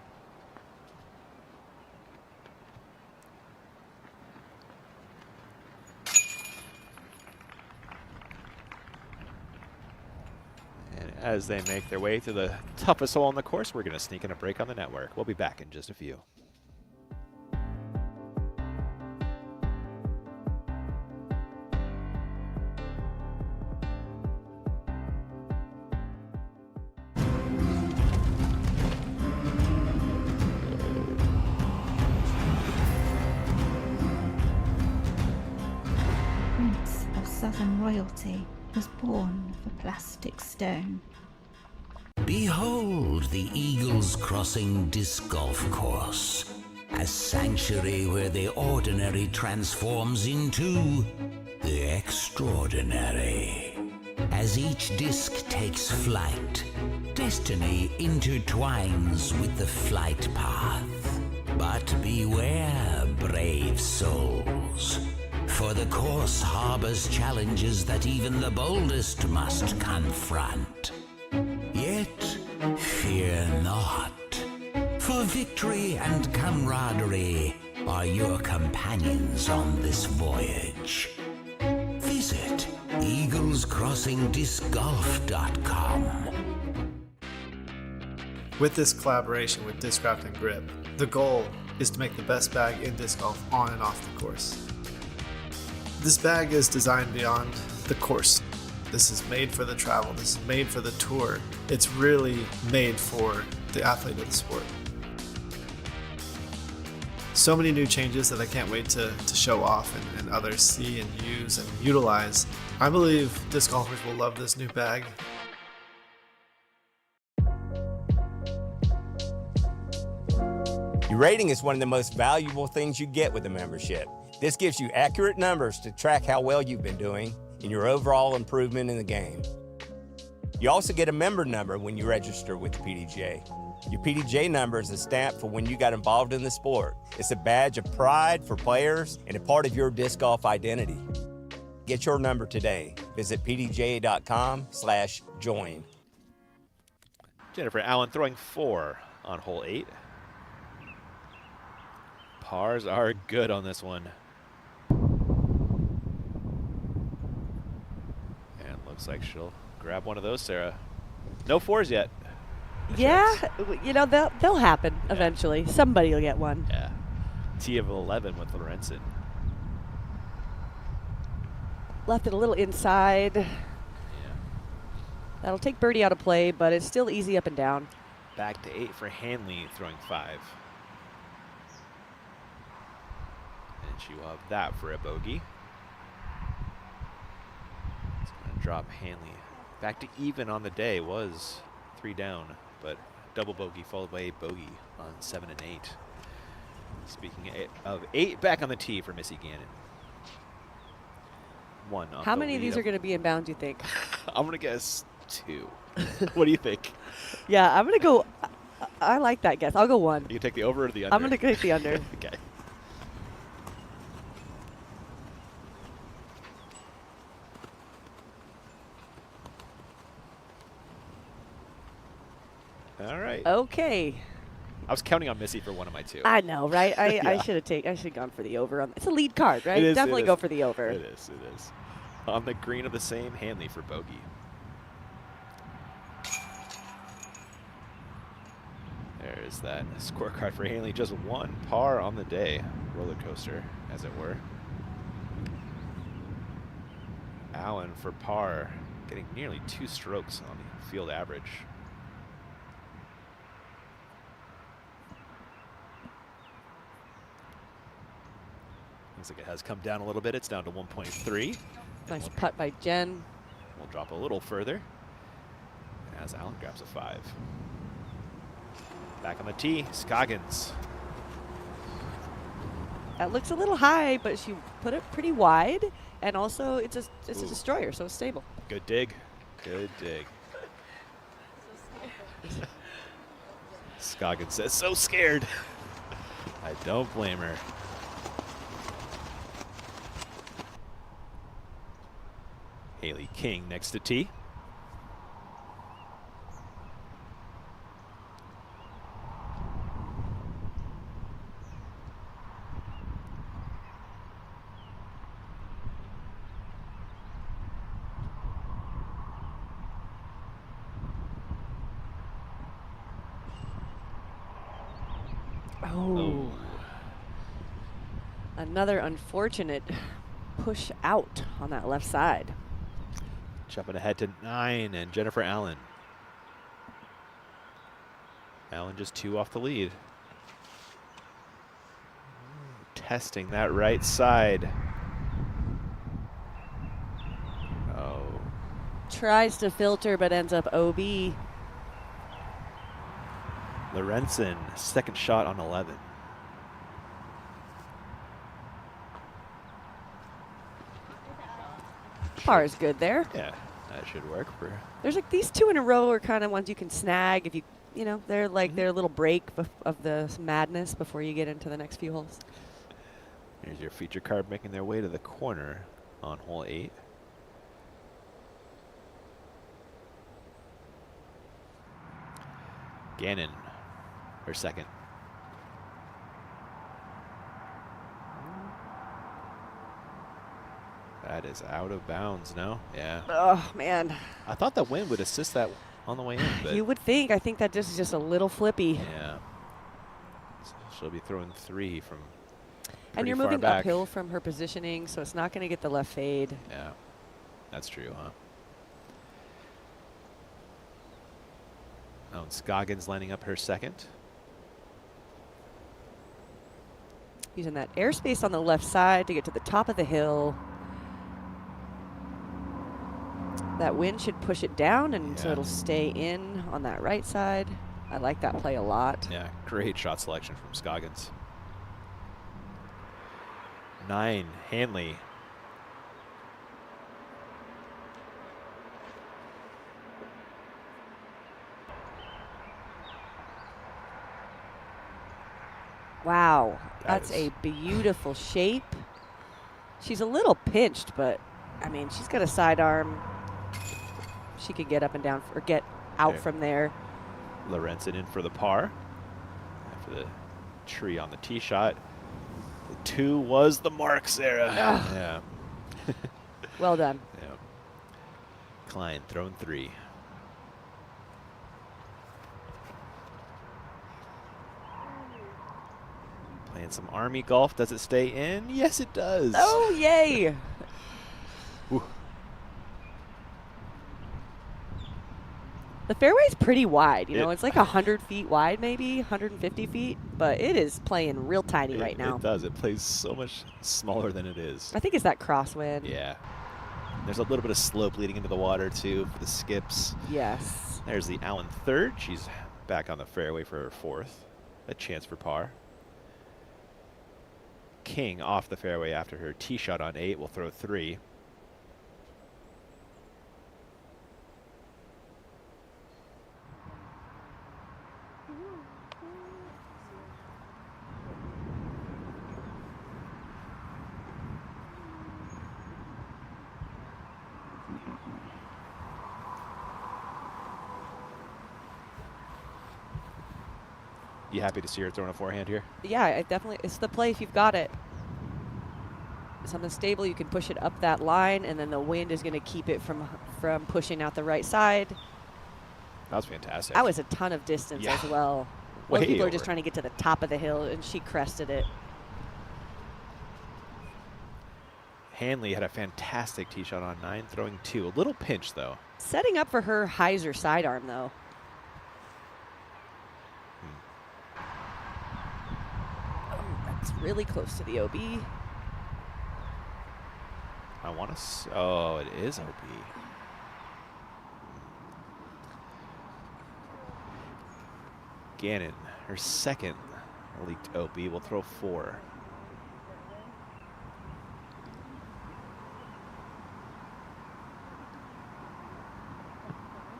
And as they make their way to the toughest hole on the course, we're going to sneak in a break on the network. We'll be back in just a few. Prince of Southern royalty was born for plastic stone. Behold the Eagles Crossing Disc Golf Course, a sanctuary where the ordinary transforms into the extraordinary. As each disc takes flight, destiny intertwines with the flight path. But beware, brave souls, for the course harbors challenges that even the boldest must confront. Yet, fear not, for victory and camaraderie are your companions on this voyage. Visit eaglescrossingdiscgolf.com. With this collaboration with Discraft and Grip, the goal is to make the best bag in disc golf on and off the course. This bag is designed beyond the course. This is made for the travel. This is made for the tour. It's really made for the athlete of the sport. So many new changes that I can't wait to show off and others see and use and utilize. I believe disc golfers will love this new bag. Your rating is one of the most valuable things you get with a membership. This gives you accurate numbers to track how well you've been doing and your overall improvement in the game. You also get a member number when you register with the PDJ. Your PDJ number is a stamp for when you got involved in the sport. It's a badge of pride for players and a part of your disc golf identity. Get your number today. Visit pdj.com/join. Jennifer Allen throwing 4 on hole 8. Pars are good on this one. And looks like she'll grab one of those, Sarah. No 4s yet. Yeah, you know, they'll happen eventually. Somebody will get one. Yeah. T of 11 with Lorenzen. Left it a little inside. Yeah. That'll take birdie out of play, but it's still easy up and down. Back to 8 for Hanley throwing 5. And chew of that for a bogey. It's going to drop Hanley back to even on the day. Was 3 down, but double bogey followed by a bogey on 7 and 8. Speaking of 8, back on the tee for Missy Gannon. 1 off How the many of lead these are going to be in bounds, you think? I'm going to guess 2. What do you think? Yeah, I'm going to go. I like that guess. I'll go 1. You take the over or the under? I'm going to take the under. Okay. All right. Okay. I was counting on Missy for one of my 2. I know, right? Yeah. I should have gone for the over. It's a lead card, right? It is, Definitely go for the over. It is. It is. On the green of the same, Hanley for bogey. There's that scorecard for Hanley. Just 1 par on the day. Roller coaster, as it were. Allen for par, getting nearly 2 strokes on the field average. Looks like it has come down a little bit. It's down to 1.3. Nice putt by Jen. We'll drop a little further as Allen grabs a 5. Back on the tee, Scoggins. That looks a little high, but she put it pretty wide, and also it's a destroyer, so it's stable. Good dig. Good dig. Scoggins says, so scared. I don't blame her. Haley King next to tee. Oh. Another unfortunate push out on that left side. Jumping ahead to 9 and Jennifer Allen. Allen just 2 off the lead. Testing that right side. Oh. Tries to filter but ends up OB. Lorenzen, second shot on 11. Par is good there. Yeah, that should work for her. There's like these 2 in a row are kind of ones you can snag if you know, they're like their little break of the madness before you get into the next few holes. Here's your feature card making their way to the corner on hole 8. Gannon, her second. That is out of bounds, no? Yeah. Oh, man. I thought the wind would assist that on the way in, but You would think. I think that this is just a little flippy. yeah. So she'll be throwing 3 from And you're pretty far moving back. uphill from her positioning, so it's not going to get the left fade. Yeah, that's true, huh? Oh, and Scoggins lining up her second. Using that airspace on the left side to get to the top of the hill. That wind should push it down, and so it'll stay in on that right side. I like that play a lot. Yeah, great shot selection from Scoggins. 9, Hanley. Wow, that's a beautiful shape. She's a little pinched, but I mean, she's got a sidearm. She can get up and down or get out from there. Lorenzen in for the par. After the tree on the tee shot. The 2 was the mark, Sarah. Yeah. Well done. Yeah. Klein throwing 3. Playing some Army golf. Does it stay in? Yes, it does. Oh, yay. Ooh. The fairway's pretty wide. You know, it's like 100 feet wide, maybe 150 feet, but it is playing real tiny right now. It does. It plays so much smaller than it is. I think it's that crosswind. Yeah. There's a little bit of slope leading into the water, too, for the skips. Yes. There's the Allen third. She's back on the fairway for her fourth. A chance for par. King off the fairway after her tee shot on 8 will throw 3. You happy to see her throwing a forehand here? Yeah, it's the play if you've got it. Something stable, you can push it up that line, and then the wind is going to keep it from pushing out the right side. That was fantastic. That was a ton of distance as well. Most people are just trying to get to the top of the hill, and she crested it. Hanley had a fantastic tee shot on 9, throwing 2. A little pinch, though. Setting up for her hyzer sidearm, though. That's really close to the OB. I want to. Oh, it is OB. Gannon, her second leaked OB, will throw 4.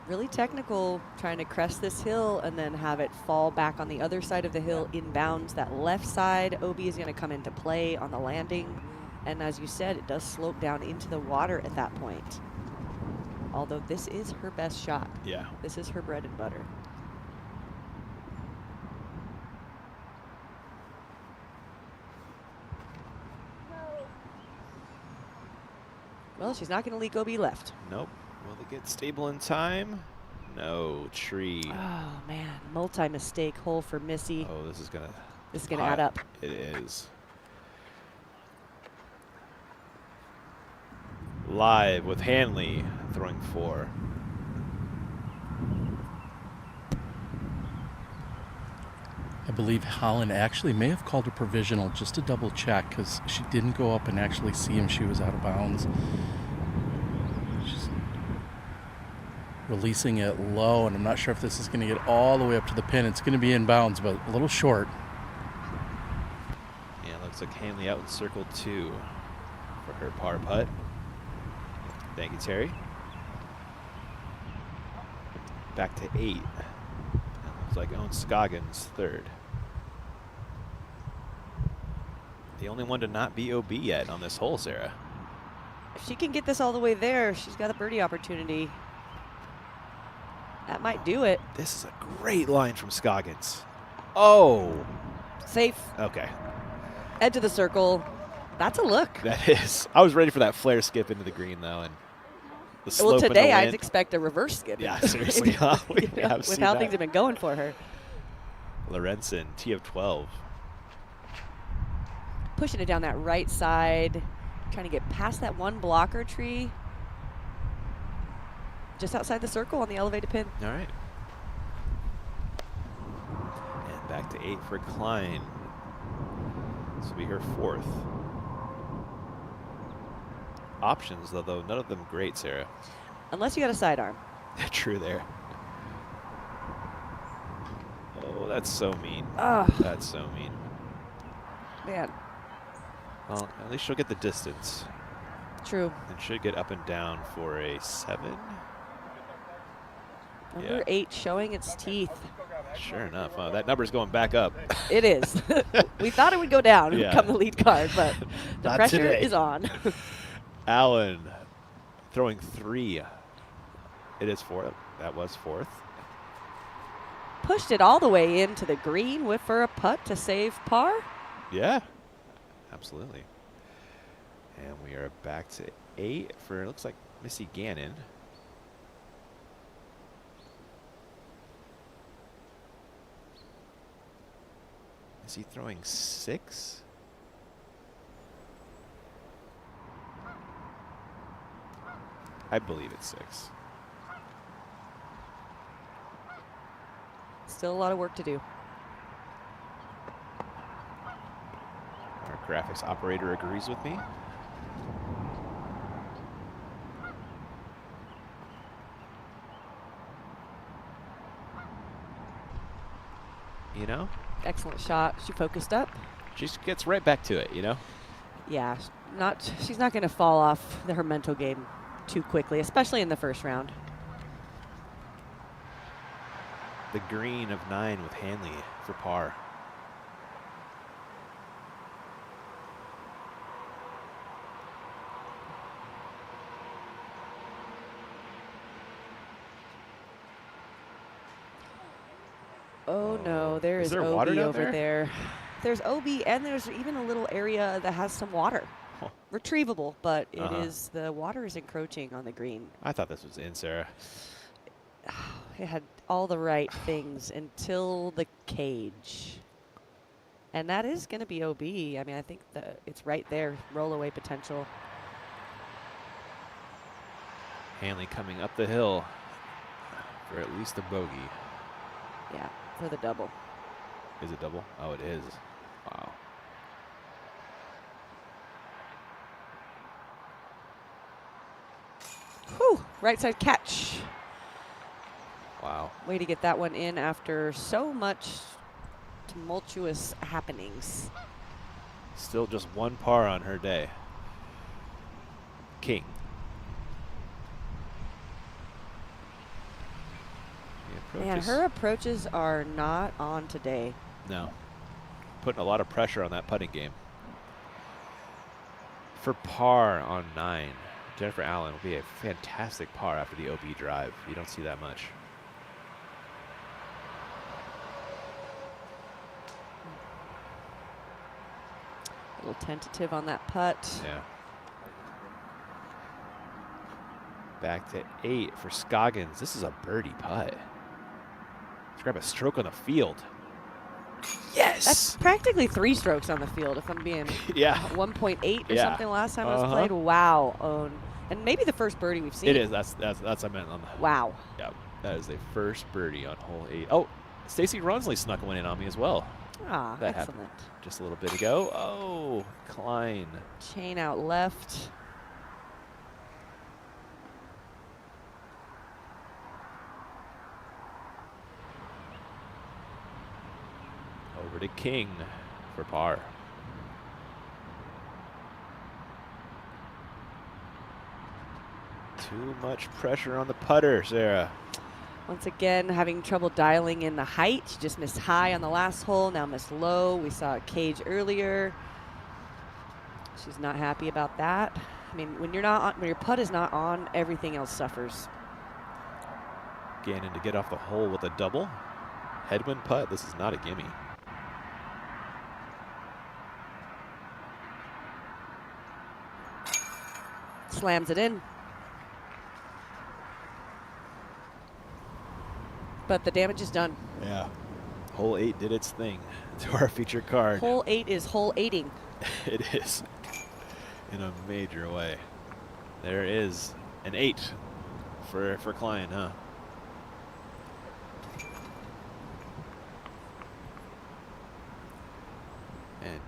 Really technical, trying to crest this hill and then have it fall back on the other side of the hill inbounds. That left side OB is going to come into play on the landing. And as you said, it does slope down into the water at that point. Although this is her best shot. Yeah. This is her bread and butter. Well, she's not going to leak OB left. Nope. Will it get stable in time? No. Tree. Oh, man. Multi-mistake hole for Missy. Oh, this is going to add up. It is. Live with Hanley throwing 4. I believe Holland actually may have called a provisional just to double check because she didn't go up and actually see him. She was out of bounds. She's releasing it low, and I'm not sure if this is going to get all the way up to the pin. It's going to be in bounds, but a little short. Yeah, looks like Hanley out in circle 2 for her par putt. Thank you, Terry. Back to 8. Looks like Owen Scoggins third. The only one to not be OB yet on this hole, Sarah. If she can get this all the way there, she's got a birdie opportunity. That might do it. This is a great line from Scoggins. Oh. Safe. Okay. Edge of the circle. That's a look. That is. I was ready for that flare skip into the green, though, and the slope. Well, today and the I'd expect a reverse skip. Yeah, seriously. With how things have been going for her. Lorenzen, tee of 12. Pushing it down that right side, trying to get past that one blocker tree. Just outside the circle on the elevated pin. All right. And back to 8 for Klein. This will be her 4th. Options, though, none of them great, Sarah. Unless you got a sidearm. True there. Oh, that's so mean. Ugh. That's so mean. Man. Well, at least she'll get the distance. True. And should get up and down for a 7. Number 8 showing its teeth. Sure enough. That number's going back up. It is. We thought it would go down and become the lead card, but the pressure today. is on. Allen throwing 3. It is 4. That was 4th. Pushed it all the way into the green for a putt to save par. Yeah, absolutely. And we are back to 8 for, it looks like, Missy Gannon. Is he throwing 6? I believe it's 6. Still a lot of work to do. Our graphics operator agrees with me. You know? Excellent shot. She focused up. She just gets right back to it, you know? Yeah, she's not going to fall off her mental game too quickly, especially in the first round. The green of 9 with Hanley for par. Oh no, there is there OB water down over there. There's OB, and there's even a little area that has some water. Huh. Retrievable, but it is, the water is encroaching on the green. I thought this was in, Sarah. It had all the right things until the cage. And that is going to be OB. I mean, I think it's right there, roll away potential. Hanley coming up the hill for at least a bogey. Yeah, for the double. Is it double? Oh, it is. Wow. Whew, right side catch. Wow. Way to get that one in after so much tumultuous happenings. Still just 1 par on her day. King. Man, her approaches are not on today. No. Putting a lot of pressure on that putting game. For par on 9, Jennifer Allen will be a fantastic par after the OB drive. You don't see that much. A little tentative on that putt. Yeah. Back to 8 for Scoggins. This is a birdie putt. Let's grab a stroke on the field. Yes! That's practically 3 strokes on the field, if I'm being 1.8 or something last time it was played. Wow. And maybe the first birdie we've seen. It is. That's I meant on the. Wow. Yeah, that is the first birdie on hole 8. Oh, Stacey Ronsley snuck one in on me as well. Ah, that excellent. happened just a little bit ago. Oh, Klein. Chain out left. Over to King for par. Too much pressure on the putter, Sarah. Once again, having trouble dialing in the height. She just missed high on the last hole, now missed low. We saw a cage earlier. She's not happy about that. I mean, when your putt is not on, everything else suffers. Gannon to get off the hole with a double. Headwind putt. This is not a gimme. Slams it in. But the damage is done. Yeah. Hole 8 did its thing to our feature card. Hole 8 is hole 8ing. It is. In a major way. There is an 8 for Klein, huh? And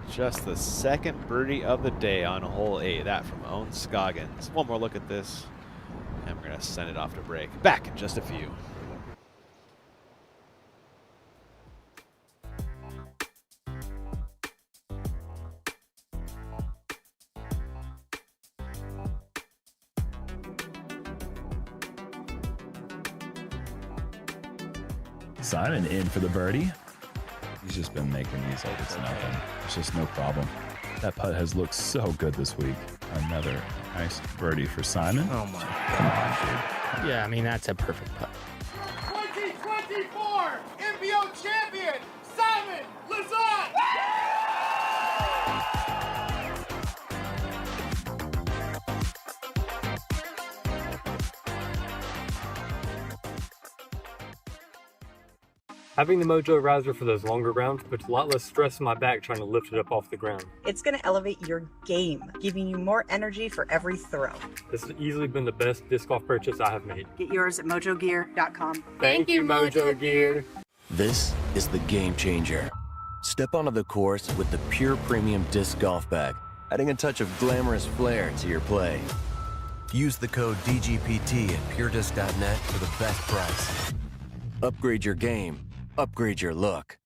just the second birdie of the day on hole 8. That from Owen Scoggins. One more look at this. And we're going to send it off to break. Back in just a few. Simon in for the birdie. He's just been making these like it's nothing. It's just no problem. That putt has looked so good this week. Another nice birdie for Simon. Oh my Come on, dude. Yeah, I mean, that's a perfect putt. 2024 FPO champion, Simon Lazat! Having the Mojo riser for those longer rounds puts a lot less stress on my back trying to lift it up off the ground. It's going to elevate your game, giving you more energy for every throw. This has easily been the best disc golf purchase I have made. Get yours at mojogear.com. Thank you, Mojo Gear. This is the game changer. Step onto the course with the Pure Premium Disc Golf Bag, adding a touch of glamorous flair to your play. Use the code DGPT at puredisc.net for the best price. Upgrade your game, upgrade your look.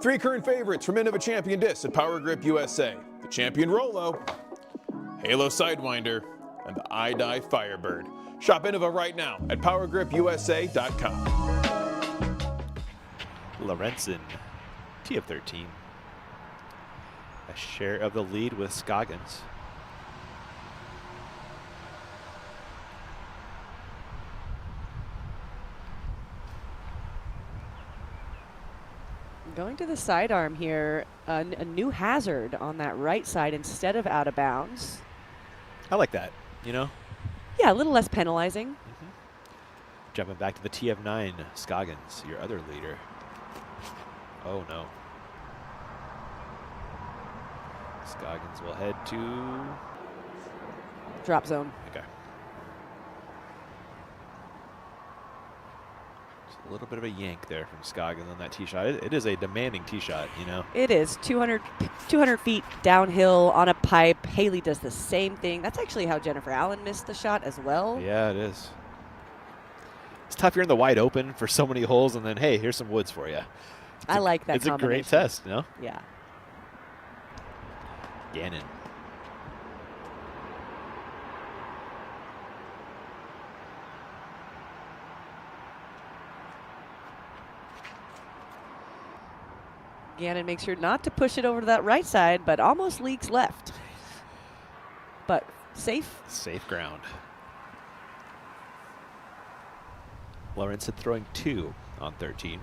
Three current favorites from End of a Champion Disc at Power Grip USA. The Champion Rolo, Halo Sidewinder, and the iDye Firebird. Shop Innova right now at PowerGripUSA.com. Lorenzen, T of 13. A share of the lead with Scoggins. Going to the sidearm here, a new hazard on that right side instead of out of bounds. I like that, you know? Yeah, a little less penalizing. Jumping back to the T of 9, Scoggins, your other leader. Oh no. Scoggins will head to drop zone. Okay. A little bit of a yank there from Scoggins on that tee shot. It is a demanding tee shot, you know. It is 200 feet downhill on a pipe. Haley does the same thing. That's actually how Jennifer Allen missed the shot as well. Yeah, it is. It's tough. You're in the wide open for so many holes, and then, hey, here's some woods for you. I like that. It's a great test, you know? Yeah. Gannon. Gannon makes sure not to push it over to that right side, but almost leaks left. But safe. Safe ground. Lorenzen throwing 2 on 13.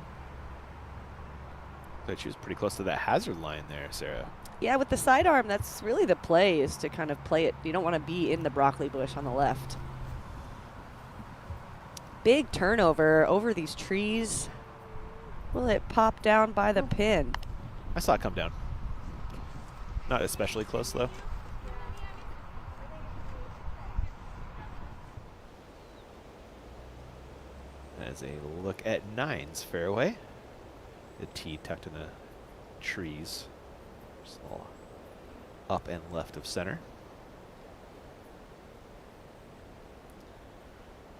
But she was pretty close to that hazard line there, Sarah. Yeah, with the sidearm, that's really the play, is to kind of play it. You don't want to be in the broccoli bush on the left. Big turnover over these trees. Will it pop down by the pin? I saw it come down. Not especially close, though. As a look at 9's fairway. The tee tucked in the trees. Just a little up and left of center.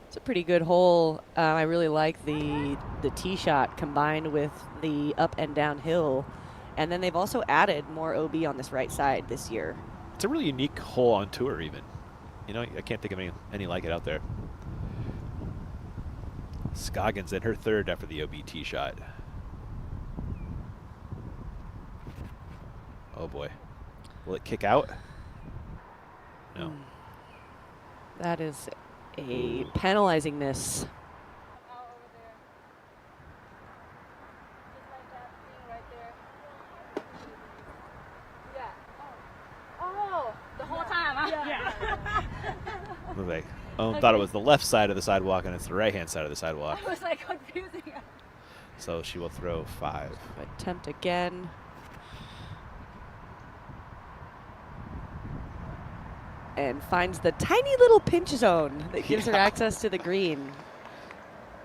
It's a pretty good hole. I really like the tee shot combined with the up and down hill. And then they've also added more OB on this right side this year. It's a really unique hole on tour even. You know, I can't think of any like it out there. Scoggins in her third after the OB tee shot. Oh boy. Will it kick out? No. That is a penalizing miss. Oh, the whole time, huh? Yeah. Like, thought it was the left side of the sidewalk and it's the right hand side of the sidewalk. I was like confusing. So she will throw 5. Attempt again. And finds the tiny little pinch zone that gives her access to the green.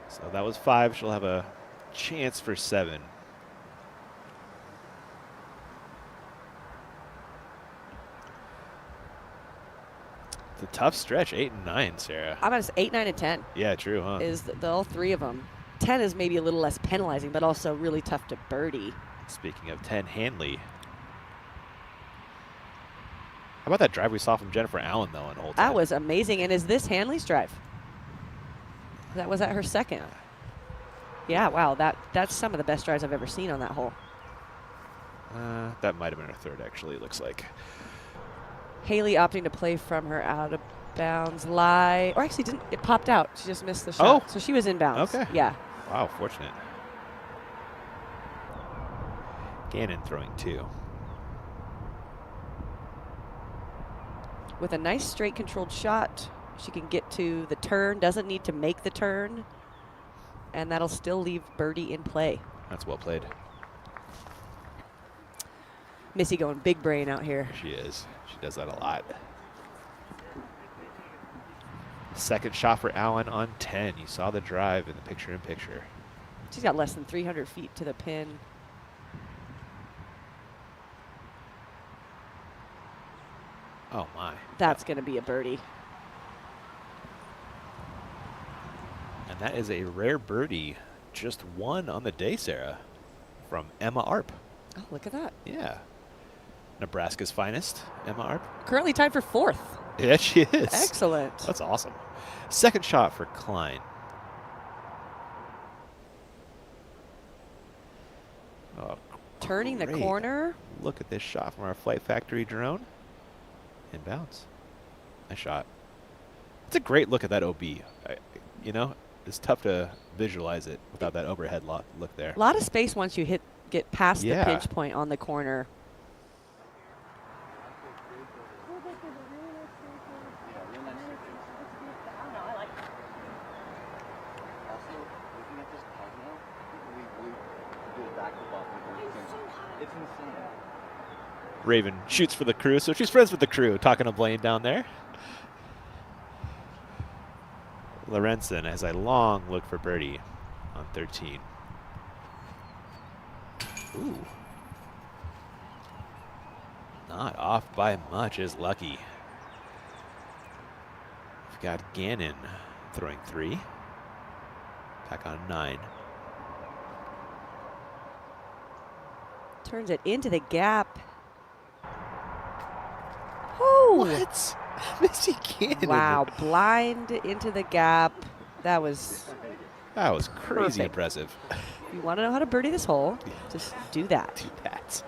So that was 5. She'll have a chance for 7. It's a tough stretch, 8 and 9, Sarah. I'm going to say 8, 9, and 10. Yeah, true, huh? Is all 3 of them. 10 is maybe a little less penalizing, but also really tough to birdie. Speaking of 10, Hanley. How about that drive we saw from Jennifer Allen, though, on hole 10? That was amazing. And is this Hanley's drive? Was that her second? Yeah, wow, that's some of the best drives I've ever seen on that hole. That might have been her third, actually, it looks like. Haley opting to play from her out of bounds lie. Or actually, didn't it popped out. She just missed the shot. Oh. So she was inbounds. Okay. Yeah. Wow, fortunate. Gannon throwing 2. With a nice straight controlled shot, she can get to the turn, doesn't need to make the turn, and that'll still leave birdie in play. That's well played. Missy going big brain out here. She is. She does that a lot. Second shot for Allen on 10. You saw the drive in the picture-in-picture. She's got less than 300 feet to the pin. Oh, my. That's going to be a birdie. And that is a rare birdie. Just one on the day, Sarah, from Emma Arp. Oh, look at that. Yeah. Nebraska's finest, Emma Arp. Currently tied for 4th. Yeah, she is. Excellent. That's awesome. Second shot for Klein. Oh, turning the great. corner. Look at this shot from our Flight Factory drone. Inbounds. Nice shot. It's a great look at that OB. You know, it's tough to visualize it without that overhead look there. A lot of space once you get past Yeah. the pinch point on the corner. Raven shoots for the crew, so she's friends with the crew, talking to Blaine down there. Lorenzen has a long look for birdie on 13. Ooh. Not off by much is Lucky. We've got Gannon throwing 3. Back on 9. Turns it into the gap. Oh! What? Missy Gannon. Wow, blind into the gap. That was crazy perfect. impressive. If you want to know how to birdie this hole, just do that. Do that.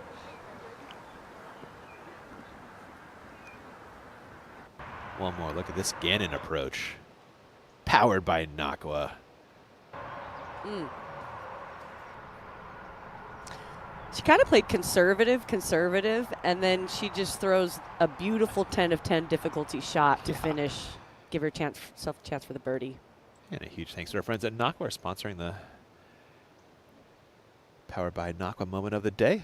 One more look at this Gannon approach. Powered by Nakwa. She kind of played conservative, and then she just throws a beautiful 10 of 10 difficulty shot to finish, give herself a chance for the birdie. And a huge thanks to our friends at Nakwa sponsoring the Powered by Nakwa moment of the day.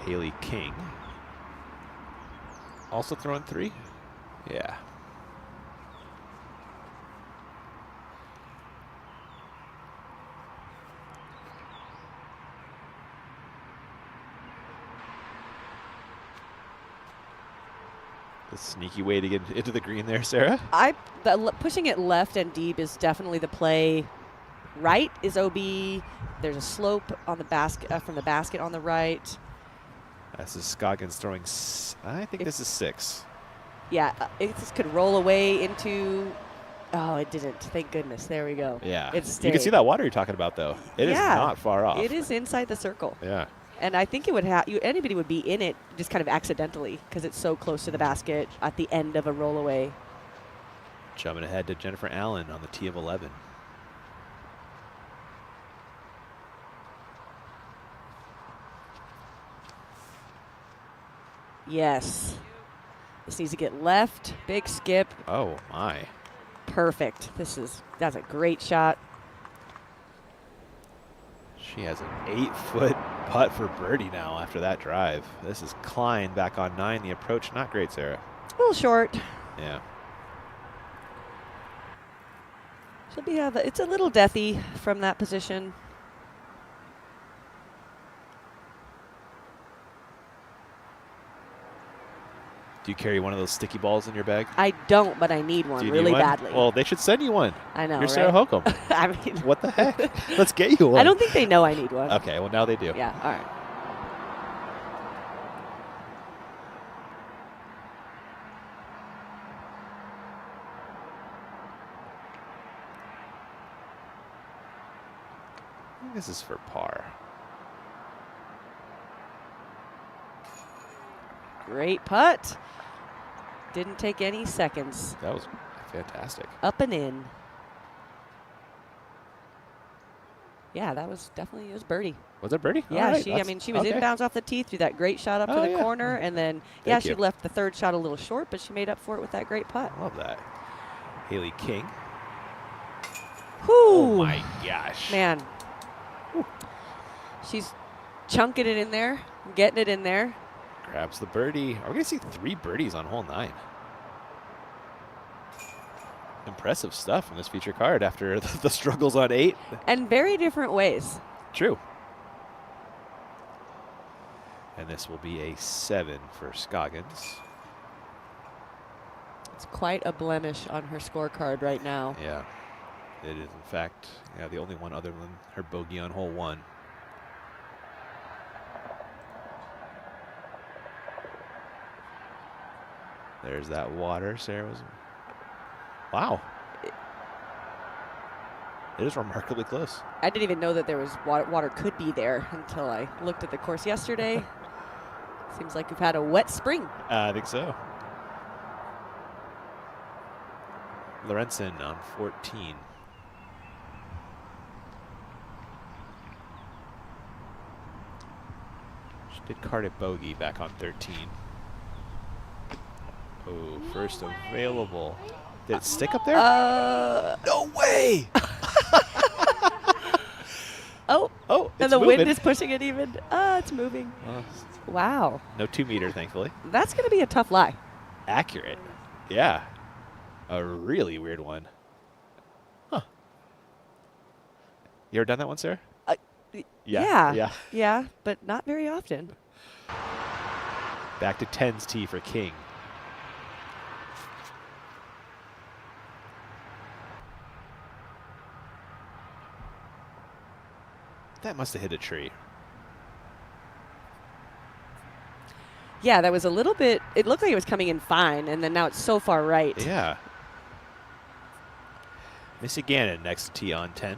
Haley King. Also throwing 3? Yeah. The sneaky way to get into the green there, Sarah. Pushing it left and deep is definitely the play. Right is OB. There's a slope on the basket from the basket on the right. This is Scoggins throwing. I think this is 6. Yeah, it just could roll away into. Oh, it didn't. Thank goodness. There we go. Yeah. It stayed. You can see that water you're talking about, though. It is not far off. It is inside the circle. Yeah. And I think it would have anybody would be in it just kind of accidentally because it's so close to the basket at the end of a rollaway. Jumping ahead to Jennifer Allen on the tee of 11. Yes. This needs to get left. Big skip. Oh, my. Perfect. That's a great shot. She has an 8-foot putt for birdie now after that drive. This is Klein back on 9. The approach, not great, Sarah. A little short. Yeah. It's a little deathy from that position. Do you carry one of those sticky balls in your bag? I don't, but I need one really badly. Well, they should send you one. I know, You're Sarah right? Hokum. I mean, what the heck? Let's get you one. I don't think they know I need one. Okay, well, now they do. Yeah, all right. think this is for par. Great putt. Didn't take any seconds. That was fantastic. Up and in. Yeah, that was definitely, it was birdie. Was it birdie? Yeah, All right, she was inbounds off the tee, threw that great shot up to the corner, and then, Thank she you. left the third shot a little short, but she made up for it with that great putt. I love that. Haley King. Whew. Oh my gosh. Man. She's chunking it in there, getting it in there. Grabs the birdie. Are we going to see 3 birdies on hole 9? Impressive stuff from this feature card after the struggles on 8. And very different ways. True. And this will be a 7 for Scoggins. It's quite a blemish on her scorecard right now. Yeah. It is, in fact, the only one other than her bogey on hole 1. There's that water. Sarah was... Wow. It is remarkably close. I didn't even know that there was water could be there until I looked at the course yesterday. Seems like we've had a wet spring. I think so. Lorenzen on 14. She did card it bogey back on 13. Oh, first available. Did it stick up there? No way! Oh, and the wind is pushing it even. It's moving. Wow. No 2 meter, thankfully. That's going to be a tough lie. Accurate. Yeah. A really weird one. Huh. You ever done that one, Sarah? Yeah, but not very often. Back to 10's tee for King. That must have hit a tree. Yeah, that was a little bit, it looked like it was coming in fine, and then now it's so far right. Yeah. Missy Gannon next tee on 10.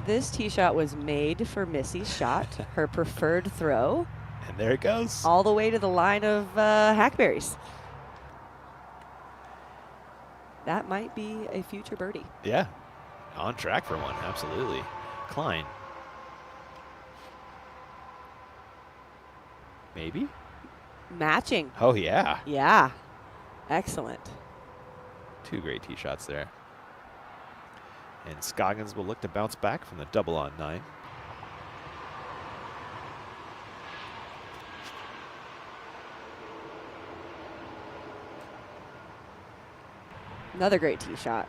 This tee shot was made for Missy's shot, her preferred throw. And there it goes. All the way to the line of hackberries. That might be a future birdie. Yeah. On track for one, absolutely. Klein. Maybe? Matching. Oh, yeah. Yeah. Excellent. 2 great tee shots there. And Scoggins will look to bounce back from the double on 9. Another great tee shot.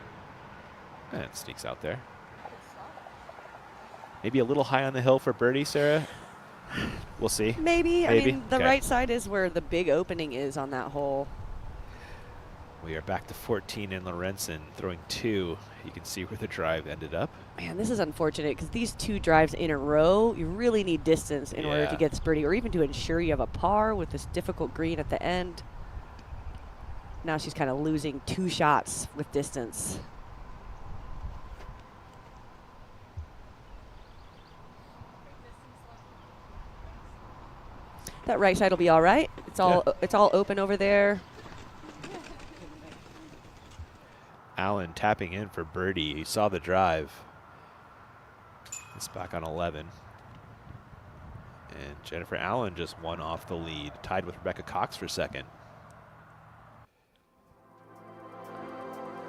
And it sneaks out there. Maybe a little high on the hill for birdie, Sarah. We'll see. Maybe. I mean, the Okay. right side is where the big opening is on that hole. We are back to 14 in Lorenzen, throwing 2. You can see where the drive ended up. Man, this is unfortunate because these 2 drives in a row, you really need distance in order to get this birdie, or even to ensure you have a par with this difficult green at the end. Now she's kind of losing 2 shots with distance. That right side will be all right. It's all open over there. Allen tapping in for birdie. He saw the drive. It's back on 11. And Jennifer Allen just won off the lead, tied with Rebecca Cox for second.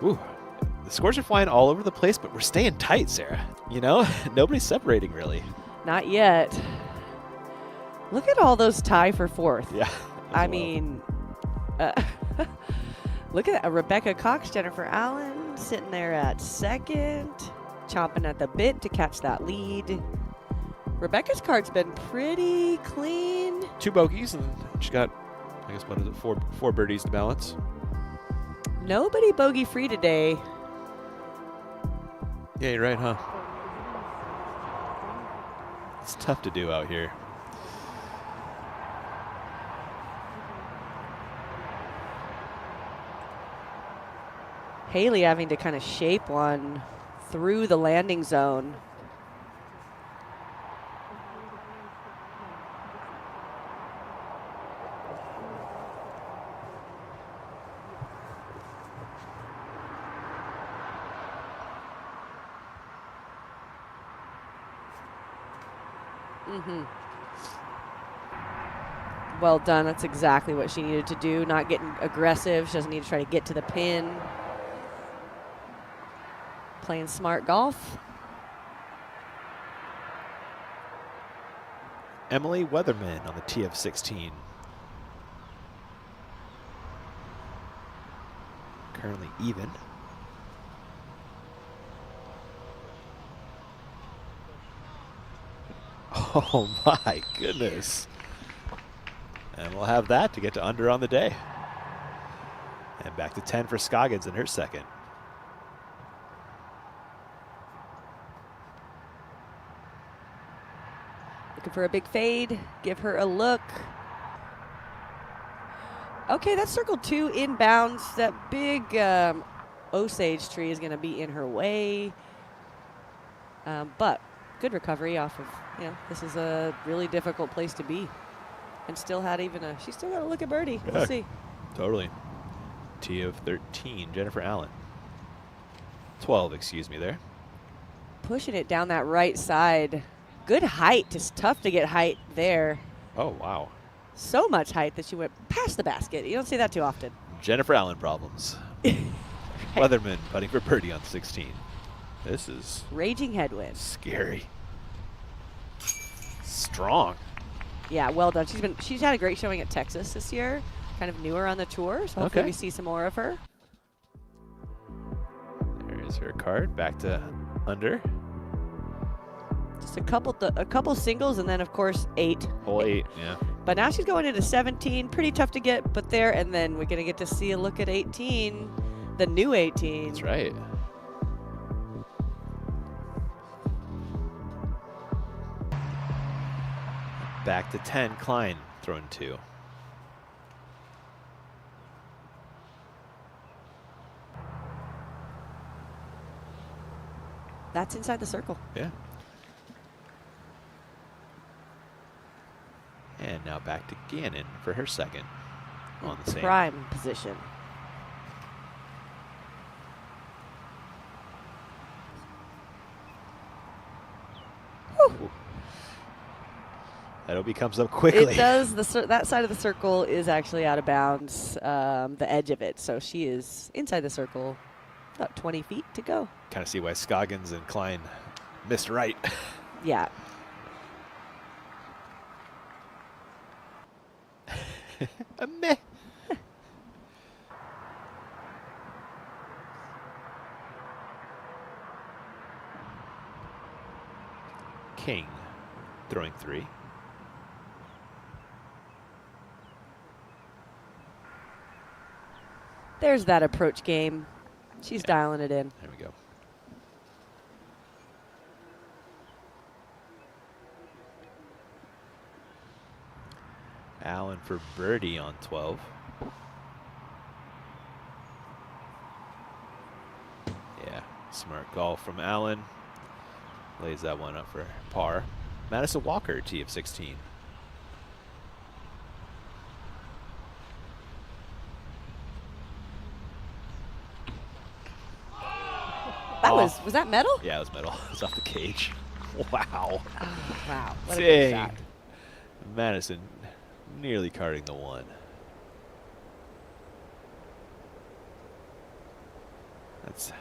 Ooh, the scores are flying all over the place, but we're staying tight, Sarah. You know, nobody's separating really. Not yet. Look at all those tie for 4th. Yeah. I mean, look at Rebecca Cox, Jennifer Allen sitting there at 2nd, chomping at the bit to catch that lead. Rebecca's card's been pretty clean. 2 bogeys, and she got, I guess, what is it, four birdies to balance. Nobody bogey free today. Yeah, you're right, huh? It's tough to do out here. Haley having to kind of shape one through the landing zone. Well done. That's exactly what she needed to do. Not getting aggressive. She doesn't need to try to get to the pin. Playing smart golf. Emily Weatherman on the tee of 16. Currently even. Oh my goodness. And we'll have that to get to under on the day. And back to 10 for Scoggins in her second. Looking for a big fade. Give her a look. Okay, that's circle 2 inbounds. That big Osage tree is going to be in her way. But good recovery off of, this is a really difficult place to be. And still had she still got to look at birdie. We'll see. Totally. Tee of 13, Jennifer Allen. 12, excuse me there. Pushing it down that right side. Good height. It's tough to get height there. Oh, wow. So much height that she went past the basket. You don't see that too often. Jennifer Allen problems. Weatherman putting for birdie on 16. This is raging headwind. Scary. Strong. Yeah, well done. She's had a great showing at Texas this year. Kind of newer on the tour, so hopefully we see some more of her. There's her card. Back to under. Just a couple singles, and then of course 8. Hole 8, yeah. But now she's going into 17. Pretty tough to get, but there, and then we're gonna get to see a look at 18, the new 18. That's right. Back to 10, Klein throwing 2. That's inside the circle. Yeah. And now back to Gannon for her second on the same. Prime position. That OB comes up quickly. It does. That side of the circle is actually out of bounds, the edge of it. So she is inside the circle, about 20 feet to go. Kind of see why Scoggins and Klein missed right. Yeah. A meh. King throwing 3. There's that approach game. She's dialing it in. There we go. Allen for birdie on 12. Yeah, smart golf from Allen. Lays that one up for par. Madison Walker, tee of 16. That was that metal? Yeah, it was metal. It was off the cage. Wow. Oh, wow. What a good shot. Madison nearly carding the 1. That's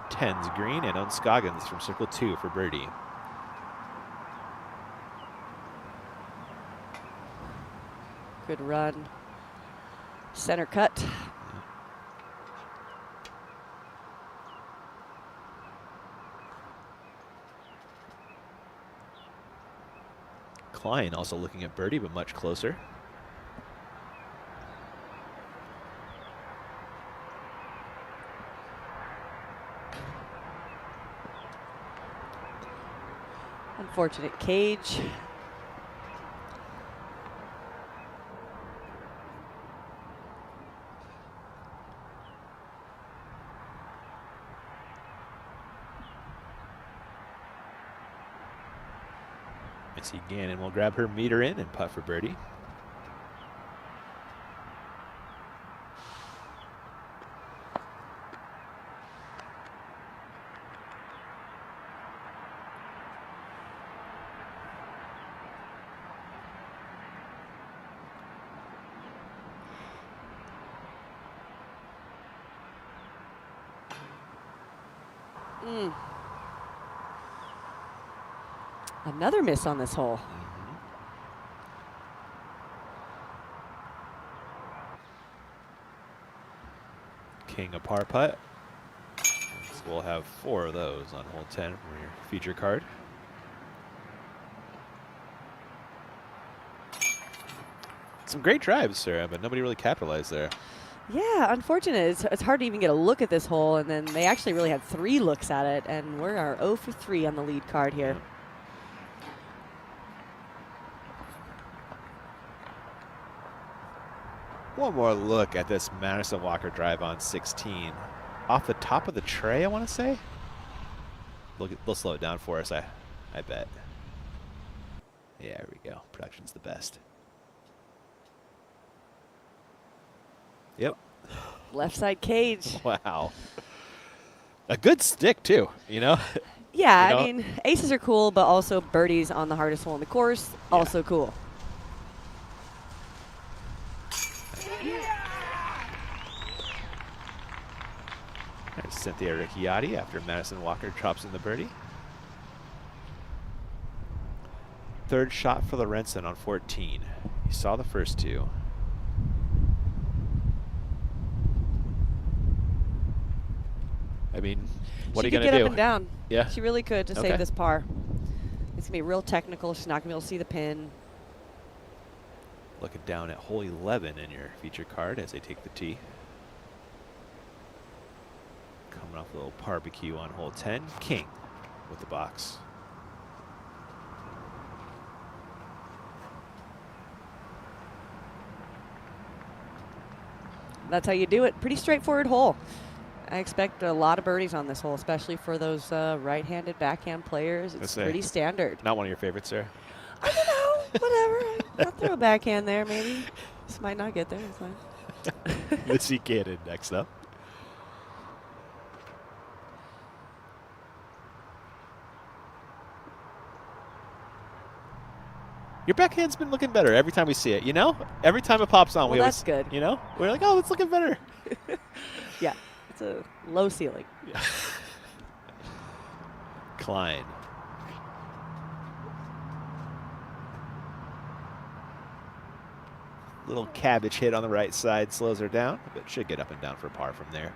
10's green and on Scoggins from circle 2 for birdie. Good run. Center cut. Klein also looking at birdie, but much closer. Unfortunate cage. Missy Gannon will grab her meter in and putt for birdie. Another miss on this hole. King a par putt. So we'll have 4 of those on hole 10 for your feature card. Some great drives, Sarah, but nobody really capitalized there. Yeah, unfortunate. It's hard to even get a look at this hole, and then they actually really had 3 looks at it, and we're 0 for 3 on the lead card here. One more look at this Madison Walker drive on 16. Off the top of the tray, I want to say. They'll slow it down for us, I bet. Yeah, there we go. Production's the best. Yep. Left side cage. Wow. A good stick, too, you know? Yeah, You know? I mean, aces are cool, but also birdies on the hardest hole in the course, also cool. There's Cynthia Ricciardi after Madison Walker drops in the birdie. Third shot for Lorenzen on 14. You saw the first 2. I mean, what are you going to do? She could get up and down. Yeah. She really could to Okay. save this par. It's going to be real technical. She's not going to be able to see the pin. Looking down at hole 11 in your feature card as they take the tee. Coming off a little barbecue on hole 10. King with the box. That's how you do it. Pretty straightforward hole. I expect a lot of birdies on this hole, especially for those right-handed backhand players. It's pretty standard. Not one of your favorites, Sarah? I don't know. Whatever. I'll throw a backhand there, maybe. This might not get there. It's fine. Missy Gannon next up. Your backhand's been looking better every time we see it, you know? Every time it pops on, Well, that's good. You know? We're like, oh, it's looking better. Yeah, it's a low ceiling. Yeah. Klein. Little cabbage hit on the right side slows her down, but should get up and down for par from there.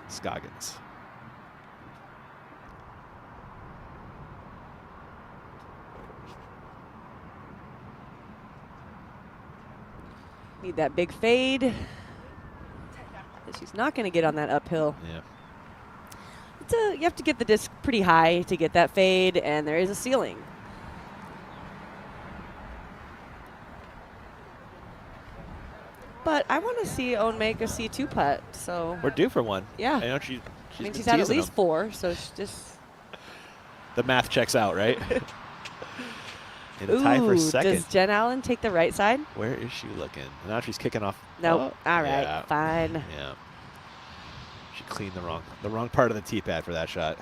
Scoggins. Need that big fade. She's not going to get on that uphill. Yeah. You have to get the disc pretty high to get that fade, and there is a ceiling. But I want to see Owen make a C2 putt, so. We're due for one. Yeah. I know she's I mean, she's had at least 4, so she's just. The math checks out, right? In a tie for second. Does Jen Allen take the right side? Where is she looking? Now she's kicking off. Nope. Oh, All right. yeah. Fine. Yeah. She cleaned the wrong part of the tee pad for that shot.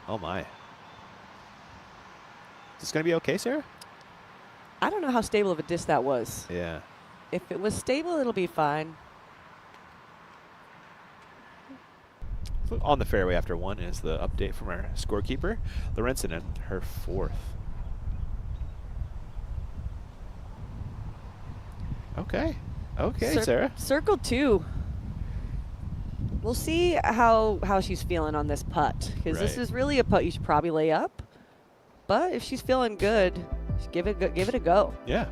Oh my. Is this gonna be okay, Sarah? I don't know how stable of a disc that was. Yeah. If it was stable, it'll be fine. On the fairway after 1 is the update from our scorekeeper. Lorenzen in her 4th. Okay. Okay, Sarah. Circle 2. We'll see how she's feeling on this putt, because this Right. is really a putt you should probably lay up. But if she's feeling good, just give it a go. Yeah.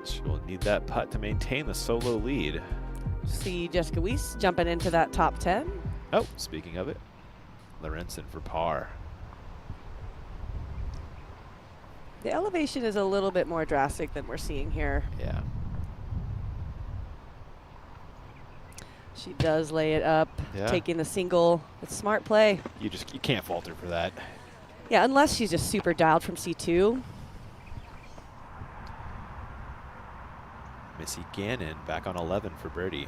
She'll need that putt to maintain the solo lead. See Jessica Weiss jumping into that top 10. Oh, speaking of it, Lorenzen for par. The elevation is a little bit more drastic than we're seeing here. Yeah. She does lay it up, Yeah. taking the single. It's smart play. You can't falter for that. Yeah, unless she's just super dialed from C2. Missy Gannon back on 11 for birdie.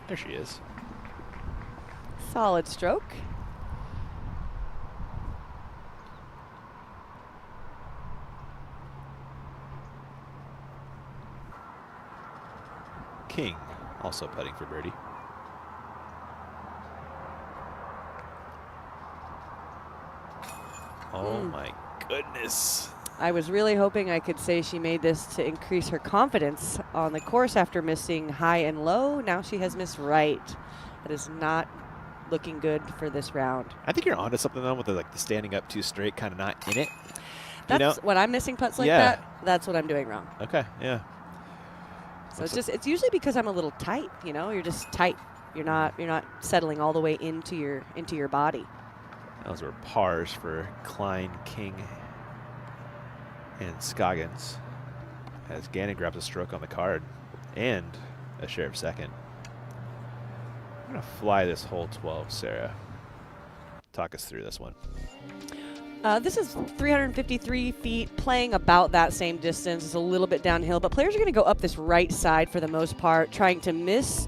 There she is. Solid stroke. King also putting for birdie. Oh my goodness. I was really hoping I could say she made this to increase her confidence on the course after missing high and low. Now she has missed right. That is not looking good for this round. I think you're onto something though with the standing up too straight, kind of not in it. That's when I'm missing putts like that. That's what I'm doing wrong. Okay, yeah. So it's usually because I'm a little tight. You're just tight. You're not settling all the way into your body. Those were pars for Klein, King, and Scoggins as Gannon grabs a stroke on the card and a share of second. I'm going to fly this hole 12, Sarah. Talk us through this one. This is 353 feet, playing about that same distance. It's a little bit downhill, but players are going to go up this right side for the most part, trying to miss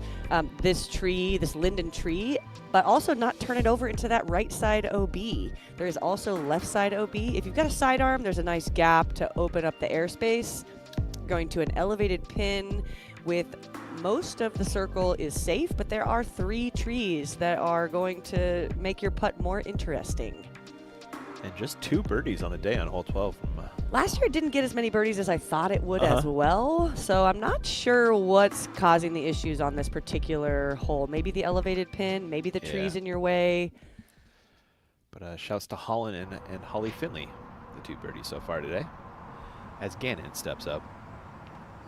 this tree, this linden tree, but also not turn it over into that right side OB. There is also left side OB. If you've got a sidearm, there's a nice gap to open up the airspace. Going to an elevated pin with most of the circle is safe, but there are 3 trees that are going to make your putt more interesting. And just 2 birdies on the day on hole 12. Last year it didn't get as many birdies as I thought it would as well, so I'm not sure what's causing the issues on this particular hole. Maybe the elevated pin, maybe the trees in your way. But shouts to Holland and Holly Finley, the 2 birdies so far today, as Gannon steps up.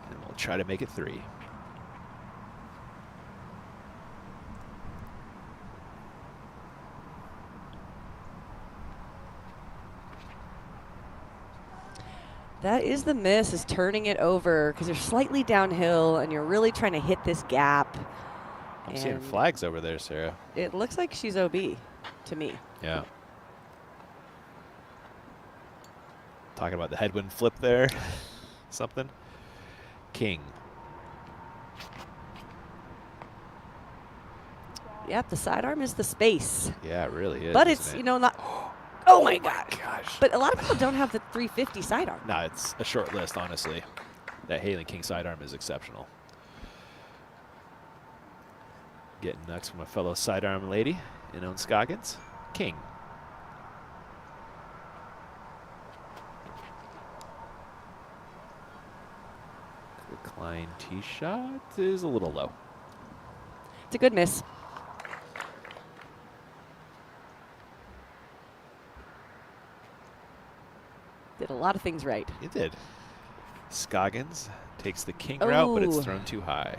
And we'll try to make it 3. That is the miss, is turning it over because you're slightly downhill and you're really trying to hit this gap. I'm seeing flags over there, Sarah. It looks like she's OB to me. Yeah. Talking about the headwind flip there. Something. King. Yep, the sidearm is the space. Yeah, it really is. But it's, not. Oh my gosh. But a lot of people don't have the 350 sidearm. No, it's a short list, honestly. That Haley King sidearm is exceptional. Getting next from a fellow sidearm lady in Owen Scoggins. King. The Klein tee shot is a little low. It's a good miss. Did a lot of things right. It did. Scoggins takes the king route, but it's thrown too high.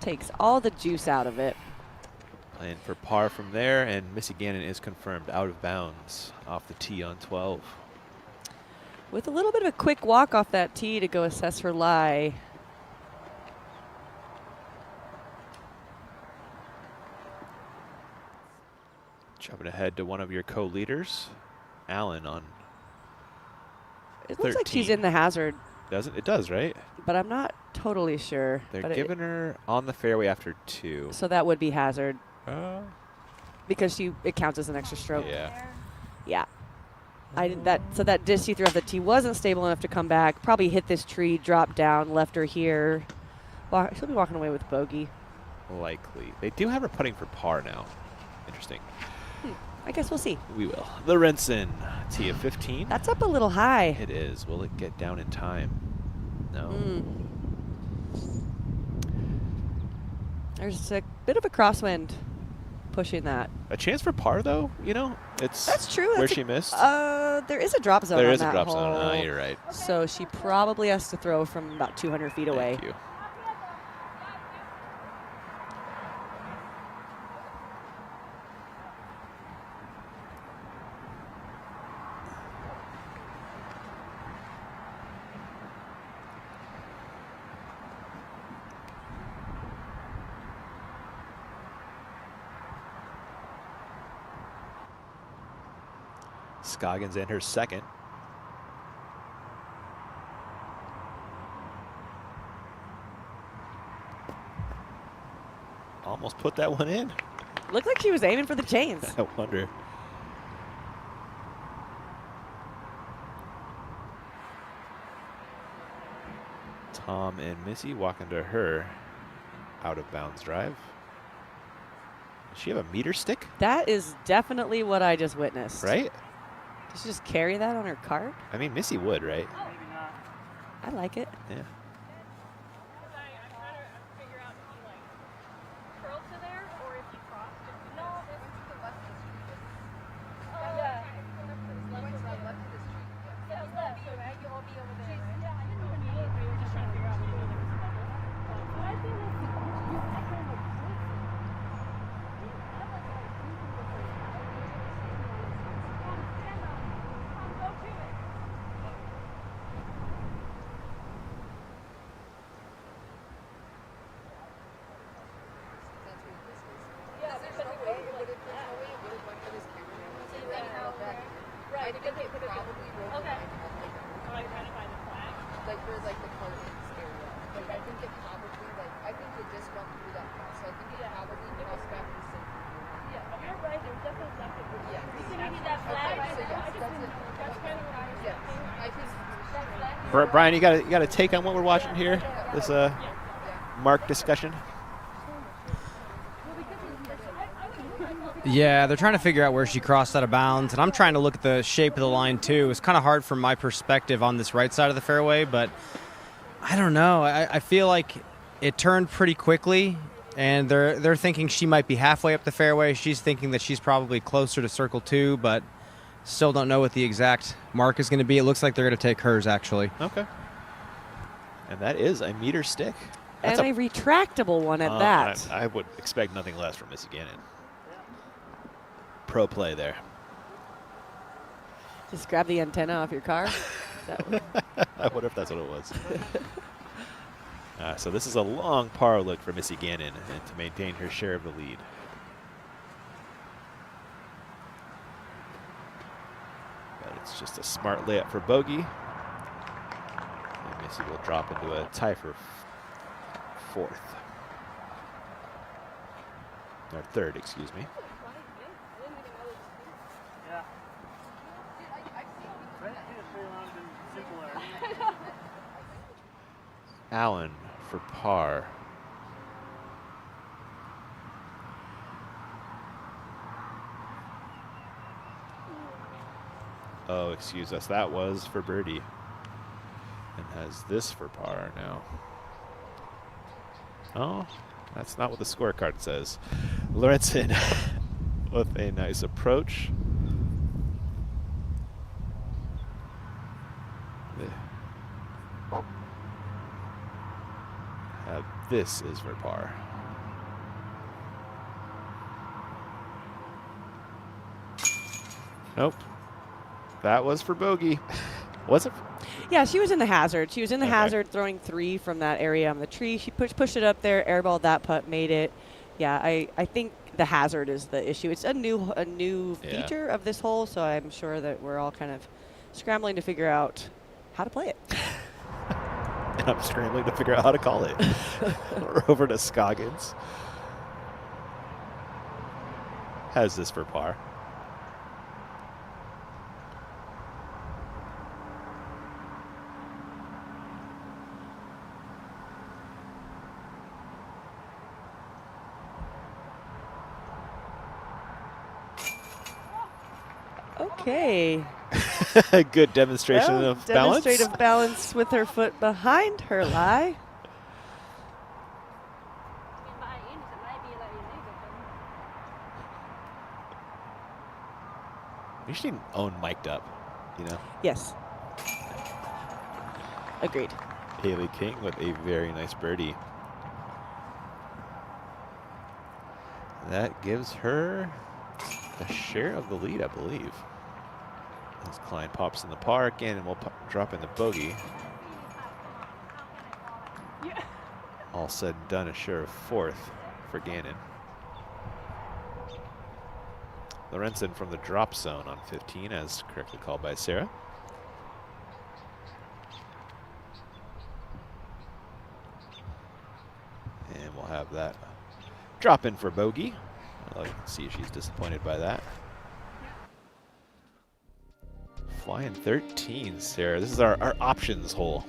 Takes all the juice out of it. Playing for par from there, and Missy Gannon is confirmed out of bounds off the tee on 12. With a little bit of a quick walk off that tee to go assess her lie. Jumping ahead to one of your co-leaders, Allen on It looks like she's in the hazard. Doesn't it? Does, right? But I'm not totally sure. They're giving her on the fairway after 2. So that would be hazard. Because it counts as an extra stroke. Yeah. Yeah. So that disc she threw off the tee wasn't stable enough to come back. Probably hit this tree, dropped down, left her here. She'll be walking away with bogey. Likely. They do have her putting for par now. Interesting. I guess we'll see. We will. The Renson tee of 15. That's up a little high. It is. Will it get down in time? No. There's a bit of a crosswind pushing that. A chance for par, though, That's true. Where she missed. There is a drop zone. There on is a that drop hole. zone. You're right. So she probably has to throw from about 200 feet away. Thank you. Scoggins in her second. Almost put that one in. Looked like she was aiming for the chains. I wonder. Tom and Missy walking to her out of bounds drive. Does she have a meter stick? That is definitely what I just witnessed. Right? Does she just carry that on her cart? I mean, Missy would, right? I like it. Yeah. Brian, you got a take on what we're watching here? This mark discussion. Yeah, they're trying to figure out where she crossed out of bounds, and I'm trying to look at the shape of the line too. It's kind of hard from my perspective on this right side of the fairway, but I don't know. I feel like it turned pretty quickly, and they're thinking she might be halfway up the fairway. She's thinking that she's probably closer to circle 2, but still don't know what the exact mark is going to be. It looks like they're going to take hers, actually. Okay. And that is a meter stick. That's and a retractable one at that. I would expect nothing less from Missy Gannon. Pro play there. Just grab the antenna off your car? I wonder if that's what it was. So this is a long par look for Missy Gannon and to maintain her share of the lead. But it's just a smart layup for bogey. And Missy will drop into a tie for fourth. Or third, excuse me. Allen for par. Oh, excuse us. That was for birdie. And has this for par now. Oh, that's not what the scorecard says. Lorenzen with a nice approach. This is for par. Nope. That was for bogey. Was it? Yeah, she was in the hazard. She was in the hazard throwing 3 from that area on the tree. She pushed it up there, airballed that putt, made it. Yeah, I think the hazard is the issue. It's a new feature of this hole, so I'm sure that we're all kind of scrambling to figure out how to play it. And I'm scrambling to figure out how to call it. We're over to Scoggins. Has this for par. Okay. Good demonstration of balance. Demonstrative balance with her foot behind her lie. You should own mic'd up, you know? Yes. Agreed. Haley King with a very nice birdie. That gives her a share of the lead, I believe. As Klein pops in the par again, and we'll drop in the bogey. Yeah. All said and done, a share of fourth for Gannon. Lorenzen from the drop zone on 15, as correctly called by Sarah. And we'll have that drop in for bogey. I'll see if she's disappointed by that. Flying 13, Sarah. This is our options hole.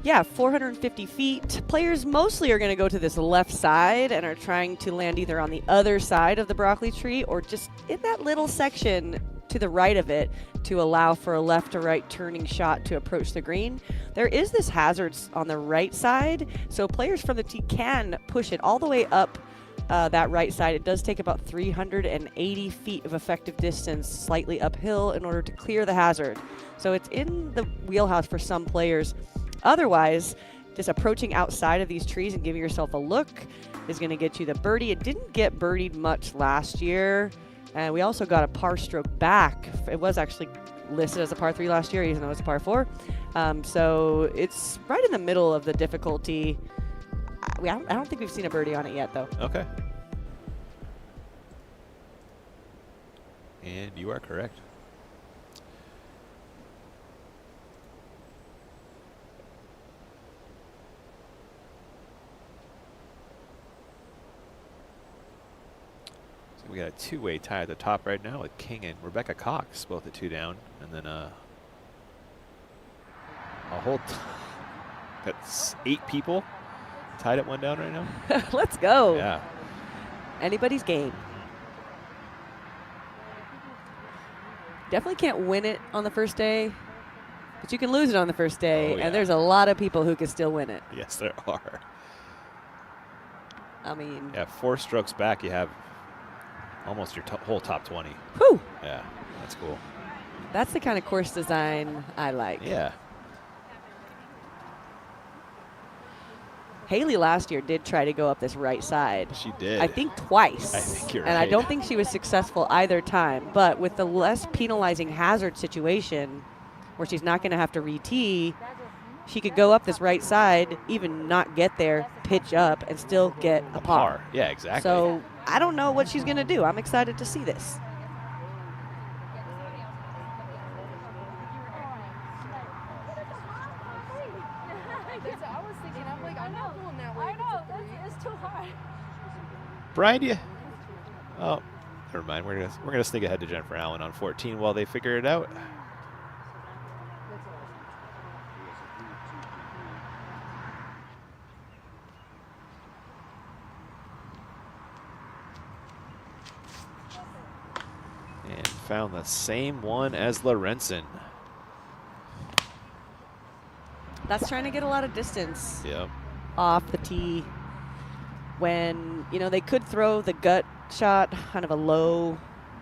Yeah, 450 feet. Players mostly are going to go to this left side and are trying to land either on the other side of the broccoli tree or just in that little section to the right of it to allow for a left to right turning shot to approach the green. There is this hazard on the right side, so players from the tee can push it all the way up that right side. It does take about 380 feet of effective distance, slightly uphill, in order to clear the hazard. So it's in the wheelhouse for some players. Otherwise, just approaching outside of these trees and giving yourself a look is going to get you the birdie. It didn't get birdied much last year, and we also got a par stroke back. It was actually listed as a par 3 last year, even though it's a par 4. So it's right in the middle of the difficulty. I don't think we've seen a birdie on it yet, though. Okay. And you are correct. So we got a two-way tie at the top right now with King and Rebecca Cox, both at 2 down. And then a whole that's 8 people tied at 1 down right now. Let's go. Yeah. Anybody's game. Definitely can't win it on the first day, but you can lose it on the first day, and there's a lot of people who can still win it. Yes, there are. I mean, yeah, 4 strokes back, you have almost your whole top 20. Whew. Yeah, that's cool. That's the kind of course design I like. Yeah. Haley last year did try to go up this right side. She did. I think twice. I think you're and right. I don't think she was successful either time. But with the less penalizing hazard situation where she's not going to have to re-tee, she could go up this right side, even not get there, pitch up, and still get a par. Yeah, exactly. So I don't know what she's going to do. I'm excited to see this. Brian, do you? Oh, never mind. We're gonna sneak ahead to Jennifer Allen on 14 while they figure it out. And found the same one as Lorenzen. That's trying to get a lot of distance Yep. off the tee. When, you know, they could throw the gut shot, kind of a low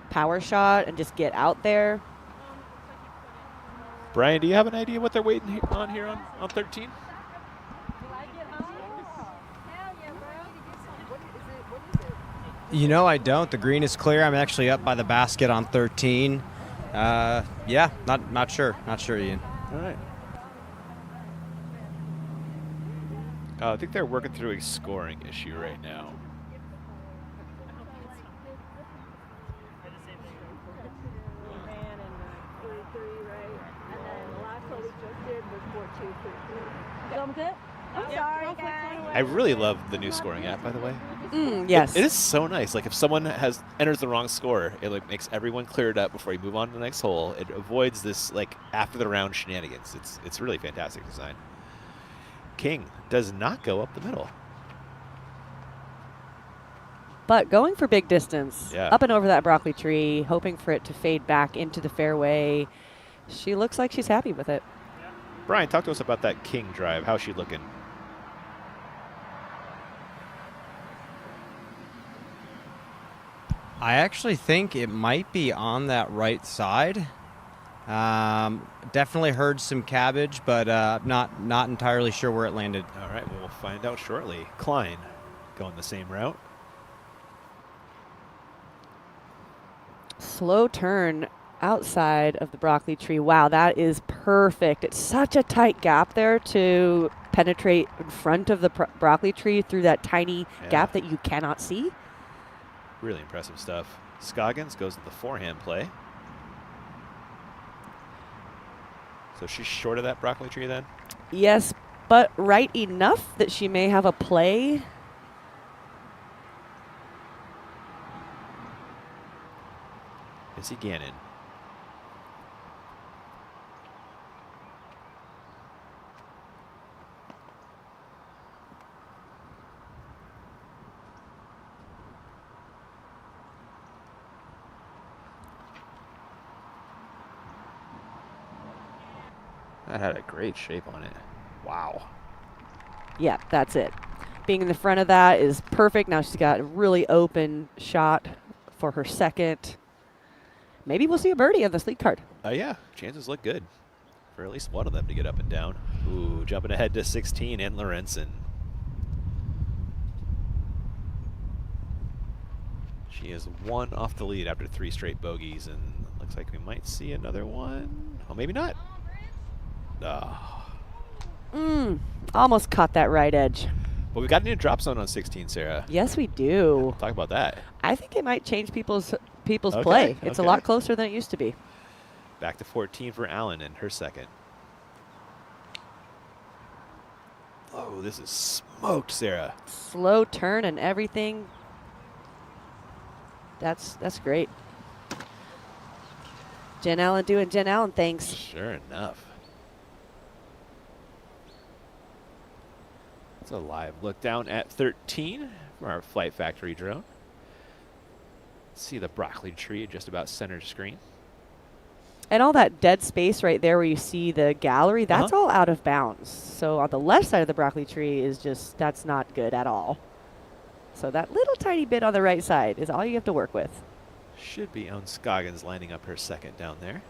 power shot, and just get out there. Brian, do you have an idea what they're waiting on here on 13? You know, I don't. The green is clear. I'm actually up by the basket on 13. Yeah, not sure. Not sure, Ian. All right. I think they're working through a scoring issue right now. I really love the new scoring app, by the way. Yes. It is so nice. Like if someone enters the wrong score, it like makes everyone clear it up before you move on to the next hole. It avoids this like after the round shenanigans. It's really fantastic design. King does not go up the middle. But going for big distance, Yeah. up and over that broccoli tree, hoping for it to fade back into the fairway. She looks like she's happy with it. Brian, talk to us about that King drive. How's she looking? I actually think it might be on that right side. Definitely heard some cabbage, but not entirely sure where it landed. All right, well, we'll find out shortly. Klein going the same route. Slow turn outside of the broccoli tree. Wow, that is perfect. It's such a tight gap there to penetrate in front of the broccoli tree through that tiny gap that you cannot see. Really impressive stuff. Scoggins goes to the forehand play. So she's short of that broccoli tree then? Yes, but right enough that she may have a play. Missy Gannon. That had a great shape on it. Wow. Yeah, that's it. Being in the front of that is perfect. Now she's got a really open shot for her second. Maybe we'll see a birdie on this lead card. Yeah, chances look good for at least one of them to get up and down. Ooh, jumping ahead to 16, and Lorenzen. She is one off the lead after 3 straight bogeys, and looks like we might see another one. Oh, maybe not. Almost caught that right edge. Well, we got a new drop zone on 16, Sarah. Yes, we do. Talk about that. I think it might change people's play. It's a lot closer than it used to be. Back to 14 for Allen in her second. Oh, this is smoked, Sarah. Slow turn and everything. That's great. Jen Allen doing Jen Allen things. Sure enough. It's a live look down at 13 from our Flight Factory drone. See the broccoli tree just about center screen. And all that dead space right there where you see the gallery, that's all out of bounds. So on the left side of the broccoli tree is just, that's not good at all. So that little tiny bit on the right side is all you have to work with. Should be on Scoggins lining up her second down there.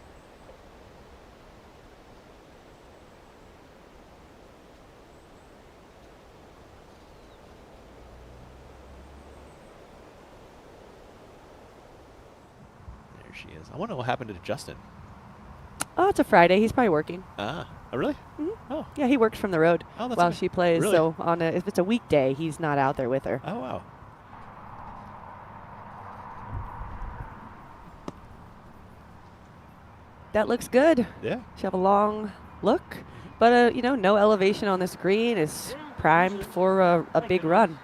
There she is. I wonder what happened to Justin. Oh, it's a Friday. He's probably working. Oh, really? Mm-hmm. Oh. Yeah, he works from the road while she plays. Really? So if it's a weekday, he's not out there with her. Oh, wow. That looks good. Yeah. She have a long look, but no elevation on this green. Is primed for a big run.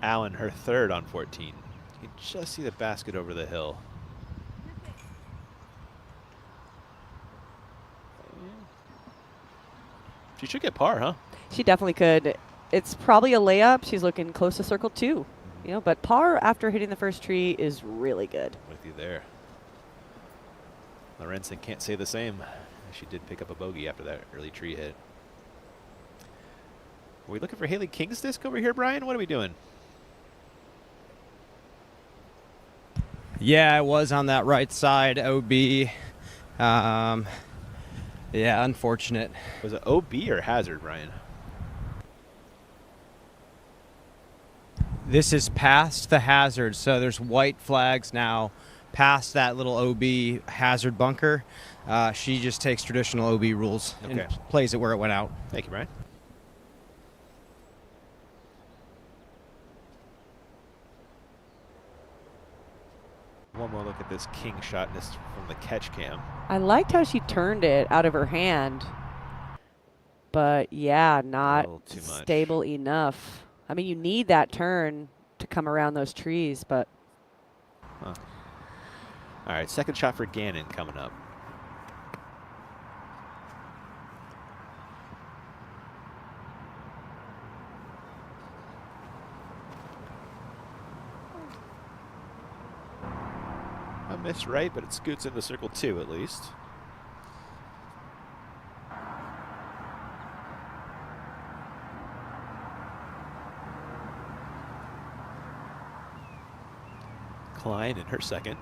Allen, her third on 14. You can just see the basket over the hill. She should get par, huh? She definitely could. It's probably a layup. She's looking close to circle 2. But par after hitting the first tree is really good. With you there. Lorenzen can't say the same. She did pick up a bogey after that early tree hit. Are we looking for Haley King's disc over here, Brian? What are we doing? Yeah, it was on that right side, OB. Yeah, unfortunate. Was it OB or hazard, Brian? This is past the hazard, so there's white flags now past that little OB hazard bunker. She just takes traditional OB rules and plays it where it went out. Thank you, Brian. One more look at this king shot this from the catch cam. I liked how she turned it out of her hand, but yeah, not stable enough. I mean, you need that turn to come around those trees, but. All right, second shot for Gannon coming up. I missed right, but it scoots into circle 2 at least. Klein in her second.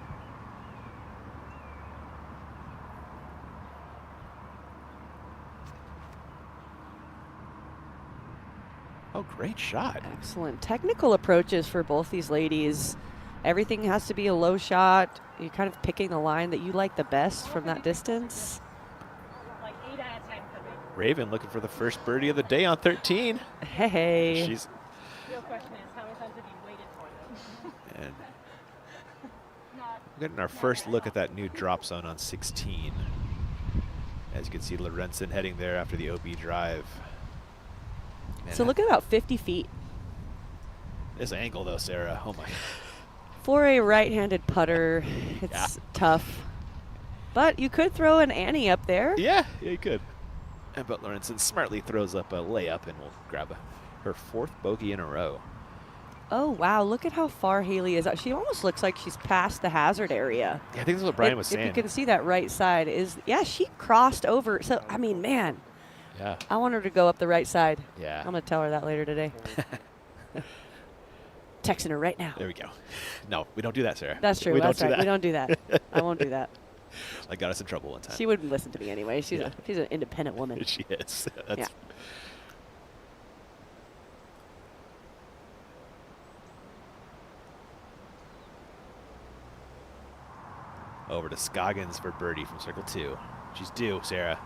Oh, great shot. Excellent technical approaches for both these ladies. Everything has to be a low shot. You're kind of picking the line that you like the best from that distance. Like 8 out of 10 could be. Raven looking for the first birdie of the day on 13. Hey. She's Real question is, how many times have you waited for this? and we're getting our first look at that new drop zone on 16. As you can see, Lorenzen heading there after the OB drive. And So look at about 50 feet. this angle, though, Sarah. Oh, my. For a right-handed putter, it's tough. But you could throw an Annie up there. Yeah, you could. But Lorenzen smartly throws up a layup and will grab her 4th bogey in a row. Oh, wow. Look at how far Haley is. She almost looks like she's past the hazard area. Yeah, I think that's what Brian was saying. If you can see that right side is, yeah, she crossed over. So, I mean, man. Yeah. I want her to go up the right side. Yeah. I'm going to tell her that later today. Texting her right now. There we go. No, we don't do that, Sarah. That's true. We That's don't do right. that. We don't do that. I won't do that. That got us in trouble one time. She wouldn't listen to me anyway. She's an independent woman. She is. That's Yeah. Over to Scoggins for birdie from circle 2. She's due, Sarah.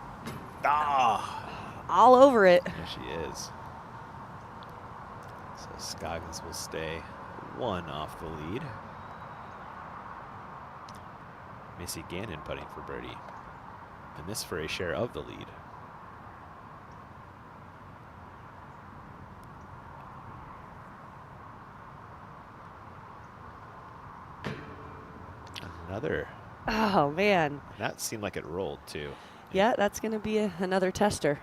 Ah! All over it. There she is. So Scoggins will stay 1 off the lead. Missy Gannon putting for birdie. And this for a share of the lead. Another. Oh, man. That seemed like it rolled, too. Yeah, that's going to be another tester.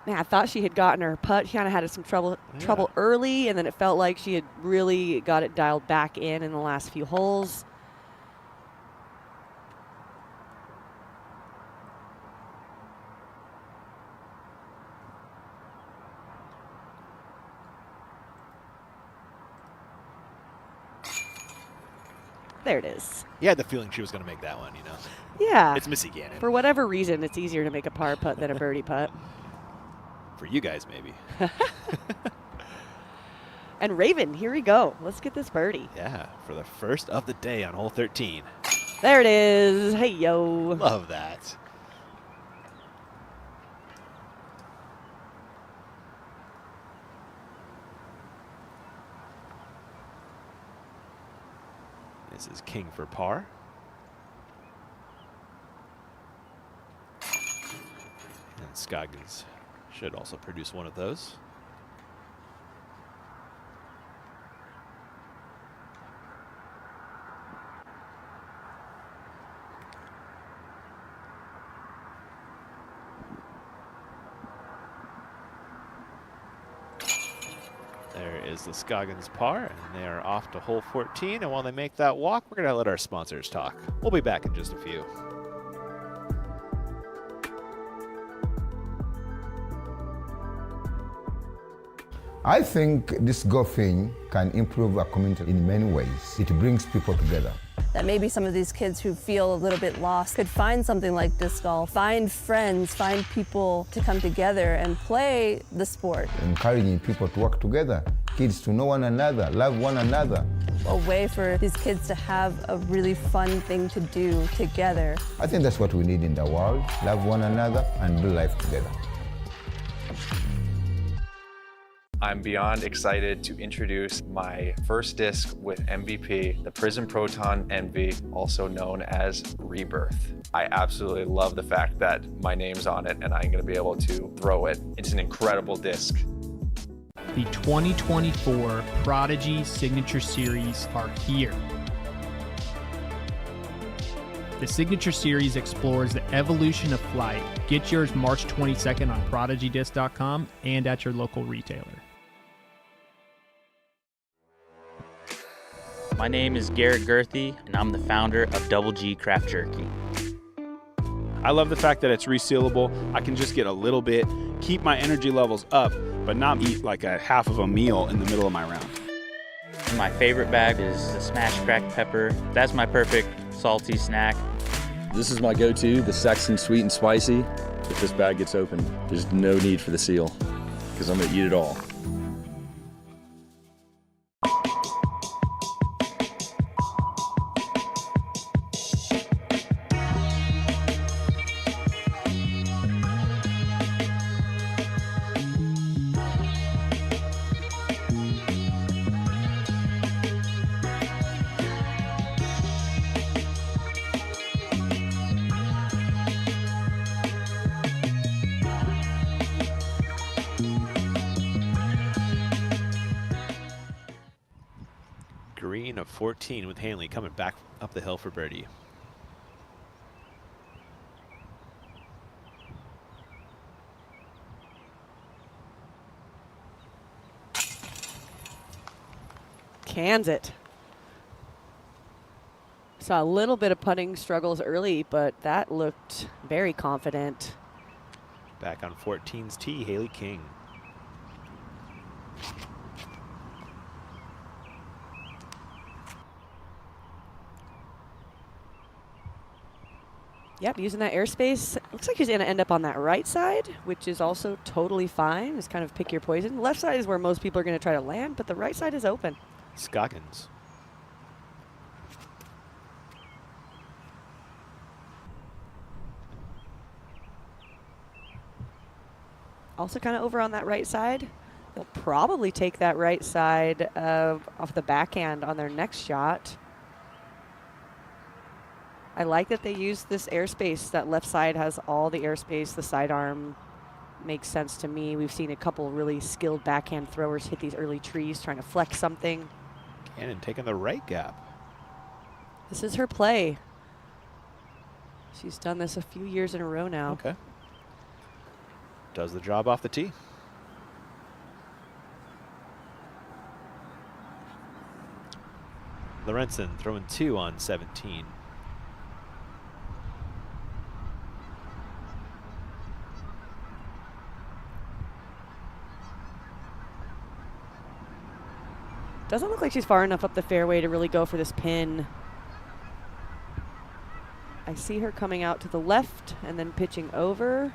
Man, I thought she had gotten her putt. She kind of had some trouble early, and then it felt like she had really got it dialed back in the last few holes. There it is. You had the feeling she was going to make that one, you know? Yeah. It's Missy Gannon. For whatever reason, it's easier to make a par putt than a birdie putt. For you guys, maybe. And Raven, here we go. Let's get this birdie. Yeah, for the first of the day on hole 13. There it is. Hey, yo. Love that. This is king for par. And Scoggins should also produce one of those. There is the Scoggins par, and they are off to hole 14. And while they make that walk, we're going to let our sponsors talk. We'll be back in just a few. I think this golfing can improve our community in many ways. It brings people together. That maybe some of these kids who feel a little bit lost could find something like disc golf, find friends, find people to come together and play the sport. Encouraging people to work together, kids to know one another, love one another. A way for these kids to have a really fun thing to do together. I think that's what we need in the world, love one another and do life together. I'm beyond excited to introduce my first disc with MVP, the Prism Proton Envy, also known as Rebirth. I absolutely love the fact that my name's on it and I'm going to be able to throw it. It's an incredible disc. The 2024 Prodigy Signature Series are here. The Signature Series explores the evolution of flight. Get yours March 22nd on ProdigyDisc.com and at your local retailer. My name is Garrett Gerthy, and I'm the founder of Double G Craft Jerky. I love the fact that it's resealable. I can just get a little bit, keep my energy levels up, but not eat like a half of a meal in the middle of my round. My favorite bag is the smashed cracked pepper. That's my perfect salty snack. This is my go-to, the Sexton Sweet and Spicy. If this bag gets open, there's no need for the seal, because I'm gonna eat it all. 13 of 14 with Hanley coming back up the hill for birdie. Cans it. Saw a little bit of putting struggles early, but that looked very confident. Back on 14's tee, Haley King. Yep, using that airspace. Looks like she's going to end up on that right side, which is also totally fine. Just kind of pick your poison. Left side is where most people are going to try to land, but the right side is open. Scoggins. Also kind of over on that right side. They'll probably take that right side off the backhand on their next shot. I like that they use this airspace. That left side has all the airspace. The sidearm makes sense to me. We've seen a couple really skilled backhand throwers hit these early trees trying to flex something. Cannon taking the right gap. This is her play. She's done this a few years in a row now. Okay. Does the job off the tee. Lorenzen throwing 2 on 17. Doesn't look like she's far enough up the fairway to really go for this pin. I see her coming out to the left and then pitching over.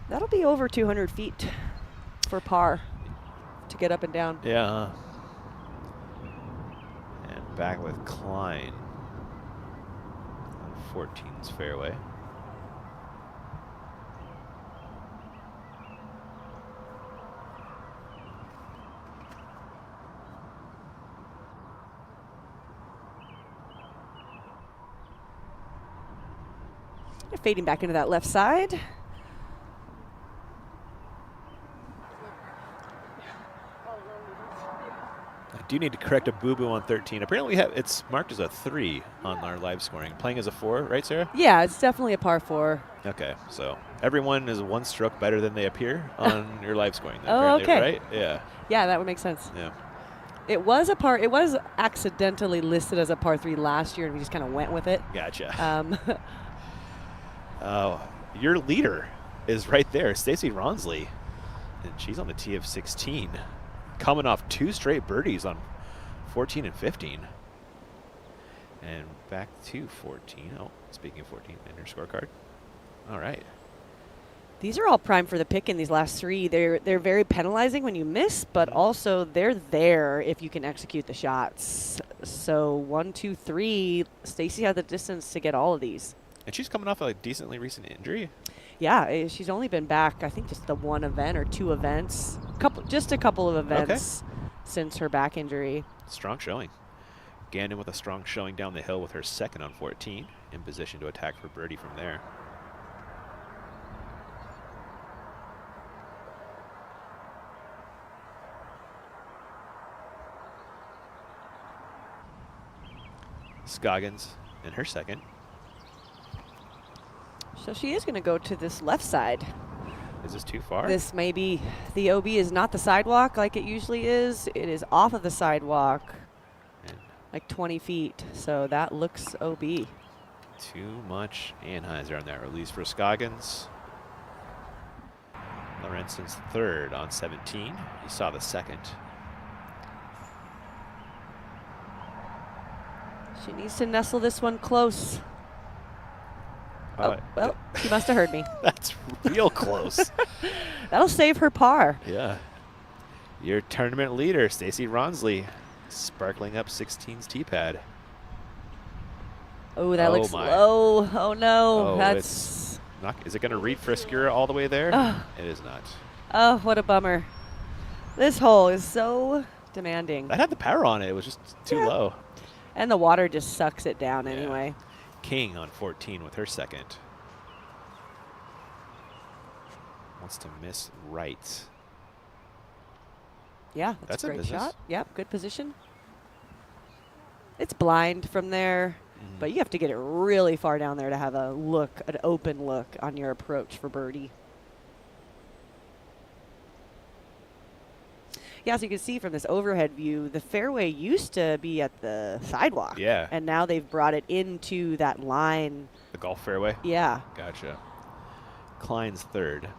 That'll be over 200 feet for par to get up and down. Yeah. And back with Klein on 14's fairway. Fading back into that left side. I do need to correct a boo-boo on 13. Apparently it's marked as a 3 on our live scoring. Playing as a 4, right, Sarah? Yeah, it's definitely a par 4. Okay, so everyone is 1 stroke better than they appear on your live scoring. Then, Oh, okay. Right? Yeah. Yeah, that would make sense. Yeah. It was accidentally listed as a par 3 last year, and we just kind of went with it. Gotcha. Your leader is right there, Stacey Ronsley, and she's on the tee of 16, coming off 2 straight birdies on 14 and 15. And back to 14. Oh, speaking of 14, in her scorecard. All right. These are all primed for the pick in these last 3. They're very penalizing when you miss, but also they're there if you can execute the shots. So 1, 2, 3, Stacey had the distance to get all of these. And she's coming off a decently recent injury. Yeah, she's only been back, I think, just the 1 event or 2 events. Just a couple of events since her back injury. Strong showing. Gandon with a strong showing down the hill with her second on 14, in position to attack for birdie from there. Scoggins in her second. So she is going to go to this left side. Is this too far? This may be, the OB is not the sidewalk like it usually is. It is off of the sidewalk, like 20 feet. So that looks OB. Too much Anheuser on that release for Scoggins. Lorenzen's third on 17. You saw the second. She needs to nestle this one close. Well, she must have heard me. That's real close. That'll save her par. Yeah. Your tournament leader, Stacey Ronsley, sparkling up 16's tee pad. Oh, that looks low. Oh, no. Oh, that's not, is it going to read friskier all the way there? It is not. Oh, what a bummer. This hole is so demanding. That had the power on it. It was just too low. And the water just sucks it down anyway. King on 14 with her second. Wants to miss right. Yeah, that's a great business. shot. Yep, good position. It's blind from there, but you have to get it really far down there to have a look, an open look on your approach for birdie. Yeah, so you can see from this overhead view, the fairway used to be at the sidewalk. Yeah. And now they've brought it into that line. The golf fairway? Yeah. Gotcha. Klein's third.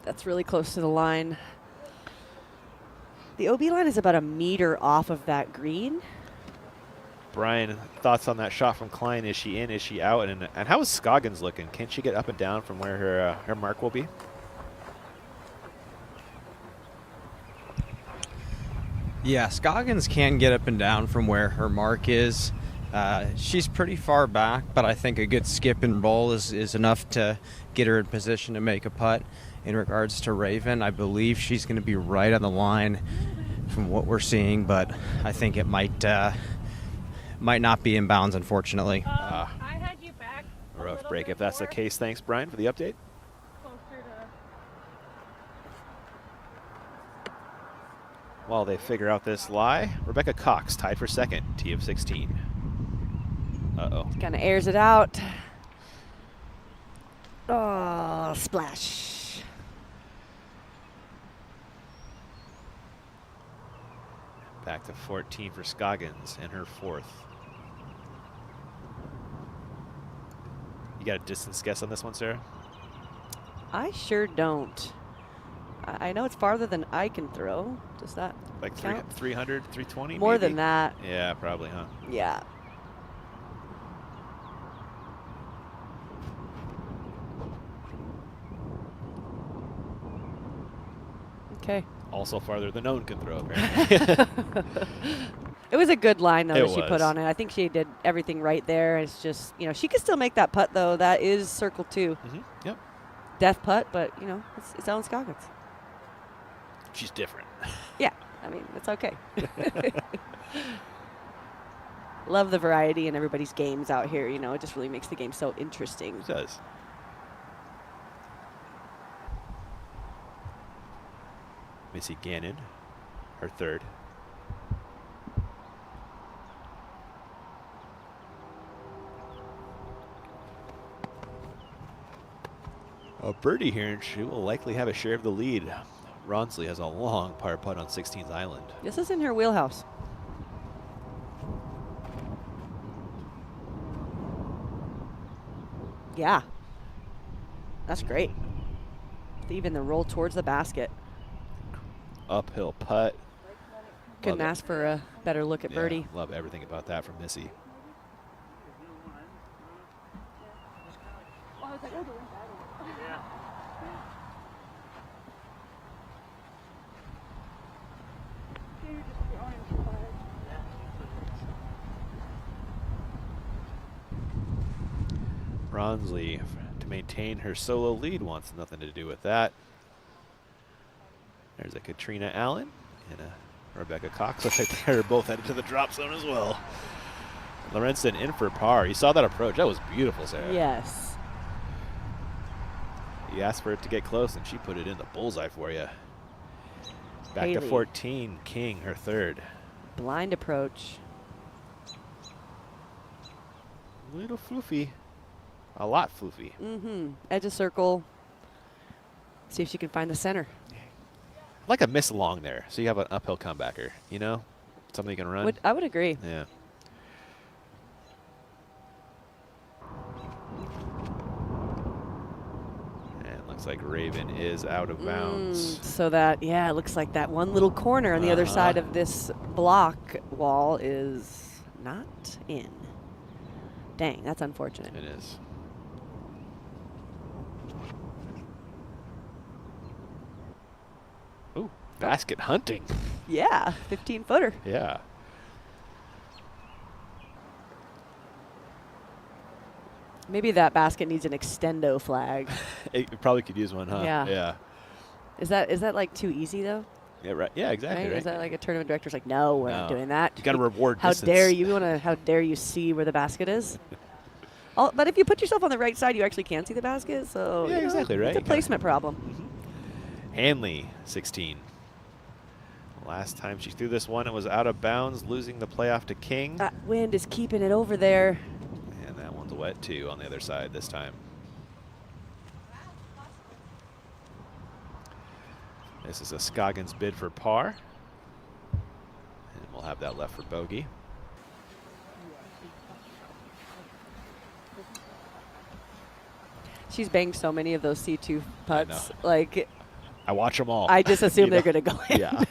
That's really close to the line. The OB line is about a meter off of that green. Brian, thoughts on that shot from Klein? Is she in? Is she out? And how is Scoggins looking? Can she get up and down from where her mark will be? Yeah, Scoggins can get up and down from where her mark is. She's pretty far back, but I think a good skip and roll is enough to get her in position to make a putt. In regards to Raven, I believe she's going to be right on the line from what we're seeing, but I think it might not be in bounds, unfortunately. I had you back A rough break. If that's the case, thanks, Brian, for the update. While they figure out this lie, Rebecca Cox tied for second, T of 16. Uh-oh. Kind of airs it out. Oh, splash. Back to 14 for Scoggins and her fourth. You got a distance guess on this one, Sarah? I sure don't. I know it's farther than I can throw. Does that Like count? 300, 320 More maybe? than that. Yeah, probably, huh? Yeah. Okay. Also farther than no one can throw, apparently. It was a good line, though, It that she put was. on it. I think she did everything right there. It's just, she could still make that putt, though. That is circle 2. Yep. Death putt, but, it's Ellen Scoggins. She's different. Yeah. I mean, it's okay. Love the variety in everybody's games out here. It just really makes the game so interesting. It does. Missy Gannon, her third. A birdie here, and she will likely have a share of the lead. Ronsley has a long par putt on 16th Island. This is in her wheelhouse. Yeah. That's great. Even the roll towards the basket. Uphill putt. Couldn't Love it. ask for a better look at Yeah, birdie. love everything about that from Missy. Ronsley, to maintain her solo lead, wants nothing to do with that. There's a Katrina Allen and a Rebecca Cox. Looks like they're both headed to the drop zone as well. Lorenzen in for par. You saw that approach. That was beautiful, Sarah. Yes. You asked for it to get close, and she put it in the bullseye for you. Back to Haley. 14. King, her third. Blind approach. Little floofy. A lot floofy. Mm-hmm. Edge of circle. See if she can find the center. Like a miss along there, so you have an uphill comebacker, Something you can run. I would agree. Yeah. And looks like Raven is out of bounds. So that, it looks like that one little corner on the other side of this block wall is not in. Dang, that's unfortunate. It is. Ooh, basket hunting. Yeah, 15-footer. Yeah. Maybe that basket needs an extendo flag. It probably could use one, huh? Yeah. Yeah. Is that like too easy though? Yeah, right. Yeah, exactly. Right? Is that like a tournament director's like, no, we're not doing that. You got to reward How distance. dare you? How dare you see where the basket is? But if you put yourself on the right side, you actually can see the basket. So Yeah, exactly, right? It's a placement problem. Hanley, 16. Last time she threw this one, it was out of bounds, losing the playoff to King. That wind is keeping it over there. And that one's wet, too, on the other side this time. This is a Scoggins bid for par. And we'll have that left for bogey. She's banged so many of those C2 putts. Like, I watch them all. I just assume they're know? going to go in. Yeah.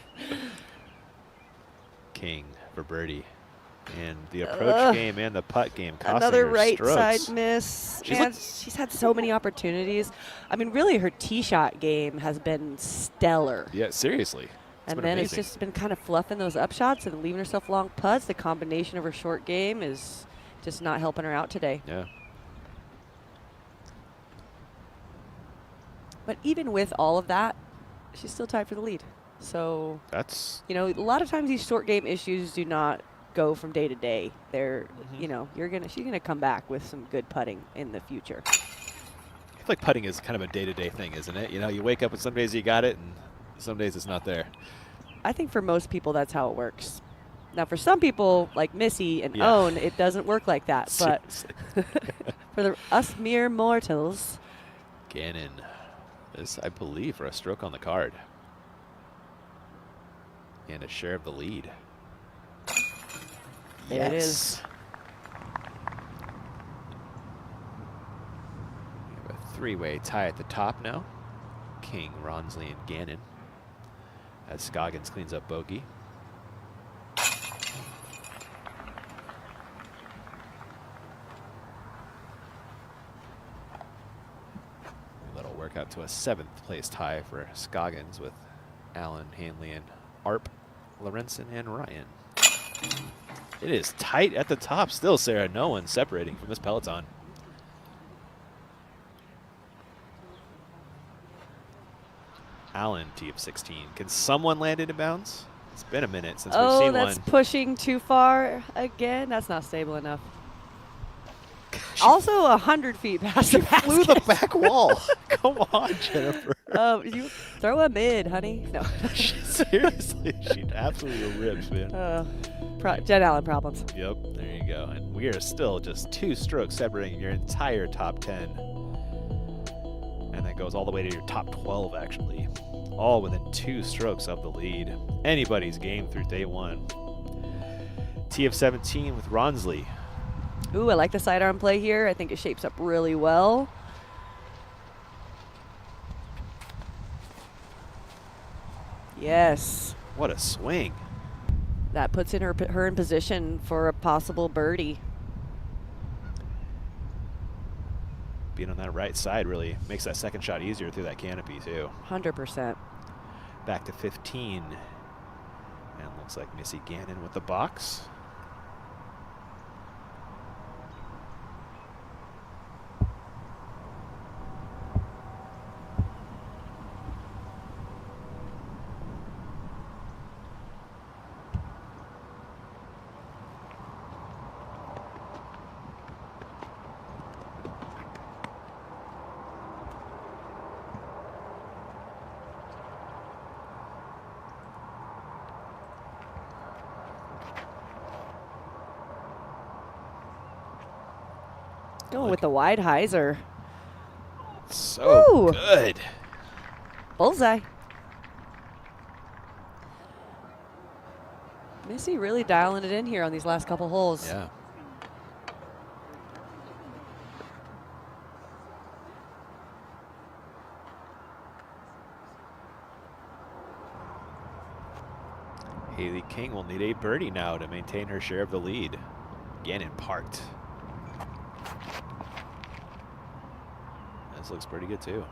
King for birdie. And the approach game and the putt game costing Another her right strokes. side miss. She's had so many opportunities. I mean, really, her tee shot game has been stellar. Yeah, seriously. And then it's just been kind of fluffing those up shots and leaving herself long putts. The combination of her short game is just not helping her out today. Yeah. But even with all of that, she's still tied for the lead. So that's, you know, a lot of times these short game issues do not go from day to day. They're, you know, she's gonna come back with some good putting in the future. I feel like putting is kind of a day-to-day thing, isn't it? You know, you wake up and some days you got it, and some days it's not there. I think for most people that's how it works. Now, for some people like Missy and Own, it doesn't work like that. But for us mere mortals, Gannon is, I believe, for a stroke on the card and a share of the lead. There it is. We have a three-way tie at the top now. King, Ronsley, and Gannon. As Scoggins cleans up bogey. That'll work out to a 7th place tie for Scoggins with Allen, Hanley, and Arp, Lorenzen, and Ryan. It is tight at the top still, Sarah. No one separating from this peloton. Allen, tee of 16. Can someone land into bounds? It's been a minute since we've seen one. Oh, that's pushing too far again. That's not stable enough. Also 100 feet past the basket. Flew the back wall. Come on, Jennifer. You throw a mid, honey. No. Seriously, she absolutely rips, man. Jen Allen problems. Yep, there you go. And we are still just 2 strokes separating your entire top 10. And that goes all the way to your top 12, actually. All within 2 strokes of the lead. Anybody's game through day 1. Tee of 17 with Ronsley. Ooh, I like the sidearm play here. I think it shapes up really well. Yes. What a swing. That puts her in position for a possible birdie. Being on that right side really makes that second shot easier through that canopy, too. 100%. Back to 15. And looks like Missy Gannon with the box. Going with the wide hyzer. So good. Bullseye. Missy really dialing it in here on these last couple holes. Yeah. Haley King will need a birdie now to maintain her share of the lead. Gannon parked. This looks pretty good too.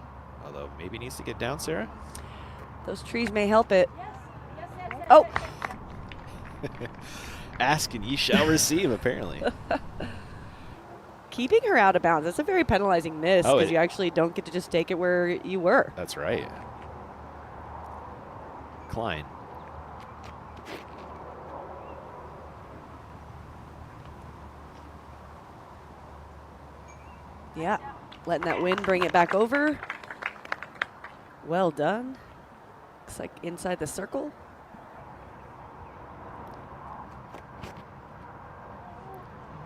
Although maybe needs to get down, Sarah. Those trees may help it. Oh. Ask and ye shall receive, apparently. keeping her out of bounds. That's a very penalizing miss Oh, because you actually don't get to just take it where you were. That's right. Klein. Yeah, letting that wind bring it back over. Well done. Looks like inside the circle.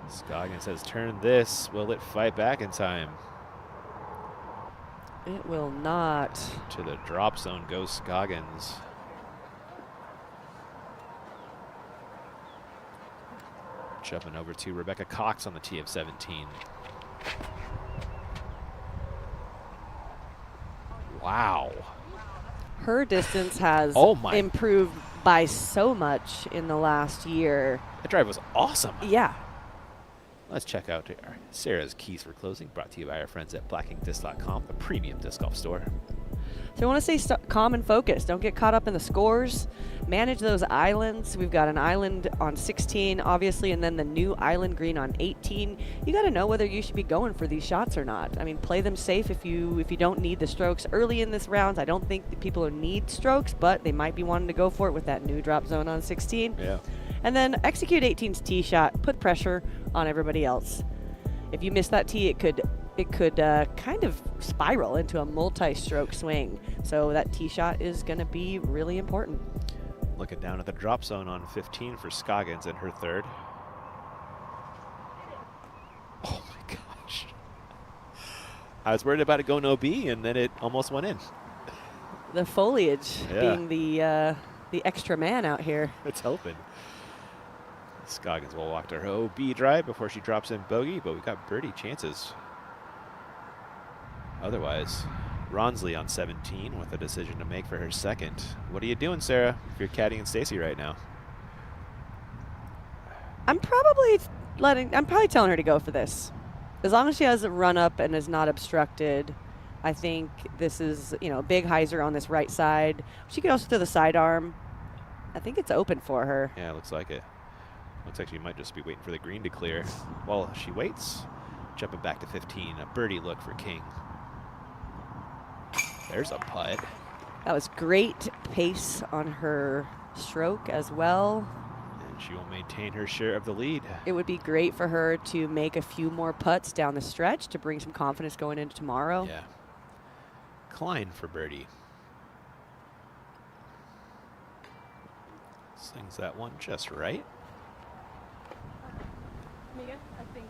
Scoggins has turned this. Will it fight back in time? It will not. To the drop zone goes Scoggins. Jumping over to Rebecca Cox on the tee of 17. Wow. Her distance has improved by so much in the last year. That drive was awesome. Yeah. Let's check out Sarah's keys for closing, brought to you by our friends at blackingdisc.com, the premium disc golf store. So I want to stay calm and focused. Don't get caught up in the scores. Manage those islands. We've got an island on 16, obviously, and then the new island green on 18. You got to know whether you should be going for these shots or not. I mean, play them safe if you don't need the strokes early in this round. I don't think that people need strokes, but they might be wanting to go for it with that new drop zone on 16. Yeah. And then execute 18's tee shot. Put pressure on everybody else. If you miss that tee, it could kind of spiral into a multi-stroke swing. So that tee shot is going to be really important. Looking down at the drop zone on 15 for Scoggins in her third. Oh my gosh. I was worried about it going OB, and then it almost went in. The foliage being the extra man out here. It's helping. Scoggins will walk to her OB drive before she drops in bogey, but we've got birdie chances. Otherwise, Ronsley on 17 with a decision to make for her second. What are you doing, Sarah, if you're caddying Stacy right now? I'm probably telling her to go for this. As long as she has a run up and is not obstructed, I think this is, a big hyzer on this right side. She could also throw the sidearm. I think it's open for her. Yeah, it looks like it. Looks like she might just be waiting for the green to clear. While she waits, jumping back to 15, a birdie look for King. There's a putt. That was great pace on her stroke as well. And she will maintain her share of the lead. It would be great for her to make a few more putts down the stretch to bring some confidence going into tomorrow. Yeah. Klein for birdie. Slings that one just right. I think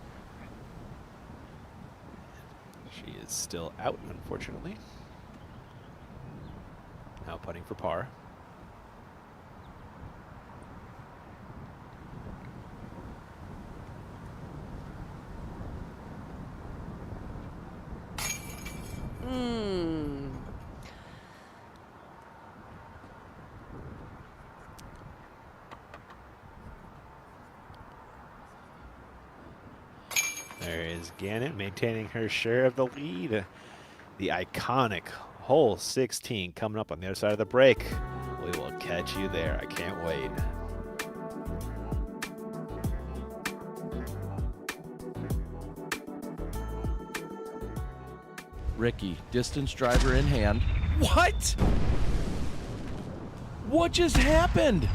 she is still out, unfortunately. Now putting for par. There is Gannon maintaining her share of the lead. The iconic hole 16 coming up on the other side of the break. We will catch you there. I can't wait. Ricky, distance driver in hand. What? What just happened?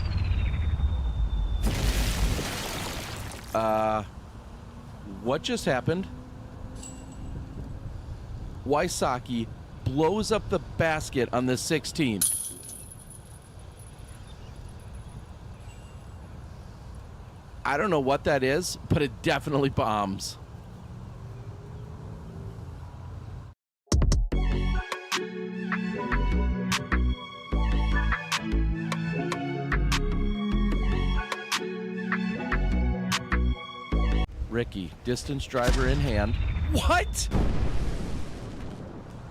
What just happened? Wysocki blows up the basket on the 16. I don't know what that is, but it definitely bombs. Ricky, distance driver in hand. What?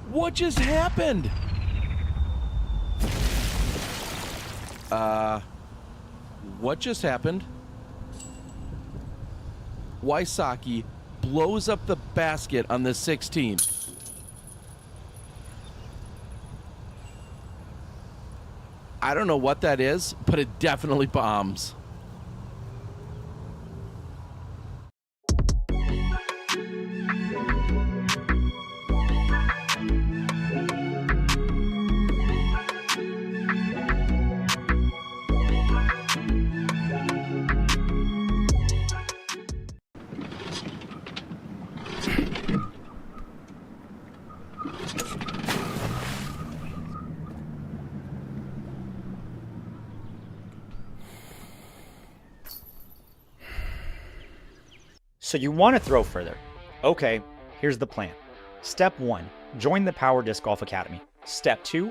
What just happened? What just happened? Wysocki blows up the basket on the 16. I don't know what that is, but it definitely bombs. So you want to throw further. Okay, here's the plan. Step 1, join the Power Disc Golf Academy. Step 2,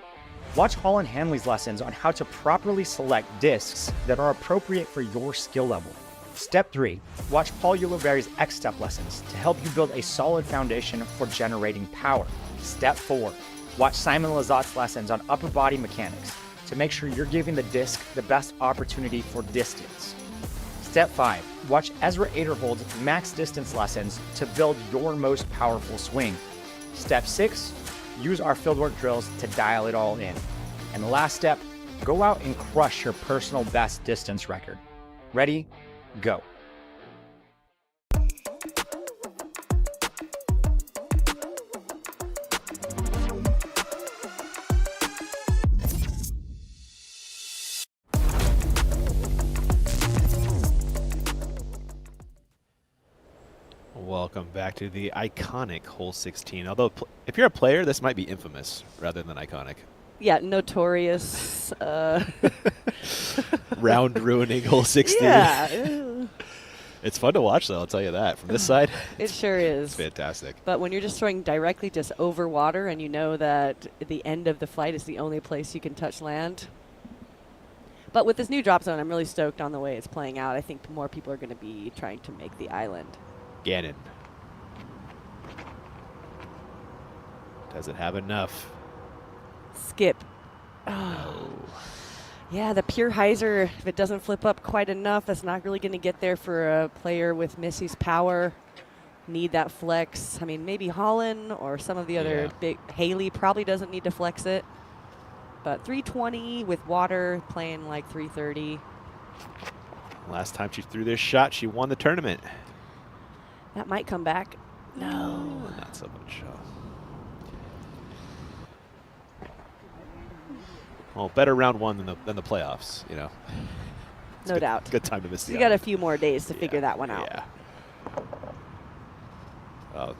watch Holland Hanley's lessons on how to properly select discs that are appropriate for your skill level. Step 3, watch Paul Uliberry's X-Step lessons to help you build a solid foundation for generating power. Step 4, watch Simon Lazat's lessons on upper body mechanics to make sure you're giving the disc the best opportunity for distance. Step 5, watch Ezra Aderhold's max distance lessons to build your most powerful swing. Step 6, use our fieldwork drills to dial it all in. And the last step, go out and crush your personal best distance record. Ready? Go. Welcome back to the iconic hole 16. Although, if you're a player, this might be infamous rather than iconic. Yeah, notorious. Round ruining hole 16. Yeah. It's fun to watch, though, I'll tell you that. From this side, It sure is. It's fantastic. But when you're just throwing directly just over water and you know that the end of the flight is the only place you can touch land. But with this new drop zone, I'm really stoked on the way it's playing out. I think more people are going to be trying to make the island. Gannon. Doesn't have enough. Skip. Oh. Yeah, the pure hyzer, if it doesn't flip up quite enough, that's not really going to get there for a player with Missy's power. Need that flex. I mean, maybe Holland or some of the other big. Haley probably doesn't need to flex it. But 320 with water, playing like 330. Last time she threw this shot, she won the tournament. That might come back. No. Not so much. Well, better round one than the playoffs, you know. No doubt. Good time to miss the You got a few more days to figure that one out. Yeah. Oh.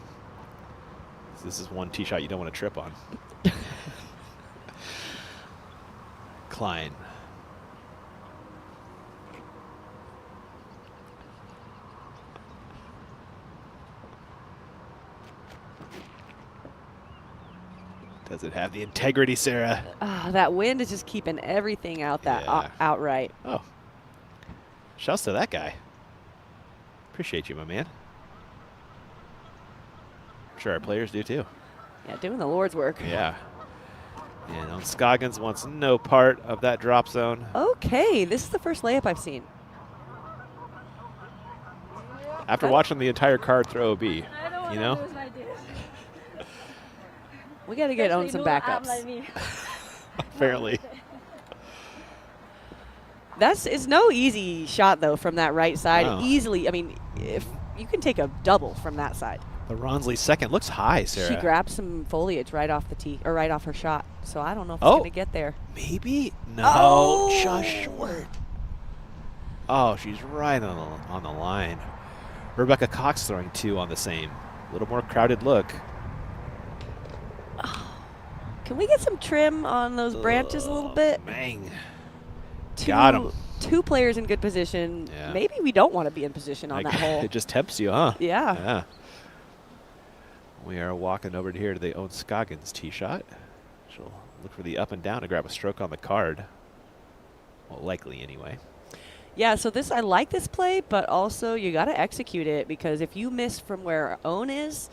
This is one tee shot you don't want to trip on. Klein. Does it have the integrity, Sarah? That wind is just keeping everything out that outright. Oh. Shouts to that guy. Appreciate you, my man. I'm sure our players do too. Yeah, doing the Lord's work. Yeah. And Scoggins wants no part of that drop zone. Okay, this is the first layup I've seen. After watching the entire card throw a B, you know? We got to get on some backups. Apparently. It's no easy shot, though, from that right side. No. Easily, I mean, if you can take a double from that side. The Ronsley second looks high, Sarah. She grabbed some foliage right off the tee, or right off her shot. So I don't know if it's going to get there. Maybe? No, just short. Oh, she's right on the line. Rebecca Cox throwing two on the same. A little more crowded look. Can we get some trim on those branches a little bit? Mang. Got him. Two players in good position. Yeah. Maybe we don't want to be in position on that hole. It just tempts you, huh? Yeah. Yeah. We are walking over here to the own Scoggins tee shot. She'll look for the up and down to grab a stroke on the card. Well, likely anyway. Yeah, so I like this play, but also you got to execute it, because if you miss from where own is,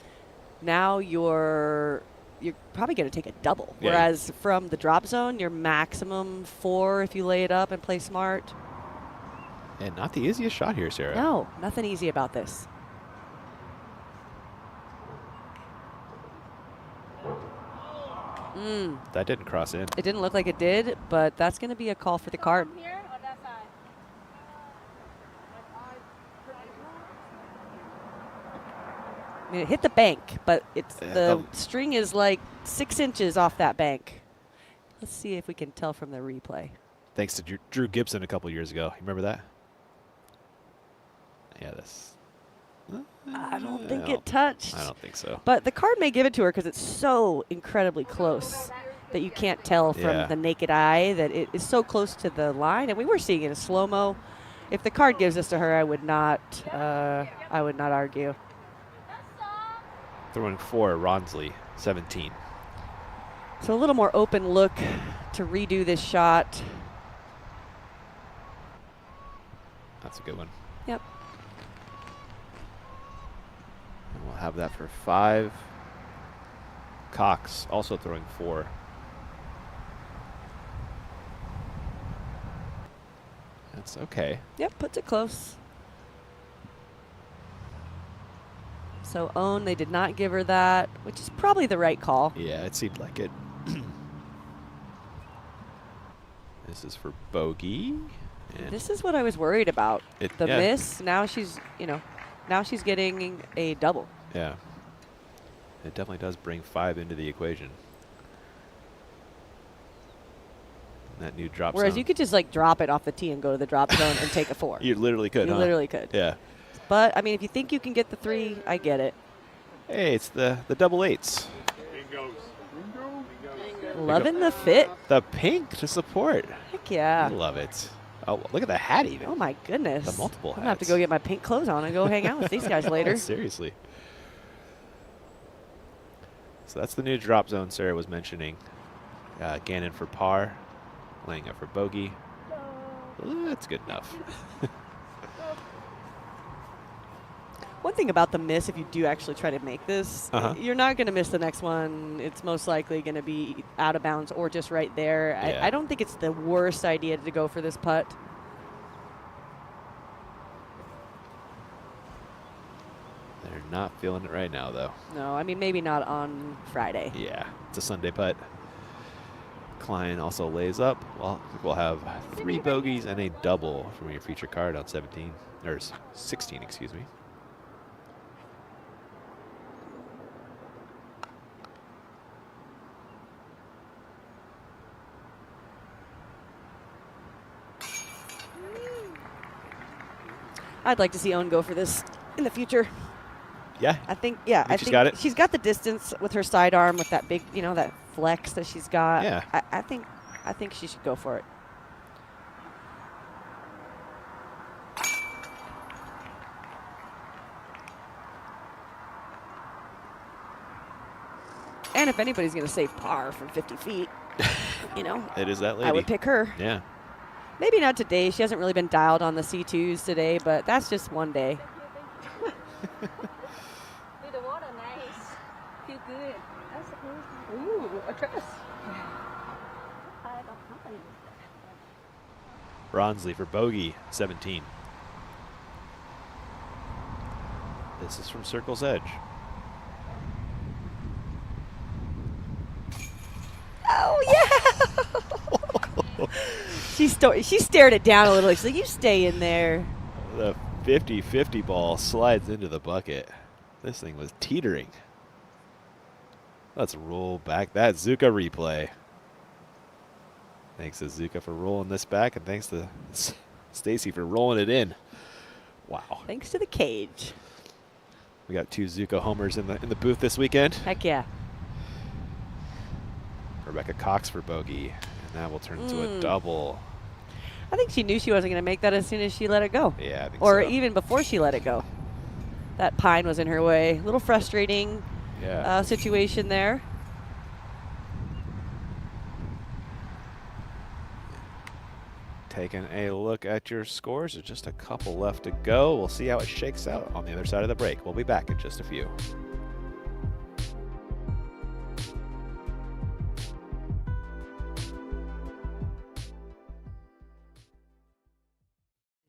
now you're probably going to take a double. Yeah. Whereas from the drop zone, you're maximum 4 if you lay it up and play smart. And not the easiest shot here, Sarah. No, nothing easy about this. That didn't cross in. It didn't look like it did, but that's going to be a call for the card. I mean, it hit the bank, but the string is like 6 inches off that bank. Let's see if we can tell from the replay. Thanks to Drew Gibson a couple years ago. You remember that? Yeah, I don't think it touched. I don't think so. But the card may give it to her because it's so incredibly close that you can't tell from the naked eye that it is so close to the line. And we were seeing it in slow-mo. If the card gives this to her, I would not argue. Throwing 4, Ronsley, 17. So a little more open look to redo this shot. That's a good one. Yep. And we'll have that for 5. Cox also throwing 4. That's okay. Yep, puts it close. So own, they did not give her that, which is probably the right call. Yeah, it seemed like it. This is for bogey. And This is what I was worried about. The yeah. miss, now she's, now she's getting a double. Yeah. It definitely does bring 5 into the equation. And that new drop Whereas zone. you could just like drop it off the tee and go to the drop zone and take a 4. You literally could, You huh? literally could. Yeah. But, I mean, if you think you can get the 3, I get it. Hey, it's the double 8s. Loving the fit. The pink to support. Heck yeah. I love it. Oh, look at the hat even. Oh, my goodness. The multiple hats. I'm going to have to go get my pink clothes on and go hang out with these guys later. Seriously. So that's the new drop zone Sarah was mentioning. Gannon for par, laying up for bogey. That's good enough. One thing about the miss, if you do actually try to make this, you're not going to miss the next one. It's most likely going to be out of bounds or just right there. Yeah. I don't think it's the worst idea to go for this putt. They're not feeling it right now, though. No, I mean, maybe not on Friday. Yeah, it's a Sunday putt. Klein also lays up. Well, we'll have 3 bogeys and a double from your feature card on 17, or 16, excuse me. I'd like to see Owen go for this in the future. Yeah. I think, yeah. I she's think got it. she's got the distance with her sidearm with that big, that flex that she's got. Yeah. I think she should go for it. And if anybody's going to save par from 50 feet, It is that lady. I would pick her. Yeah. Maybe not today. She hasn't really been dialed on the C2s today, but that's just one day. The water nice. Feel good. That's ooh, a dress. Ronsley for bogey, 17. This is from Circle's Edge. Oh, yeah! She stared it down a little. She's like, you stay in there. The 50-50 ball slides into the bucket. This thing was teetering. Let's roll back that Zuka replay. Thanks to Zuka for rolling this back, and thanks to Stacy for rolling it in. Wow. Thanks to the cage. We got 2 Zuka homers in the booth this weekend. Heck yeah. Rebecca Cox for bogey, and that will turn into a double. I think she knew she wasn't going to make that as soon as she let it go. Yeah, I think or so. even before she let it go. That pine was in her way. A little frustrating situation there. Taking a look at your scores. There's just a couple left to go. We'll see how it shakes out on the other side of the break. We'll be back in just a few.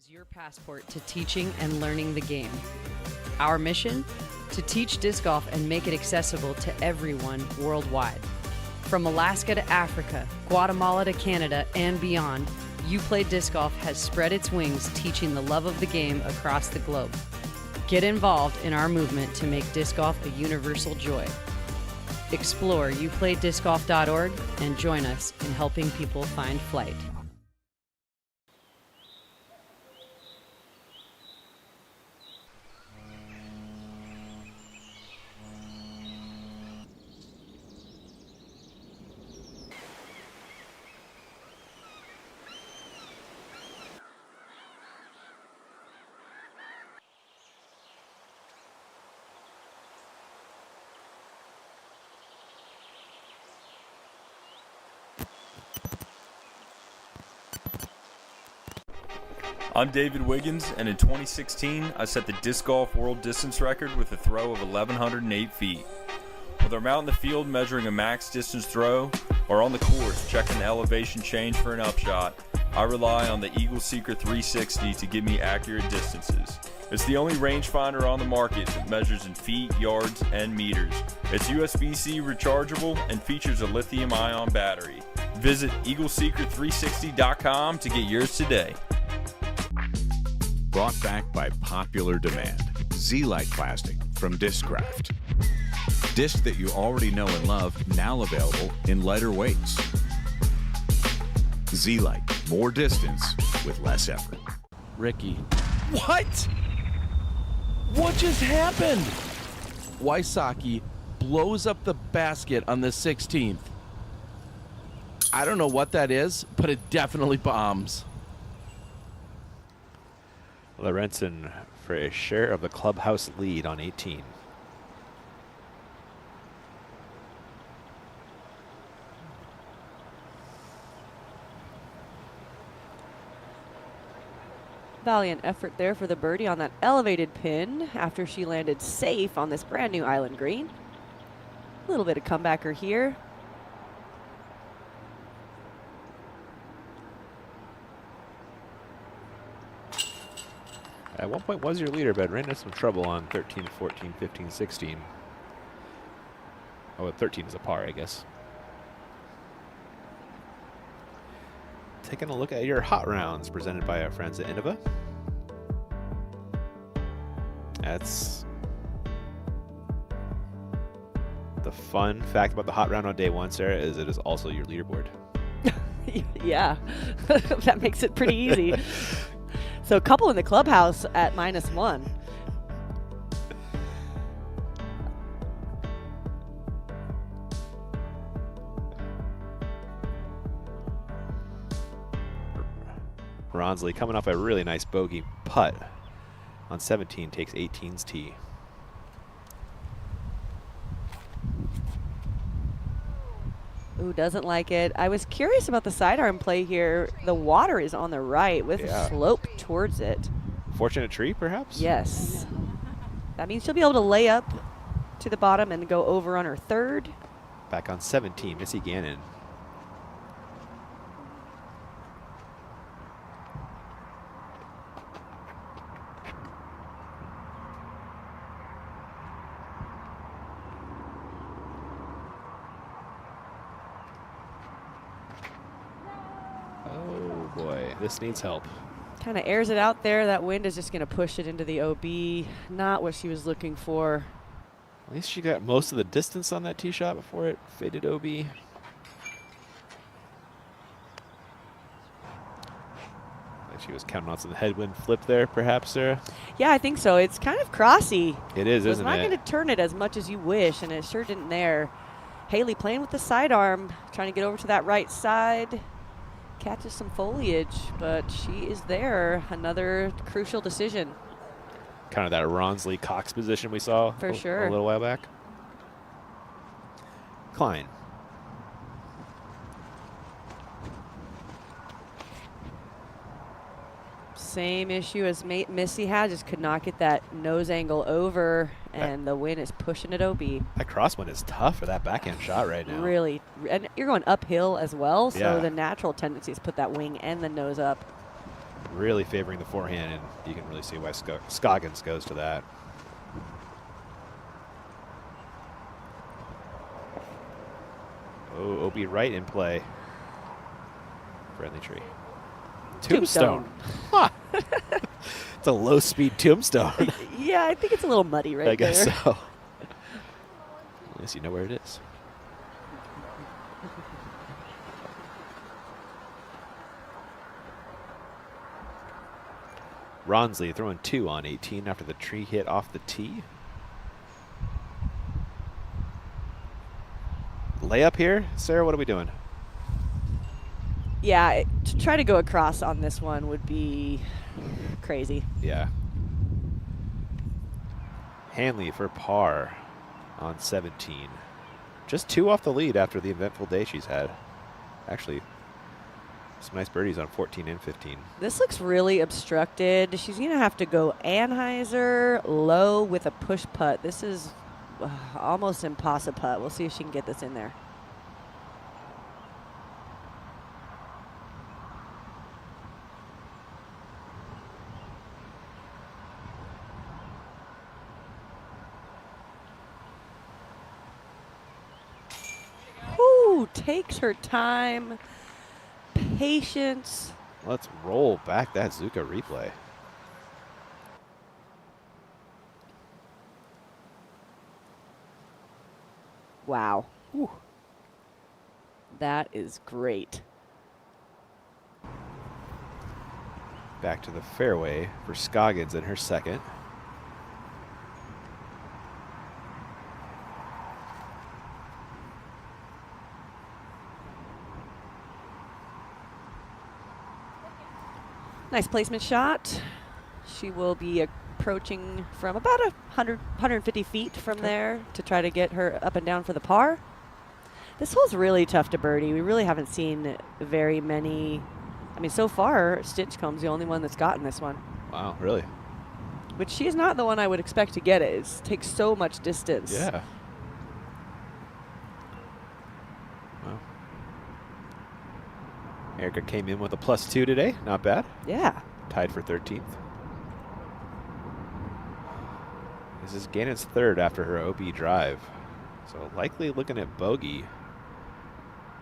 Is your passport to teaching and learning the game. Our mission? To teach disc golf and make it accessible to everyone worldwide. From Alaska to Africa, Guatemala to Canada, and beyond, You Play Disc Golf has spread its wings, teaching the love of the game across the globe. Get involved in our movement to make disc golf a universal joy. Explore youplaydiscgolf.org and join us in helping people find flight. I'm David Wiggins, and in 2016, I set the disc golf world distance record with a throw of 1,108 feet. Whether I'm out in the field measuring a max distance throw, or on the course checking the elevation change for an upshot, I rely on the Eagle Secret 360 to give me accurate distances. It's the only rangefinder on the market that measures in feet, yards, and meters. It's USB-C rechargeable and features a lithium-ion battery. Visit EagleSecret360.com to get yours today. Brought back by popular demand. Z-Lite plastic from Discraft. Disc that you already know and love, now available in lighter weights. Z-Lite, more distance with less effort. Ricky. What? What just happened? Wysocki blows up the basket on the 16th. I don't know what that is, but it definitely bombs. Lorenzen for a share of the clubhouse lead on 18. Valiant effort there for the birdie on that elevated pin after she landed safe on this brand new island green. A little bit of comebacker here. At one point was your leader, but ran into some trouble on 13, 14, 15, 16. Oh, 13 is a par, I guess. Taking a look at your hot rounds presented by our friends at Innova. That's the fun fact about the hot round on day one, Sarah, is it is also your leaderboard. Yeah, that makes it pretty easy. So a couple in the clubhouse at -1. Ronsley coming off a really nice bogey putt on 17, takes 18's tee. Ooh, doesn't like it. I was curious about the sidearm play here. The water is on the right with a slope towards it. Fortunate tree, perhaps? Yes. That means she'll be able to lay up to the bottom and go over on her third. Back on 17, Missy Gannon. This needs help. Kind of airs it out there. That wind is just going to push it into the OB. Not what she was looking for. At least she got most of the distance on that tee shot before it faded OB. Like she was counting on some headwind flip there, perhaps, Sarah? Yeah, I think so. It's kind of crossy. It is, isn't it? It's not going to turn it as much as you wish, and it sure didn't there. Haley playing with the sidearm, trying to get over to that right side. Catches some foliage, but she is there. Another crucial decision. Kind of that Ronsley Cox position we saw For sure. A little while back. Klein. Same issue as Missy had, just could not get that nose angle over, and the wind is pushing it OB. That crosswind is tough for that backhand shot right now. Really, and you're going uphill as well, so Yeah. the natural tendency is to put that wing and the nose up. Really favoring the forehand, and you can really see why Scoggins goes to that. Oh, OB right in play. Friendly tree. Tombstone. Huh. It's a low-speed tombstone. Yeah, I think it's a little muddy right there. I guess so. At least you know where it is. Ronsley throwing 2 on 18 after the tree hit off the tee. Layup here? Sarah, what are we doing? Yeah, to try to go across on this one would be crazy. Yeah. Hanley for par on 17. Just 2 off the lead after the eventful day she's had. Actually, Some nice birdies on 14 and 15. This looks really obstructed. She's going to have to go Anheuser low with a push putt. This is almost impossible putt. We'll see if she can get this in there. Ooh, takes her time. Patience. Let's roll back that Zuka replay. Wow. Whew. That is great. Back to the fairway for Scoggins in her second. Nice placement shot. She will be approaching from about 150 feet from there to try to get her up and down for the par. This hole's really tough to birdie. We really haven't seen very many. I mean, so far, Stinchcomb's the only one that's gotten this one. Wow, really? Which she is not the one I would expect to get it. It takes so much distance. Yeah. Wow. Erica came in with a +2 today. Not bad. Yeah. Tied for 13th. This is Gannon's third after her OB drive. So likely looking at bogey.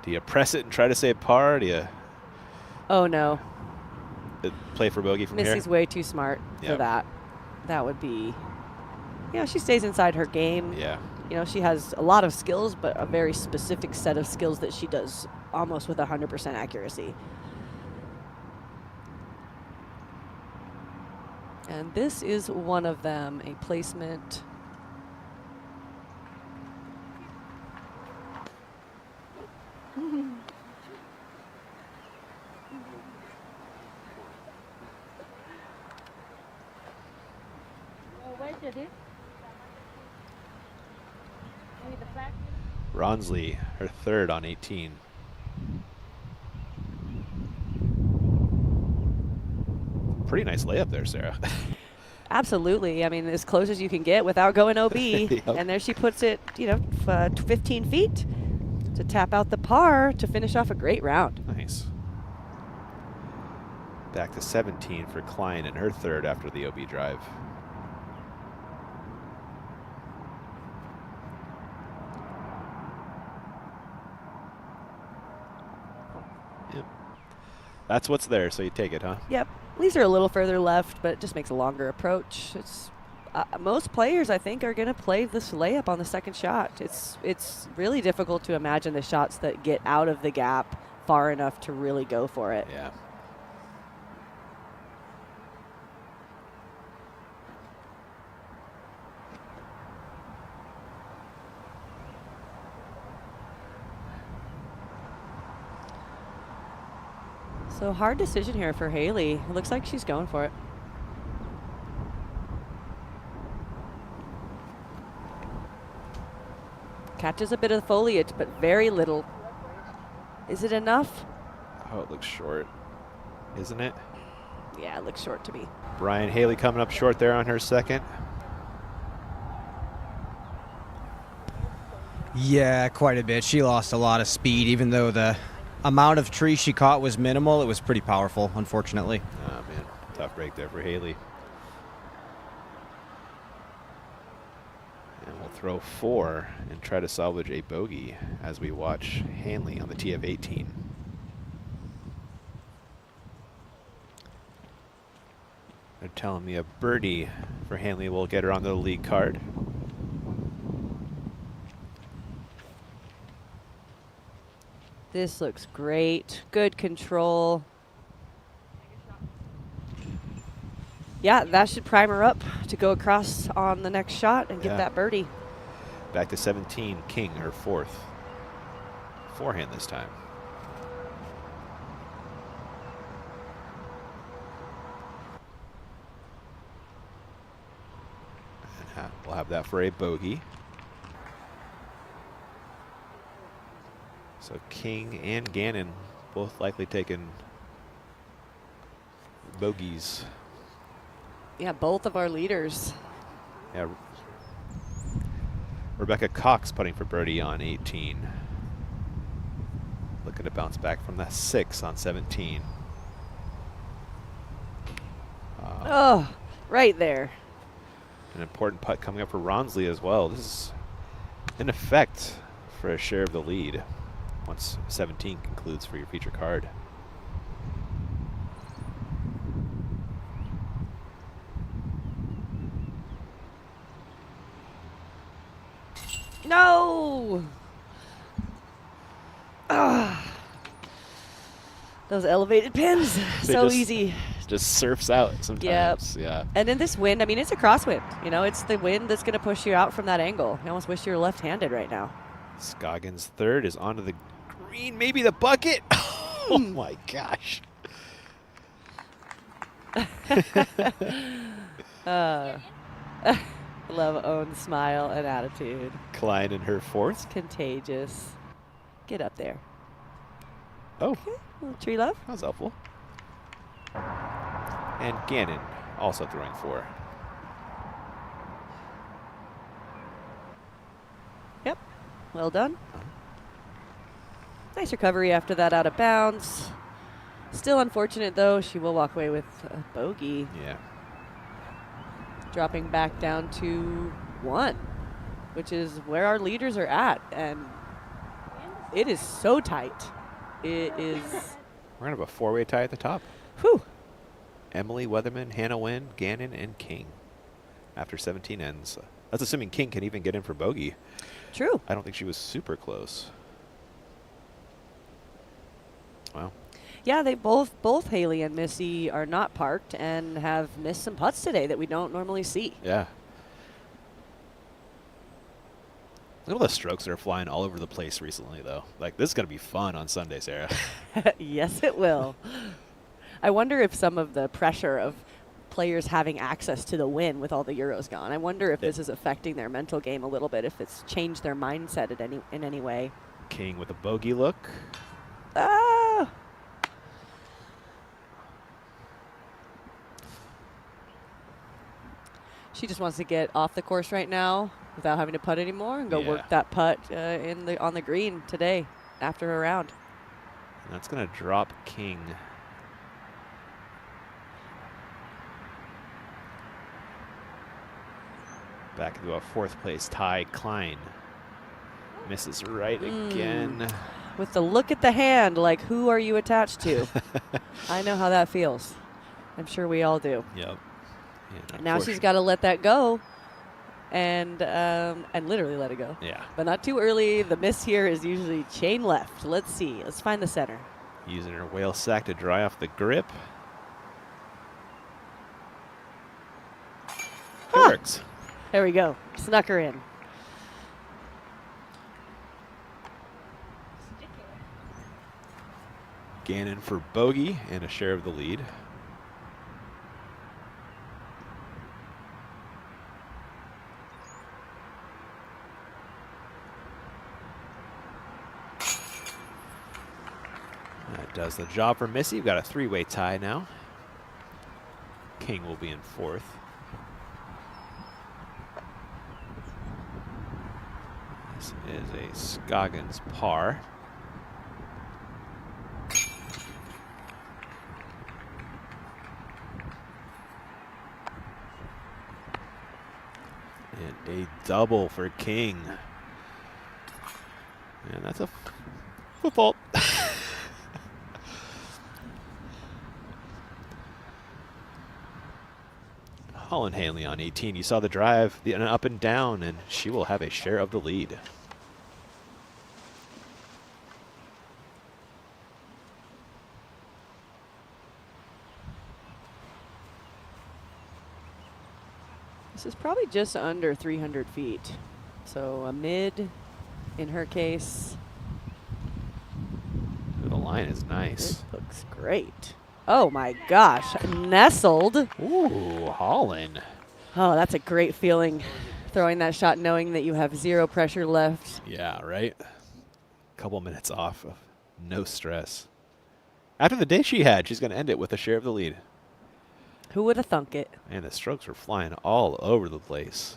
Do you press it and try to save par? Do you Oh, no. play for bogey from Missy's here? way too smart for Yep. that. That would be, she stays inside her game. Yeah. She has a lot of skills, but a very specific set of skills that she does almost with 100% accuracy. And this is one of them, a placement. Ronsley, her third on 18. Pretty nice layup there, Sarah. Absolutely. I mean, as close as you can get without going OB. Yep. And there she puts it, 15 feet to tap out the par to finish off a great round. Nice. Back to 17 for Klein and her third after the OB drive. Yep. That's what's there, so you take it, huh? Yep. Leaves her a little further left, but it just makes a longer approach. It's most players, I think, are going to play this layup on the second shot. It's really difficult to imagine the shots that get out of the gap far enough to really go for it. Yeah. So hard decision here for Haley. It looks like she's going for it. Catches a bit of foliage, but very little. Is it enough? Oh, it looks short, isn't it? Yeah, it looks short to me. Brian Haley coming up short there on her second. Yeah, quite a bit. She lost a lot of speed, even though the amount of trees she caught was minimal. It was pretty powerful, unfortunately. Oh, man. Tough break there for Haley. And we'll throw 4 and try to salvage a bogey as we watch Hanley on the tee of 18. They're telling me a birdie for Hanley will get her on the lead card. This looks great. Good control. Yeah, that should prime her up to go across on the next shot and get that birdie. Back to 17, King, her fourth. Forehand this time. And we'll have that for a bogey. So King and Gannon both likely taking bogeys. Yeah, both of our leaders. Yeah. Rebecca Cox putting for birdie on 18. Looking to bounce back from that 6 on 17. Oh, right there. An important putt coming up for Ronsley as well. This is in effect for a share of the lead once 17 concludes for your feature card. No! Ah. Those elevated pins, so easy. Just surfs out sometimes. Yep. Yeah. And in this wind, I mean, it's a crosswind. You know, it's the wind that's going to push you out from that angle. I almost wish you were left-handed right now. Scoggins third is onto the green, maybe the bucket. Oh my gosh. Love own smile and attitude. Klein in her fourth. It's contagious. Get up there. Oh. Okay. Little tree love. That was helpful. And Gannon also throwing 4. Yep. Well done. Nice recovery after that out of bounds. Still unfortunate, though. She will walk away with a bogey. Yeah. Dropping back down to 1, which is where our leaders are at. And it is so tight. It is. We're going to have a 4-way tie at the top. Whew. Emily, Weatherman, Hannah Wynn, Gannon, and King after 17 ends. That's assuming King can even get in for bogey. True. I don't think she was super close. Wow. Yeah, they both Haley and Missy are not parked and have missed some putts today that we don't normally see. Yeah. Look at all the strokes that are flying all over the place recently, though. Like, this is going to be fun on Sunday, Sarah. Yes, it will. I wonder if some of the pressure of players having access to the win with all the Euros gone, I wonder if this is affecting their mental game a little bit, if it's changed their mindset in any way. King with a bogey look. Ah! She just wants to get off the course right now without having to putt anymore and go work that putt on the green today after her round. And that's going to drop King. Back into a 4th place tie. Klein misses right again. With the look at the hand, like, who are you attached to? I know how that feels. I'm sure we all do. Yep. Now she's got to let that go and literally let it go. Yeah. But not too early. The miss here is usually chain left. Let's see. Let's find the center. Using her whale sack to dry off the grip. It works. There we go. Snuck her in. Gannon for bogey and a share of the lead. That does the job for Missy. We've got a 3-way tie now. King will be in 4th. This is a Scoggins par. And a double for King. And that's a football. Holland Hanley on 18. You saw the drive, the up and down, and she will have a share of the lead. This is probably just under 300 feet. So a mid in her case. The line is nice. It looks great. Oh my gosh, nestled. Ooh, Holland. Oh, that's a great feeling. Throwing that shot knowing that you have 0 pressure left. Yeah, right? Couple minutes off of no stress. After the day she had, she's going to end it with a share of the lead. Who would have thunk it? And the strokes were flying all over the place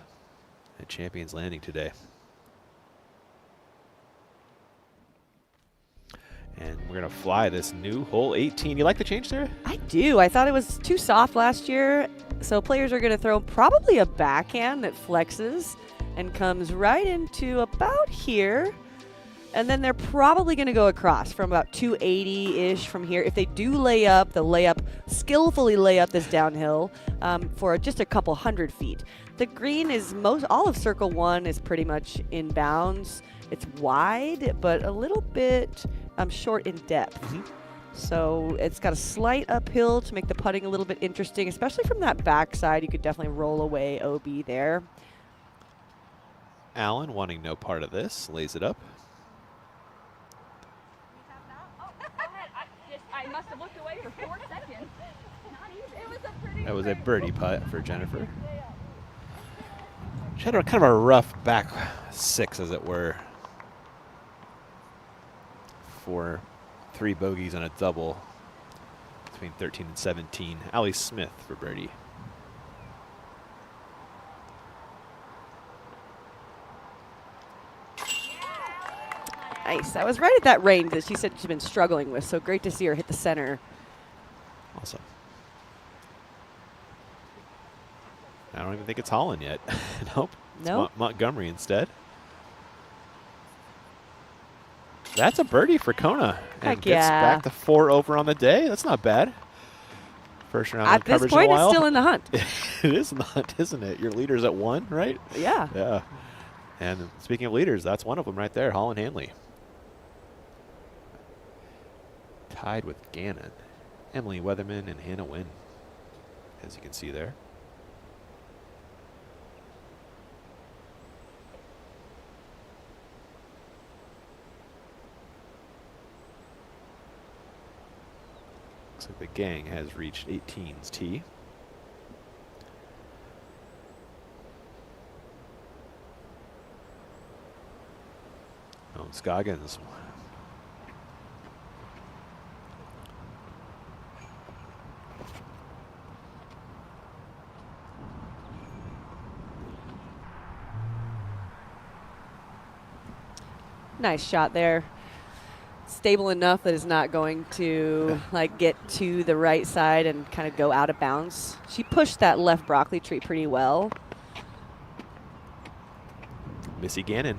at Champions Landing today. And we're going to fly this new hole 18. You like the change, Sarah? I do. I thought it was too soft last year. So players are going to throw probably a backhand that flexes and comes right into about here. And then they're probably going to go across from about 280-ish from here. If they do lay up, they'll skillfully lay up this downhill for just a couple hundred feet. The green is all of circle 1 is pretty much in bounds. It's wide, but a little bit short in depth. So it's got a slight uphill to make the putting a little bit interesting, especially from that backside. You could definitely roll away OB there. Allen wanting no part of this, lays it up. I must have looked away for 4 seconds. Not even. It was a pretty. That was a birdie putt for Jennifer. She had kind of a rough back 6, as it were, for 3 bogeys and a double between 13 and 17. Allie Smith for birdie. Nice. That was right at that range that she said she's been struggling with, so great to see her hit the center. Awesome. I don't even think it's Holland yet. Nope. Nope. It's Montgomery instead. That's a birdie for Kona. And Heck gets yeah. back to 4 over on the day. That's not bad. First round At this coverage point, in a while. it's still in the hunt. It is not, isn't it? Your leader's at 1, right? Yeah. Yeah. And speaking of leaders, that's one of them right there, Holland Hanley. Tied with Gannon, Emily Weatherman, and Hannah Wynn, as you can see there. Looks like the gang has reached 18's tee. Oh, Scoggins. Nice shot there. Stable enough that it's not going to get to the right side and kind of go out of bounds. She pushed that left broccoli tree pretty well. Missy Gannon.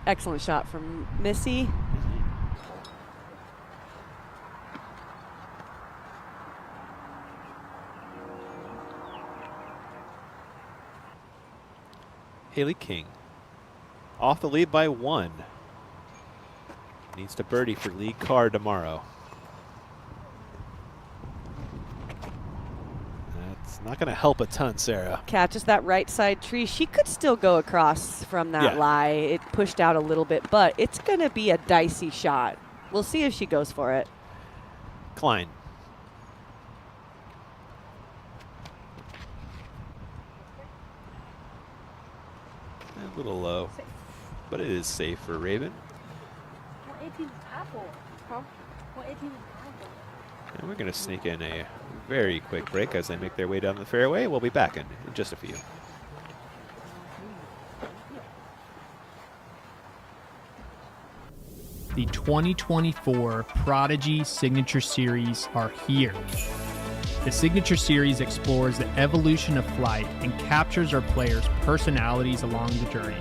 Excellent shot from Missy. Haley King off the lead by 1. Needs to birdie for lead card tomorrow. That's not going to help a ton, Sarah. Catches that right side tree. She could still go across from that lie. It pushed out a little bit, but it's going to be a dicey shot. We'll see if she goes for it. Klein. A little low, but it is safe for Raven. And we're going to sneak in a very quick break as they make their way down the fairway. We'll be back in just a few. The 2024 Prodigy Signature Series are here. The Signature Series explores the evolution of flight and captures our players' personalities along the journey.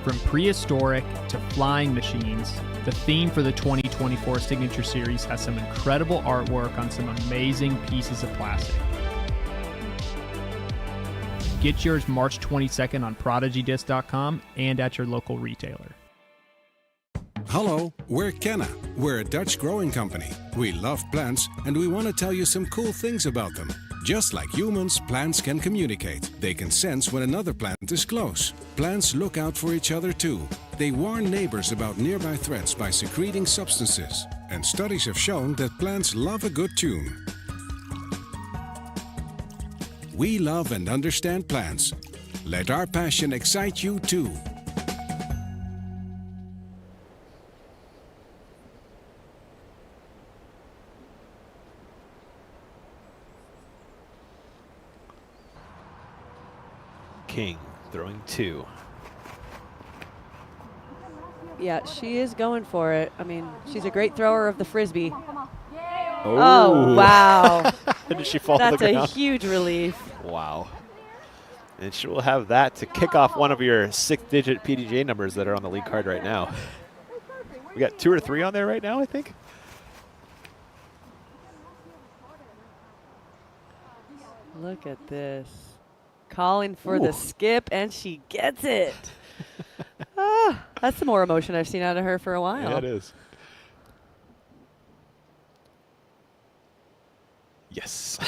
From prehistoric to flying machines, the theme for the 2024 Signature Series has some incredible artwork on some amazing pieces of plastic. Get yours March 22nd on ProdigyDisc.com and at your local retailer. Hello, we're Kenna. We're a Dutch growing company. We love plants and we want to tell you some cool things about them. Just like humans, plants can communicate. They can sense when another plant is close. Plants look out for each other too. They warn neighbors about nearby threats by secreting substances. And studies have shown that plants love a good tune. We love and understand plants. Let our passion excite you too. King throwing 2. Yeah, she is going for it. I mean, she's a great thrower of the Frisbee. Oh, wow. Did she fall That's to the a ground? huge relief. Wow. And she will have that to kick off one of your 6-digit PDJ numbers that are on the league card right now. We got 2 or 3 on there right now, I think. Look at this. Calling for the skip, and she gets it. That's the more emotion I've seen out of her for a while. Yeah, it is. Yes.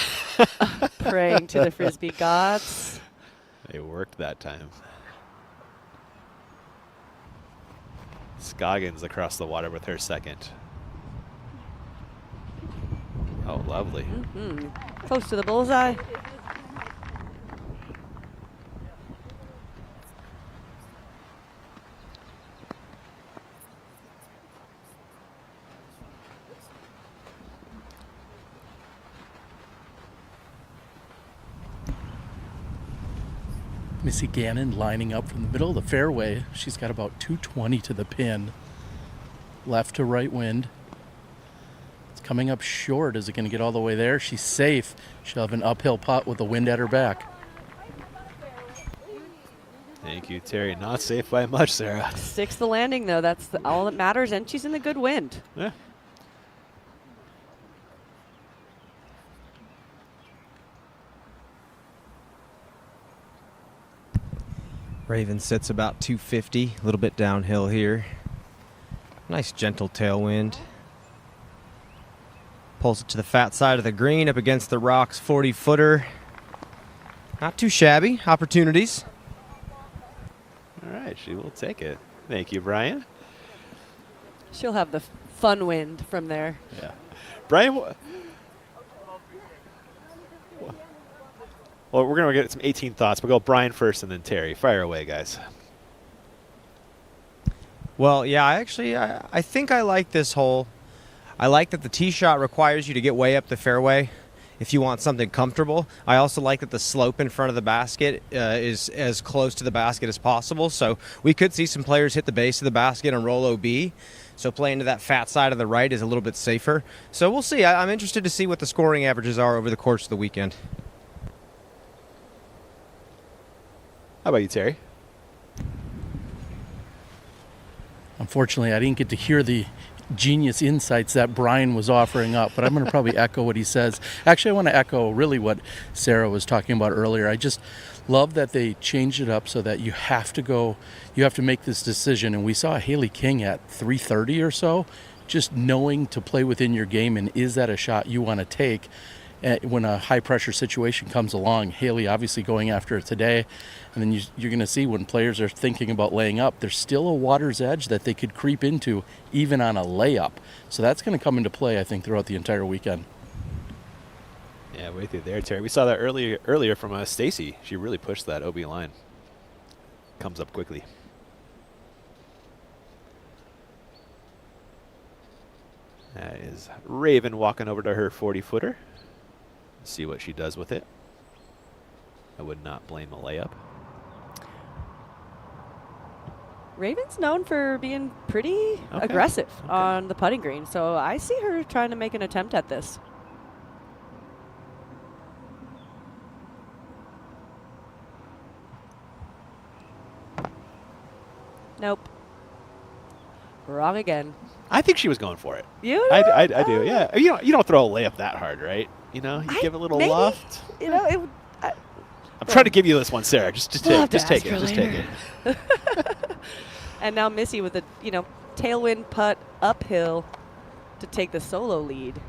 Praying to the Frisbee gods. They worked that time. Scoggins across the water with her second. Oh, lovely. Close to the bullseye. Missy Gannon lining up from the middle of the fairway. She's got about 220 to the pin. Left to right wind. It's coming up short. Is it going to get all the way there? She's safe. She'll have an uphill putt with the wind at her back. Thank you, Terry. Not safe by much, Sarah. Sticks the landing, though. That's all that matters, and she's in the good wind. Yeah. Raven sits about 250, a little bit downhill here. Nice gentle tailwind. Pulls it to the fat side of the green up against the rocks, 40-footer. Not too shabby. Opportunities. All right, she will take it. Thank you, Brian. She'll have the fun wind from there. Yeah. Brian, well, we're going to get some 18 thoughts. We'll go Brian first and then Terry. Fire away, guys. Well, yeah, I think I like this hole. I like that the tee shot requires you to get way up the fairway if you want something comfortable. I also like that the slope in front of the basket is as close to the basket as possible. So we could see some players hit the base of the basket and roll OB. So playing to that fat side of the right is a little bit safer. So we'll see. I'm interested to see what the scoring averages are over the course of the weekend. How about you, Terry? Unfortunately, I didn't get to hear the genius insights that Brian was offering up, but I'm going to probably echo what he says. Actually, I want to echo really what Sarah was talking about earlier. I just love that they changed it up so that you have to make this decision. And we saw Haley King at 330 or so, just knowing to play within your game, and is that a shot you want to take when a high-pressure situation comes along. Haley obviously going after it today, and then you're going to see when players are thinking about laying up, there's still a water's edge that they could creep into even on a layup. So that's going to come into play, I think, throughout the entire weekend. Yeah, way through there, Terry. We saw that earlier from Stacy. She really pushed that OB line. Comes up quickly. That is Raven walking over to her 40-footer. See what she does with it. I would not blame a layup. Raven's known for being pretty aggressive on the putting green, so I see her trying to make an attempt at this. Nope. Wrong again. I think she was going for it. You? I do, yeah. You don't throw a layup that hard, right? You know, you give it a little loft. You know, I'm trying to give you this one, Sarah. Just take it. And now Missy with a tailwind putt uphill to take the solo lead.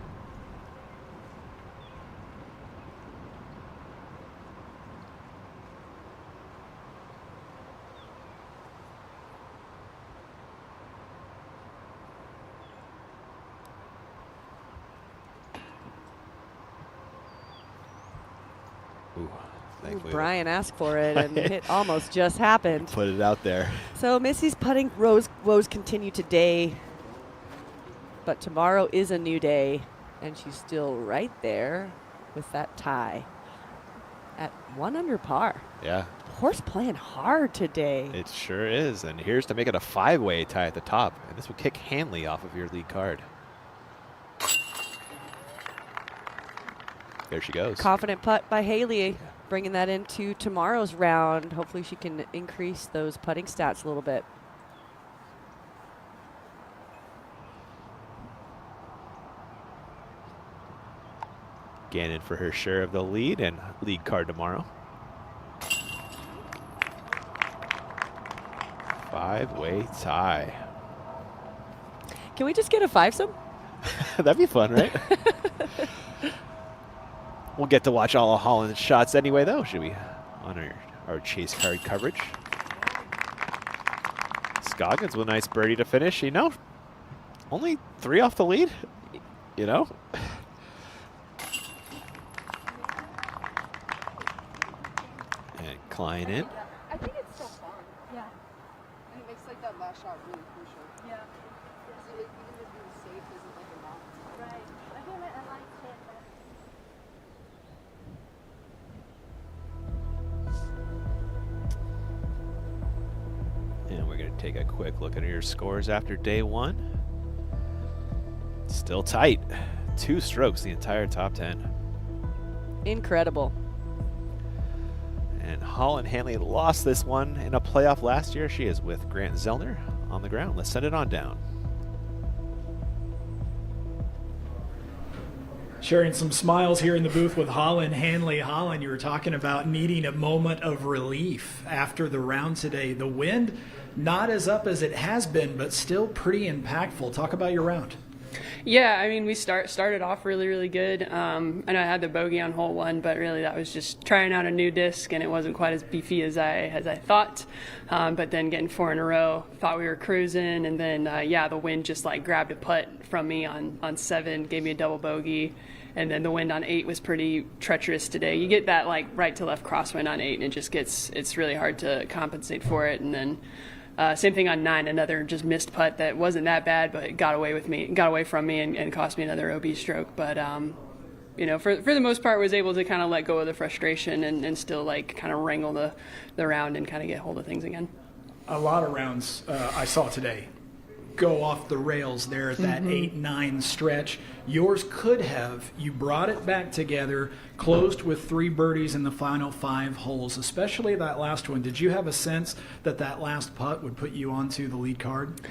Ooh, thankfully. Brian asked for it, and it almost just happened. Put it out there. So Missy's putting woes continue today, but tomorrow is a new day, and she's still right there with that tie at 1 under par. Yeah. Horse playing hard today. It sure is. And here's to make it a 5-way tie at the top. And this will kick Hanley off of your lead card. There she goes. Confident putt by Haley, bringing that into tomorrow's round. Hopefully she can increase those putting stats a little bit. Gannon for her share of the lead and lead card tomorrow. 5-way tie. Can we just get a fivesome? That'd be fun, right? We'll get to watch all of Holland's shots anyway, though, should we? On our chase card coverage. Scoggins with a nice birdie to finish. You know, only 3 off the lead, you know? And Klein in. I think it's still fun. Yeah. And it makes like that last shot really crucial. Yeah. So even just being safe isn't like a mountain. Right. I feel like I like it. And we're going to take a quick look at your scores after day 1. Still tight. 2 strokes the entire top 10. Incredible. And Holland Hanley lost this one in a playoff last year. She is with Grant Zellner on the ground. Let's send it on down. Sharing some smiles here in the booth with Holland Hanley. Holland, you were talking about needing a moment of relief after the round today. The wind, not as up as it has been, but still pretty impactful. Talk about your round. Yeah, I mean, we started off really, really good. I know I had the bogey on hole 1, but really that was just trying out a new disc, and it wasn't quite as beefy as I thought. But then getting 4 in a row, thought we were cruising, and then the wind just like grabbed a putt from me on 7, gave me a double bogey, and then the wind on 8 was pretty treacherous today. You get that like right to left crosswind on 8, and it's really hard to compensate for it, and then. Same thing on 9, another just missed putt that wasn't that bad, but it got away from me and cost me another OB stroke. But, for the most part, was able to kind of let go of the frustration and still like kind of wrangle the round and kind of get hold of things again. A lot of rounds I saw today go off the rails there at that 8-9 stretch. Yours could have. You brought it back together, closed with 3 birdies in the final 5 holes, especially that last one. Did you have a sense that last putt would put you onto the lead card?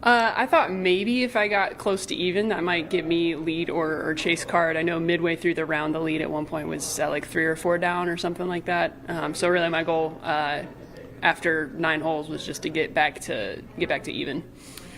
I thought maybe if I got close to even, that might give me lead or chase card. I know midway through the round, the lead at one point was at like 3 or 4 down or something like that. So really my goal after 9 holes was just to get back to even.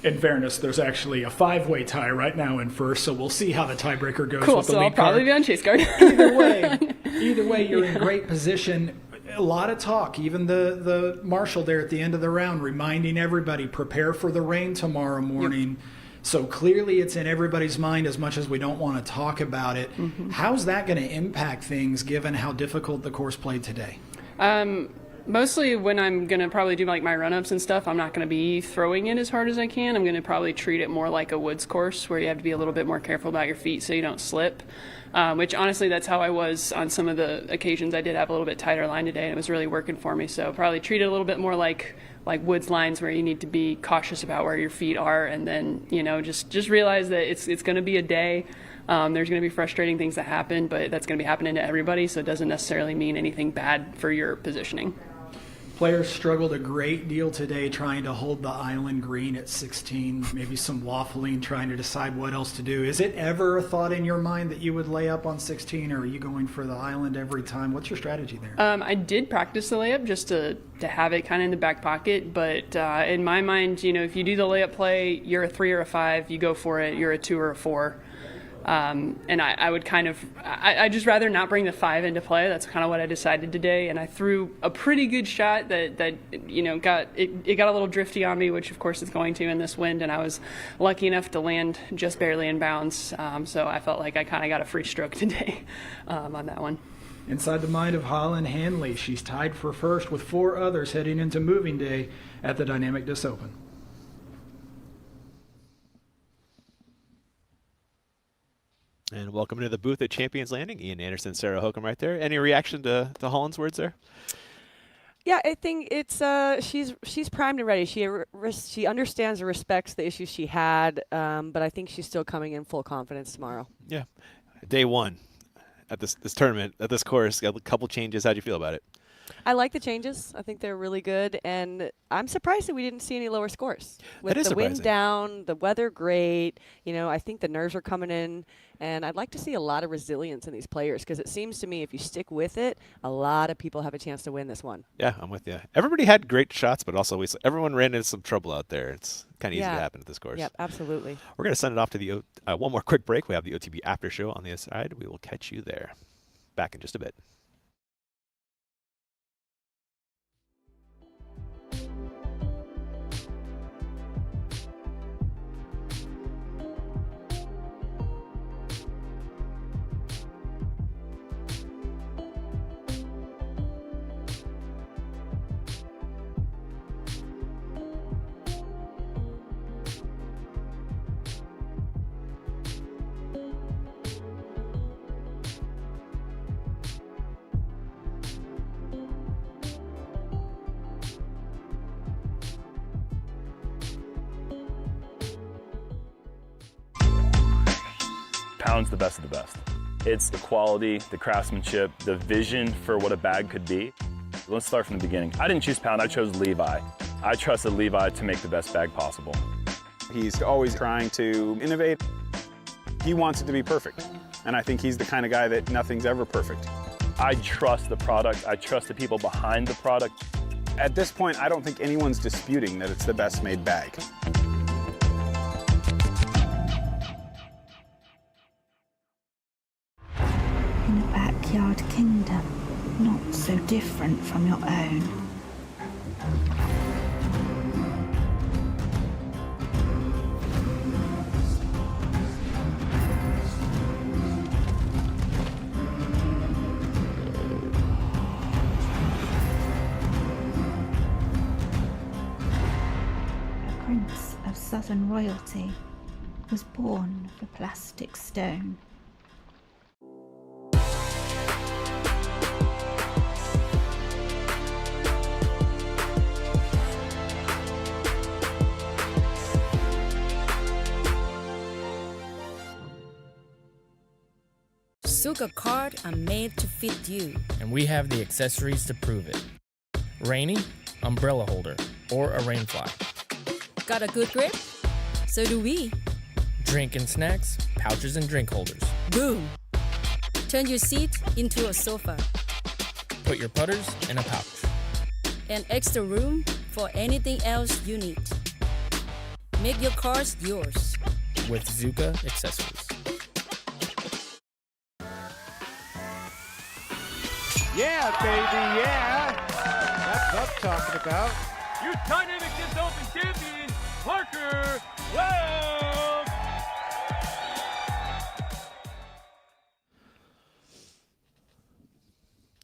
In fairness, there's actually a 5-way tie right now in first, so we'll see how the tiebreaker goes cool, with the so lead I'll probably card. be on chase card. Either way, you're in great position. A lot of talk, even the marshal there at the end of the round reminding everybody, prepare for the rain tomorrow morning. Yep. So clearly it's in everybody's mind as much as we don't want to talk about it. How's that going to impact things given how difficult the course played today? Mostly when I'm going to probably do like my run-ups and stuff, I'm not going to be throwing it as hard as I can. I'm going to probably treat it more like a woods course where you have to be a little bit more careful about your feet so you don't slip, which honestly that's how I was on some of the occasions. I did have a little bit tighter line today and it was really working for me. So probably treat it a little bit more like woods lines where you need to be cautious about where your feet are, and then, just realize that it's going to be a day. There's going to be frustrating things that happen, but that's going to be happening to everybody, so it doesn't necessarily mean anything bad for your positioning. Players struggled a great deal today trying to hold the island green at 16, maybe some waffling, trying to decide what else to do. Is it ever a thought in your mind that you would lay up on 16, or are you going for the island every time? What's your strategy there? I did practice the layup just to have it kind of in the back pocket, but in my mind, if you do the layup play, you're a 3 or a 5, you go for it, you're a 2 or a 4. And I would I'd just rather not bring the 5 into play. That's kind of what I decided today. And I threw a pretty good shot that got a little drifty on me, which of course it's going to in this wind. And I was lucky enough to land just barely in bounds. So I felt like I kind of got a free stroke today on that one. Inside the mind of Holland Hanley, she's tied for first with 4 others heading into moving day at the Dynamic Disc Open. And welcome to the booth at Champions Landing. Ian Anderson, Sarah Hokum right there. Any reaction to Holland's words there? Yeah, I think it's she's primed and ready. She understands and respects the issues she had, but I think she's still coming in full confidence tomorrow. Yeah. Day 1 at this tournament, at this course, got a couple changes. How'd you feel about it? I like the changes. I think they're really good, and I'm surprised that we didn't see any lower scores. With That is the wind surprising. down, the weather great, I think the nerves are coming in, and I'd like to see a lot of resilience in these players because it seems to me if you stick with it, a lot of people have a chance to win this one. Yeah, I'm with you. Everybody had great shots, but also everyone ran into some trouble out there. It's kind of easy to happen at this course. Yep, absolutely. We're going to send it off to the one more quick break. We have the OTB after show on the other side. We will catch you there. Back in just a bit. Pound's the best of the best. It's the quality, the craftsmanship, the vision for what a bag could be. Let's start from the beginning. I didn't choose Pound, I chose Levi. I trusted Levi to make the best bag possible. He's always trying to innovate. He wants it to be perfect. And I think he's the kind of guy that nothing's ever perfect. I trust the product, I trust the people behind the product. At this point, I don't think anyone's disputing that it's the best made bag. In a backyard kingdom, not so different from your own. A prince of southern royalty was born of the plastic stone. Suga cards are made to fit you. And we have the accessories to prove it. Rainy, umbrella holder, or a rainfly. Got a good grip? So do we. Drink and snacks, pouches and drink holders. Boom! Turn your seat into a sofa. Put your putters in a pouch. And extra room for anything else you need. Make your cards yours. With Zuka accessories. Yeah, baby, yeah! That's what I'm talking about. Your Dynamic Disc Open champion, Parker Wells!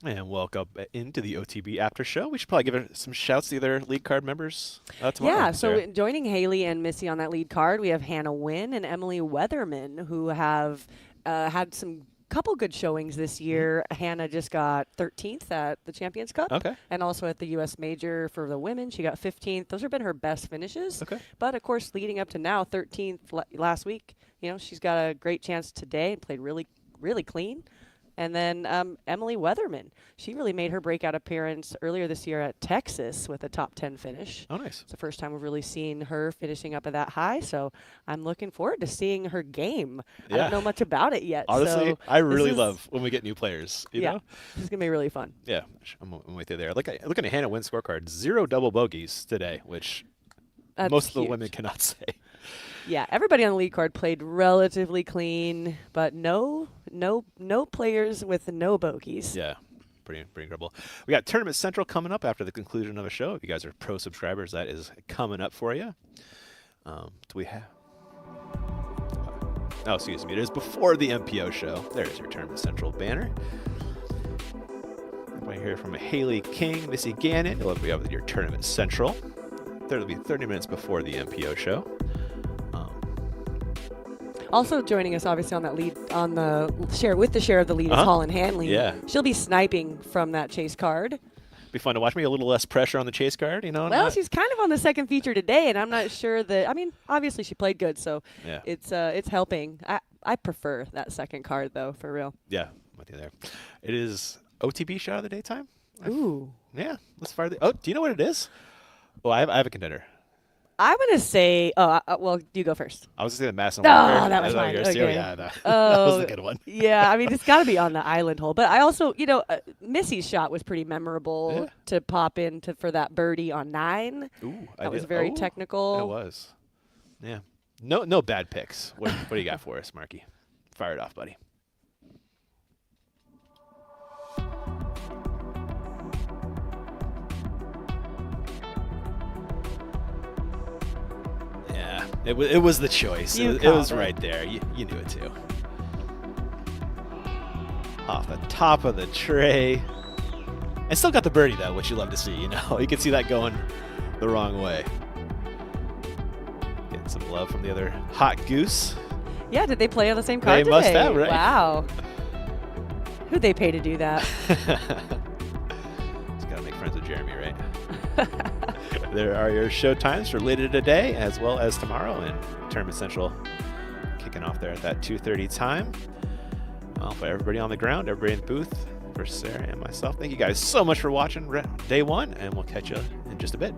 And welcome into the OTB after show. We should probably give it some shouts to the other lead card members tomorrow. Yeah, so Sarah. joining Haley and Missy on that lead card, we have Hannah Wynn and Emily Weatherman, who have had some couple good showings this year. Hannah just got 13th at the Champions Cup. Okay. And also at the U.S. Major for the women, she got 15th. Those have been her best finishes. Okay. But, of course, leading up to now, 13th last week, she's got a great chance today and played really, really clean. And then Emily Weatherman, she really made her breakout appearance earlier this year at Texas with a top 10 finish. Oh, nice. It's the first time we've really seen her finishing up at that high, so I'm looking forward to seeing her game. Yeah. I don't know much about it yet. Honestly, so I really love when we get new players. You know? This is going to be really fun. Yeah, I'm with you there. Looking at Hannah Wynn's scorecard, 0 double bogeys today, which That's most of the huge. women cannot say. Yeah, everybody on the lead card played relatively clean, but no players with no bogeys. Yeah, pretty incredible. We got Tournament Central coming up after the conclusion of a show. If you guys are pro subscribers, that is coming up for you. Do we have? Oh, excuse me. It is before the MPO show. There's your Tournament Central banner. Want to hear from Haley King, Missy Gannon. You'll be up with your Tournament Central. That'll be 30 minutes before the MPO show. Also joining us, obviously, on that lead, on the share with the share of the lead is Holland Hanley. Yeah. She'll be sniping from that chase card. Be fun to watch. Me a little less pressure on the chase card, you know. Well, she's kind of on the second feature today, and I'm not sure that. I mean, obviously she played good, so yeah. It's helping. I prefer that second card though, for real. Yeah, I'm with you there. It is OTB shot of the daytime. Ooh. Yeah, let's fire the. Oh, do you know what it is? Oh, I have a contender. I'm gonna say. Well, you go first. I was going to say the Mass and Oh, Walker. that was mine. Okay. Oh, yeah, that Oh, was a good one. Yeah, I mean, it's got to be on the island hole. But I also, Missy's shot was pretty memorable to pop in for that birdie on 9. Ooh, that was very technical. It was. Yeah. No bad picks. What do you got for us, Marky? Fire it off, buddy. Yeah, it was the choice. It was right there. You knew it too. Off the top of the tray. And still got the birdie though, which you love to see, you know. You can see that going the wrong way. Getting some love from the other hot goose. Yeah, did they play on the same card They today? must have, right? Wow. Who'd they pay to do that? Just gotta make friends with Jeremy, right? There are your show times for later today as well as tomorrow, and Tournament Central kicking off there at that 2:30 time. Well, for everybody on the ground, everybody in the booth, for Sarah and myself, thank you guys so much for watching day 1, and we'll catch you in just a bit.